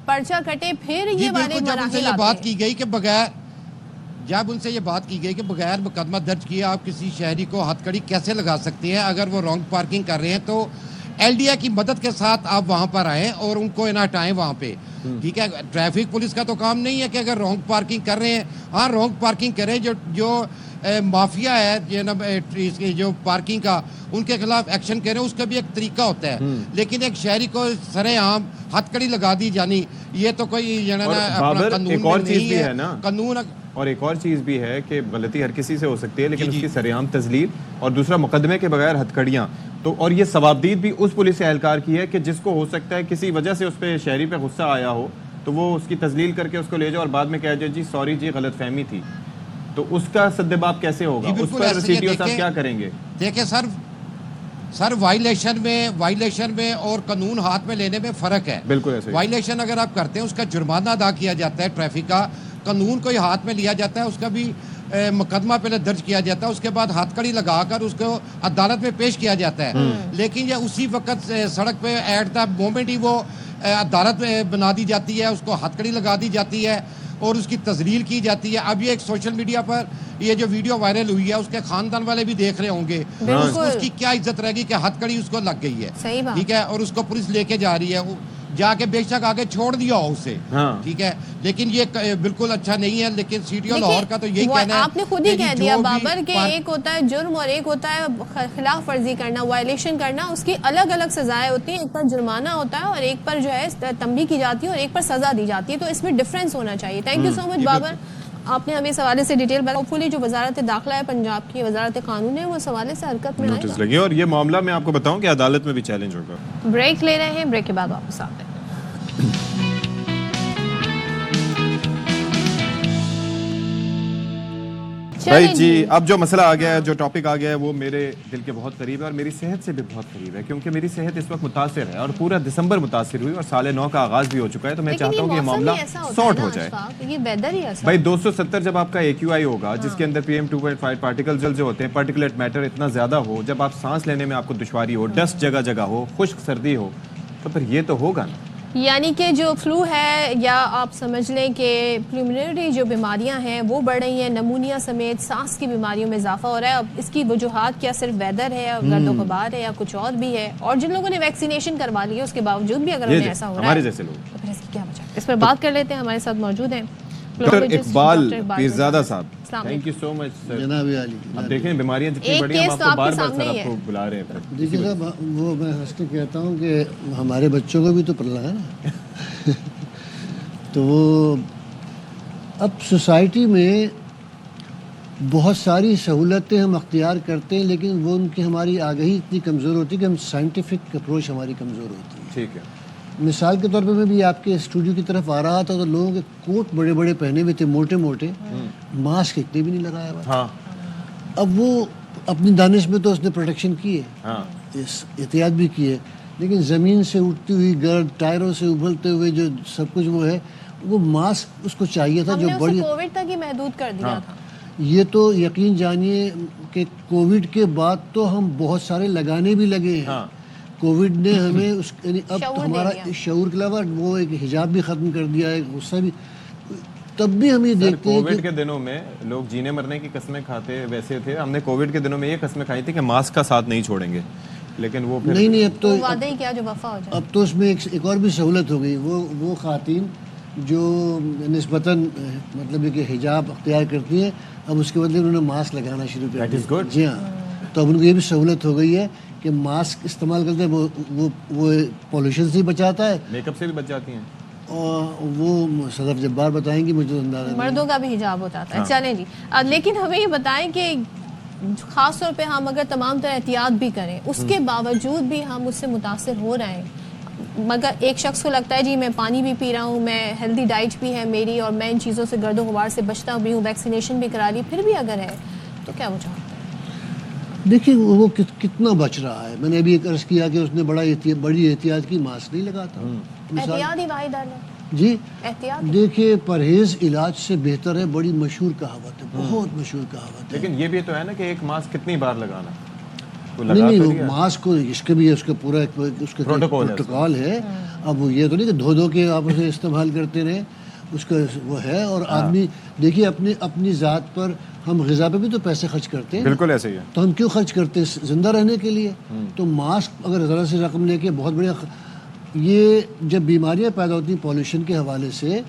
पर्चा कटे, फिर ये वाले मराहिल बात की गई कि बगैर जब उनसे ये बात की गई कि बगैर मुकदमा दर्ज किए आप किसी शहरी को हथकड़ी कैसे लगा सकते हैं अगर वो रॉन्ग पार्किंग कर रहे हैं, तो एलडीए की मदद के साथ आप वहाँ पर आएँ और उनको ना हटाएं वहाँ पे। ठीक है, ट्रैफिक पुलिस का तो काम नहीं है कि अगर रॉन्ग पार्किंग कर रहे हैं, हाँ रॉन्ग पार्किंग करें, जो माफिया है जो पार्किंग का, उनके खिलाफ एक्शन करें, उसका भी एक तरीका होता है। लेकिन एक शहरी को सरेआम हथकड़ी लगा दी जानी, ये तो कोई कानून नहीं है ना। कानून और एक और चीज़ भी है कि गलती हर किसी से हो सकती है, लेकिन उसकी सरेआम तजलील, और दूसरा मुकदमे के बगैर हथकड़ियाँ, तो और ये सवाबदीद भी उस पुलिस एहलकार की है कि जिसको हो सकता है किसी वजह से उस पर शहरी पे गुस्सा आया हो, तो वो उसकी तजलील करके उसको ले जाओ और बाद में कह जाओ जी सॉरी जी गलतफहमी थी, तो उसका सद्देबाब कैसे होगा? उस पर सीटीओ साहब क्या करेंगे? देखिए सर वायलेशन में और कानून हाथ में लेने में फ़र्क है। बिल्कुल ऐसे। वायलेशन अगर आप करते हैं उसका जुर्माना अदा किया जाता है ट्रैफिक का, कानून को ही हाथ में लिया जाता है, उसका भी मुकदमा पहले दर्ज किया जाता है, उसके बाद हथकड़ी लगाकर उसको अदालत में पेश किया जाता है। लेकिन ये उसी वक्त सड़क पे एट द मोमेंट ही वो अदालत में बना दी जाती है, उसको हथकड़ी लगा दी जाती है और उसकी तजलील की जाती है। अब ये एक सोशल मीडिया पर ये जो वीडियो वायरल हुई है उसके खानदान वाले भी देख रहे होंगे, उसकी क्या इज्जत रहेगी कि हथकड़ी उसको लग गई है, ठीक है, और उसको पुलिस लेके जा रही है, जाके बेशक आगे छोड़ दिया हो उसे, ठीक है, लेकिन ये बिल्कुल अच्छा नहीं है। लेकिन सीटीओ लाहौर का तो यही कहना है, आपने खुद ही कह दिया बाबर के एक होता है जुर्म और एक होता है खिलाफ वर्जी करना, वायलेशन करना, उसकी अलग अलग सजाएं होती हैं। एक पर जुर्माना होता है और एक पर जो है तंबी की जाती है और एक पर सजा दी जाती है, तो इसमें डिफरेंस होना चाहिए। Thank you so much Babar, आपने हमें इस हवाले से डिटेल बताया। होपफुली जो वजारत दाखिला है पंजाब की, वजारत कानून है, वो इस हवाले से हरकत में नोटिस लगी। और ये मामला मैं आपको बताऊं कि अदालत में भी चैलेंज होगा। ब्रेक ले रहे हैं, ब्रेक के बाद वापस आते हैं। भाई जी, अब जो मसला आ गया है, जो टॉपिक आ गया है, वो मेरे दिल के बहुत करीब है और मेरी सेहत से भी बहुत करीब है, क्योंकि मेरी सेहत इस वक्त मुतासिर है और पूरा दिसंबर मुतासिर हुई और साल 9 का आगाज भी हो चुका है। तो मैं चाहता हूँ कि ये मामला सॉर्ट हो जाए। ये वेदर ही ऐसा भाई 270 जब आपका AQI होगा, जिसके अंदर PM2.5 पार्टिकल जो होते हैं, पार्टिकुलेट मैटर इतना ज्यादा हो, जब आप सांस लेने में आपको दुश्वारी हो, डस्ट जगह जगह हो, खुश्क सर्दी हो, तो फिर ये तो होगा ना। यानी कि जो फ्लू है, या आप समझ लें कि प्लूमिनरी जो बीमारियां हैं वो बढ़ रही हैं, नमूनिया समेत सांस की बीमारियों में इजाफा हो रहा है। अब इसकी वजूहात क्या सिर्फ वेदर है, गर्दो गुबार है, या कुछ और भी है? और जिन लोगों ने वैक्सीनेशन करवा ली है उसके बावजूद भी अगर उन्हें ऐसा हो रहा है, हमारे जैसे लोग, तो फिर इसकी क्या वजह? इस पर बात कर लेते हैं। हमारे साथ मौजूद हैं डॉक्टर इकबाल पीरजादा साहब। Thank you so much sir. जनाब आली, अब देखें बीमारियां जितनी बड़ी हैं, हम आपको बार बार सर आपको बुला रहे हैं। देखिए साहब, वो मैं हंस के कहता हूँ कि हमारे बच्चों को भी तो पढ़ना है ना। तो वो अब सोसाइटी में बहुत सारी सहूलतें हम अख्तियार करते हैं, लेकिन वो उनकी हमारी आगाही इतनी कमज़ोर होती है कि हम साइंटिफिक अप्रोच हमारी कमज़ोर होती है। ठीक है। मिसाल के तौर पे मैं भी आपके स्टूडियो की तरफ आ रहा था तो लोगों के कोट बड़े बड़े पहने हुए थे, मोटे मोटे, मास्क इतने भी नहीं लगाया हुआ। हाँ। अब वो अपनी दानिश में तो उसने प्रोटेक्शन की है, हाँ। एहतियात भी की है, लेकिन ज़मीन से उठती हुई गर्द, टायरों से उबलते हुए जो सब कुछ वो है, वो मास्क उसको चाहिए था जो बड़ी कोविड तक ही महदूद कर दिया था। ये तो यकीन जानिए कि कोविड के बाद तो हम बहुत सारे लगाने भी लगे हैं। हाँ। कोविड ने हमें उस अब तो हमारा शऊर के अलावा वो एक हिजाब भी ख़त्म कर दिया है, गुस्सा भी। तब भी हम ये देखते हैं कोविड के दिनों में लोग जीने मरने की कस्में खाते वैसे थे, हमने कोविड के दिनों में ये कस्में खाई थी कि मास्क का साथ नहीं छोड़ेंगे, लेकिन वो फिर नहीं अब तो वादा ही क्या जो वफा हो जाए। अब तो उसमें एक और भी सहूलत हो गई। वो खातिन जो निस्बतन मतलब कि हिजाब अख्तियार करती हैं, अब उसके बदले उन्होंने मास्क लगाना शुरू कर दिया। जी हाँ, तो अब उनको ये भी सहूलत हो गई है कि मास्क इस्तेमाल करते हैं, वो पॉल्यूशन से बचाता है, मेकअप से भी बच जाती हैं, और वो सदफ जब्बार बताएंगी, मुझे तो अंदाजा मर्दों का भी हिजाब हो जाता है। चलें जी, लेकिन हमें ये बताएं कि खास तौर पे हम अगर तमाम तरह एहतियात भी करें, उसके बावजूद भी हम उससे मुतासिर हो रहे हैं। मगर एक शख्स को लगता है जी मैं पानी भी पी रहा हूँ, मैं हेल्दी डाइट भी है मेरी, और मैं इन चीज़ों से गर्दो गुबार से बचता भी हूँ, वैक्सीनेशन भी करा ली, फिर भी अगर है तो क्या वजह है? देखिए वो कितना बच रहा है। मैंने अभी एक अर्ज किया कि उसने बड़ी एहतियात की, मास्क नहीं लगाता। एहतियात ही वाहिद है जी। एहतियात देखिए, परहेज इलाज से बेहतर है, बड़ी मशहूर कहावत है, बहुत मशहूर कहावत है। लेकिन ये भी तो है ना कि एक मास्क कितनी बार लगाना? नहीं, वो मास्क को इसके भी उसका पूरा उसका प्रोटोकॉल है। अब वो ये तो नहीं कि धो के आप उसे इस्तेमाल करते रहे, उसका वो है। और आदमी देखिए अपनी ज़ात पर, हम ग़िज़ा पे भी तो पैसे खर्च करते हैं। बिल्कुल ऐसे ही है। तो हम क्यों खर्च करते हैं? जिंदा रहने के लिए। तो मास्क अगर ज़रा सी रकम लेके बहुत बढ़िया, ये जब बीमारियां पैदा होती हैं पॉल्यूशन के हवाले से,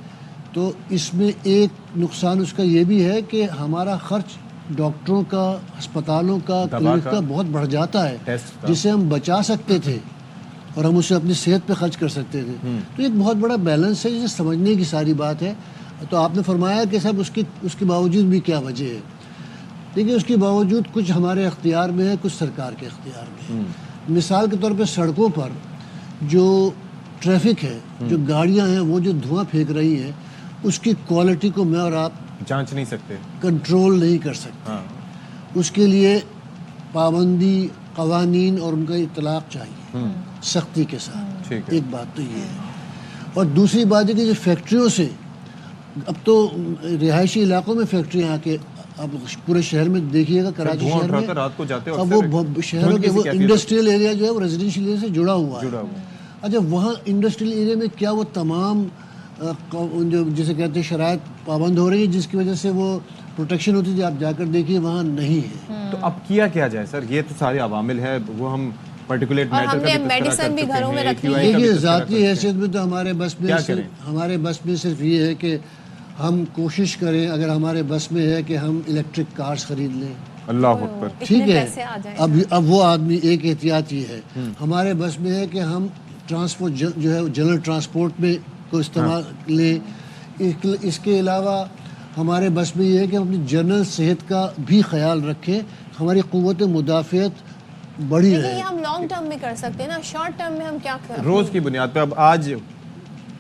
तो इसमें एक नुकसान उसका ये भी है कि हमारा खर्च डॉक्टरों का, अस्पतालों का, क्लिनिक का बहुत बढ़ जाता है, जिसे हम बचा सकते थे और हम उसे अपनी सेहत पे खर्च कर सकते थे। तो एक बहुत बड़ा बैलेंस है, जिसे समझने की सारी बात है। तो आपने फरमाया कि साहब उसके बावजूद भी क्या वजह है। देखिए, उसके बावजूद कुछ हमारे अख्तियार में है, कुछ सरकार के अख्तियार में है। मिसाल के तौर पे सड़कों पर जो ट्रैफिक है, जो गाड़ियां हैं, वो जो धुआं फेंक रही हैं, उसकी क्वालिटी को मैं और आप जांच नहीं सकते, कंट्रोल नहीं कर सकते। उसके लिए पाबंदी, कवानीन और उनका इतलाक चाहिए सख्ती के साथ। एक बात तो ये है। और दूसरी बात है कि जो फैक्ट्रियों से, अब तो रिहायशी इलाकों में फैक्ट्रियाँ आके آپ پورے شہر میں دیکھیے گا کراچی شہر میں رات کو جاتے اب وہ شہروں کے وہ انڈسٹریل ایریا جو ہے وہ ریزیڈینشیل ایریا سے جڑا ہوا ہے. اچھا وہاں انڈسٹریل ایریا میں کیا وہ تمام جو جسے کہتے ہیں شرائط پابند ہو رہی ہے جس کی وجہ سے وہ پروٹیکشن ہوتی تھی؟ آپ جا کر دیکھیے وہاں نہیں ہے. تو اب کیا جائے سر؟ یہ تو سارے عوامل ہے، وہ ہم پرٹیکولر میٹر کا میڈیسن بھی گھروں میں رکھی ہے. دیکھیے ذاتی حیثیت میں تو ہمارے بس میں صرف یہ ہے کہ ہم کوشش کریں، اگر ہمارے بس میں ہے کہ ہم الیکٹرک کارز خرید لیں. اللہ اکبر. ٹھیک ہے، اب وہ آدمی ایک احتیاط یہ ہے. ہمارے بس میں ہے کہ ہم ٹرانسپورٹ جو ہے جنرل ٹرانسپورٹ میں کو استعمال لیں. اس کے علاوہ ہمارے بس میں یہ ہے کہ ہم اپنی جنرل صحت کا بھی خیال رکھیں. ہماری قوت مدافعت بڑی رہے. یہ ہم لانگ ٹرم میں کر سکتے ہیں نا، شارٹ ٹرم میں ہم کیا کریں؟ روز کی بنیاد پہ اب آج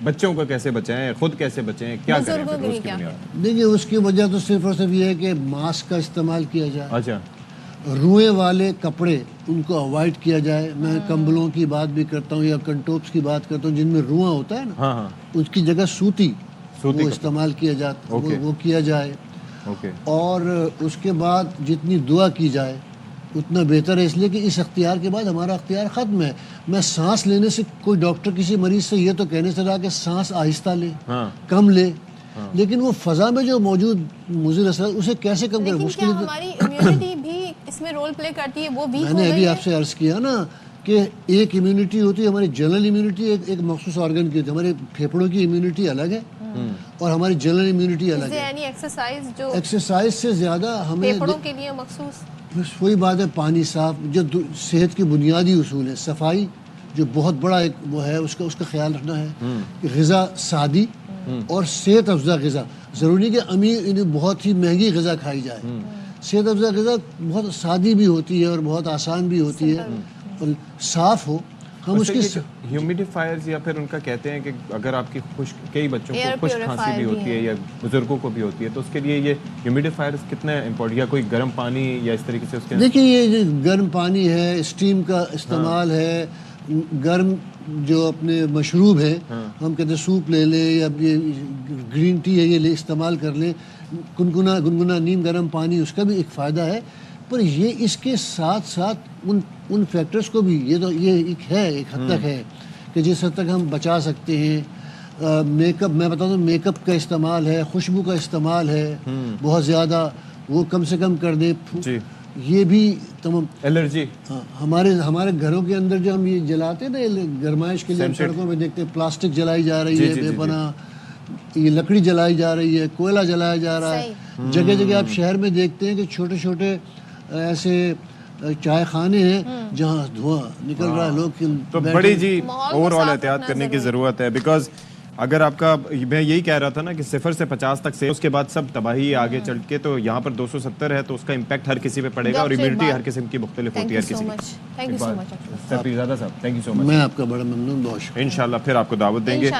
بچوں کو کیسے بچائیں، خود کیسے بچائیں، کیا کریں روز کی بنیاد؟ دیکھیے اس کی وجہ تو صرف اور صرف یہ ہے کہ ماسک کا استعمال کیا جائے. اچھا، روئیں والے کپڑے ان کو اوائڈ کیا جائے. میں کمبلوں کی بات بھی کرتا ہوں یا کنٹوپس کی بات کرتا ہوں جن میں رواں ہوتا ہے نا، اس کی جگہ سوتی وہ استعمال کیا جاتا، وہ کیا جائے. اور اس کے بعد جتنی دعا کی جائے اتنا بہتر ہے، اس لیے کہ اس اختیار کے بعد ہمارا اختیار ختم ہے. میں سانس لینے سے کوئی ڈاکٹر کسی مریض سے یہ تو کہنے سے رہا کہ سانس آہستہ لے، کم لے، لیکن وہ فضا میں جو موجود مضر اثرات اسے کیسے کم کرے؟ کیا ہماری امیونٹی بھی اس میں رول پلے کرتی ہے؟ وہ ویک ہو گئی ہے. میں نے ابھی آپ سے عرض کیا نا کہ ایک امیونٹی ہوتی ہے ہماری جنرل امیونٹی، ایک مخصوص آرگن کی ہوتی ہے. ہمارے پھیپھڑوں کی امیونٹی الگ ہے اور ہماری جنرل امیونٹی الگ ہے. ایکسرسائز سے زیادہ ہمیں پھیپھڑوں کے لیے مخصوص وہی بات ہے، پانی صاف، جو صحت کے بنیادی اصول ہے، صفائی جو بہت بڑا ایک وہ ہے، اس کا خیال رکھنا ہے. غذا سادی اور صحت افزا غذا، ضروری کہ امیر بہت ہی مہنگی غذا کھائی جائے. صحت افزا غذا بہت سادی بھی ہوتی ہے اور بہت آسان بھی ہوتی ہے اور صاف ہو. ہم اس کی ہیومیڈیفائرز یا پھر ان کا کہتے ہیں کہ اگر آپ کی کئی بچوں کو خشک کھانسی بھی ہوتی ہے یا بزرگوں کو بھی ہوتی ہے تو اس کے لیے یہ ہیومیڈیفائرز کتنا امپورٹنٹ، یا کوئی گرم پانی یا اس طریقے سے اس کے؟ دیکھیے یہ گرم پانی ہے، اسٹیم کا استعمال ہے، گرم جو اپنے مشروب ہے، ہم کہتے ہیں سوپ لے لیں یا یہ گرین ٹی ہے یہ استعمال کر لیں. گنگنا نیم گرم پانی، اس کا بھی ایک فائدہ ہے. پر یہ اس کے ساتھ ساتھ ان فیکٹرز کو بھی یہ ایک حد تک ہے کہ جس حد تک ہم بچا سکتے ہیں. میک اپ، میں بتا دوں میک اپ کا استعمال ہے، خوشبو کا استعمال ہے بہت زیادہ، وہ کم سے کم کر دے. یہ بھی تمام الرجی ہمارے گھروں کے اندر جو ہم یہ جلاتے ہیں نا گرمائش کے لیے، سڑکوں میں دیکھتے ہیں پلاسٹک جلائی جا رہی ہے بے پناہ، یہ لکڑی جلائی جا رہی ہے، کوئلہ جلایا جا رہا ہے. جگہ جگہ آپ شہر میں دیکھتے ہیں کہ چھوٹے چھوٹے ایسے چائے خانے ہیں جہاں دھواں نکل رہا ہے. لوگ تو بڑی جی اوور آل احتیاط کرنے کی ضرورت ہے. بیکاز اگر آپ کا، میں یہی کہہ رہا تھا نا کہ 0 سے 50 تک سے اس کے بعد سب تباہی آگے چل کے، تو یہاں پر 270 ہے تو اس کا امپیکٹ ہر کسی پہ پڑے گا اور امیونٹی ہر قسم کی مختلف ہوتی ہے ہر کسی کی. پیرزادہ صاحب تھینک یو سو مچ. میں آپ کا بڑا ممنون، بہت شکریہ. انشاءاللہ پھر آپ کو دعوت دیں گے.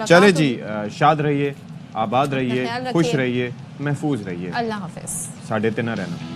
چلے جی، شاد رہیے، آباد رہیے، خوش رہیے، محفوظ رہیے. اللہ حافظ. ساڑھے 3 رہنا.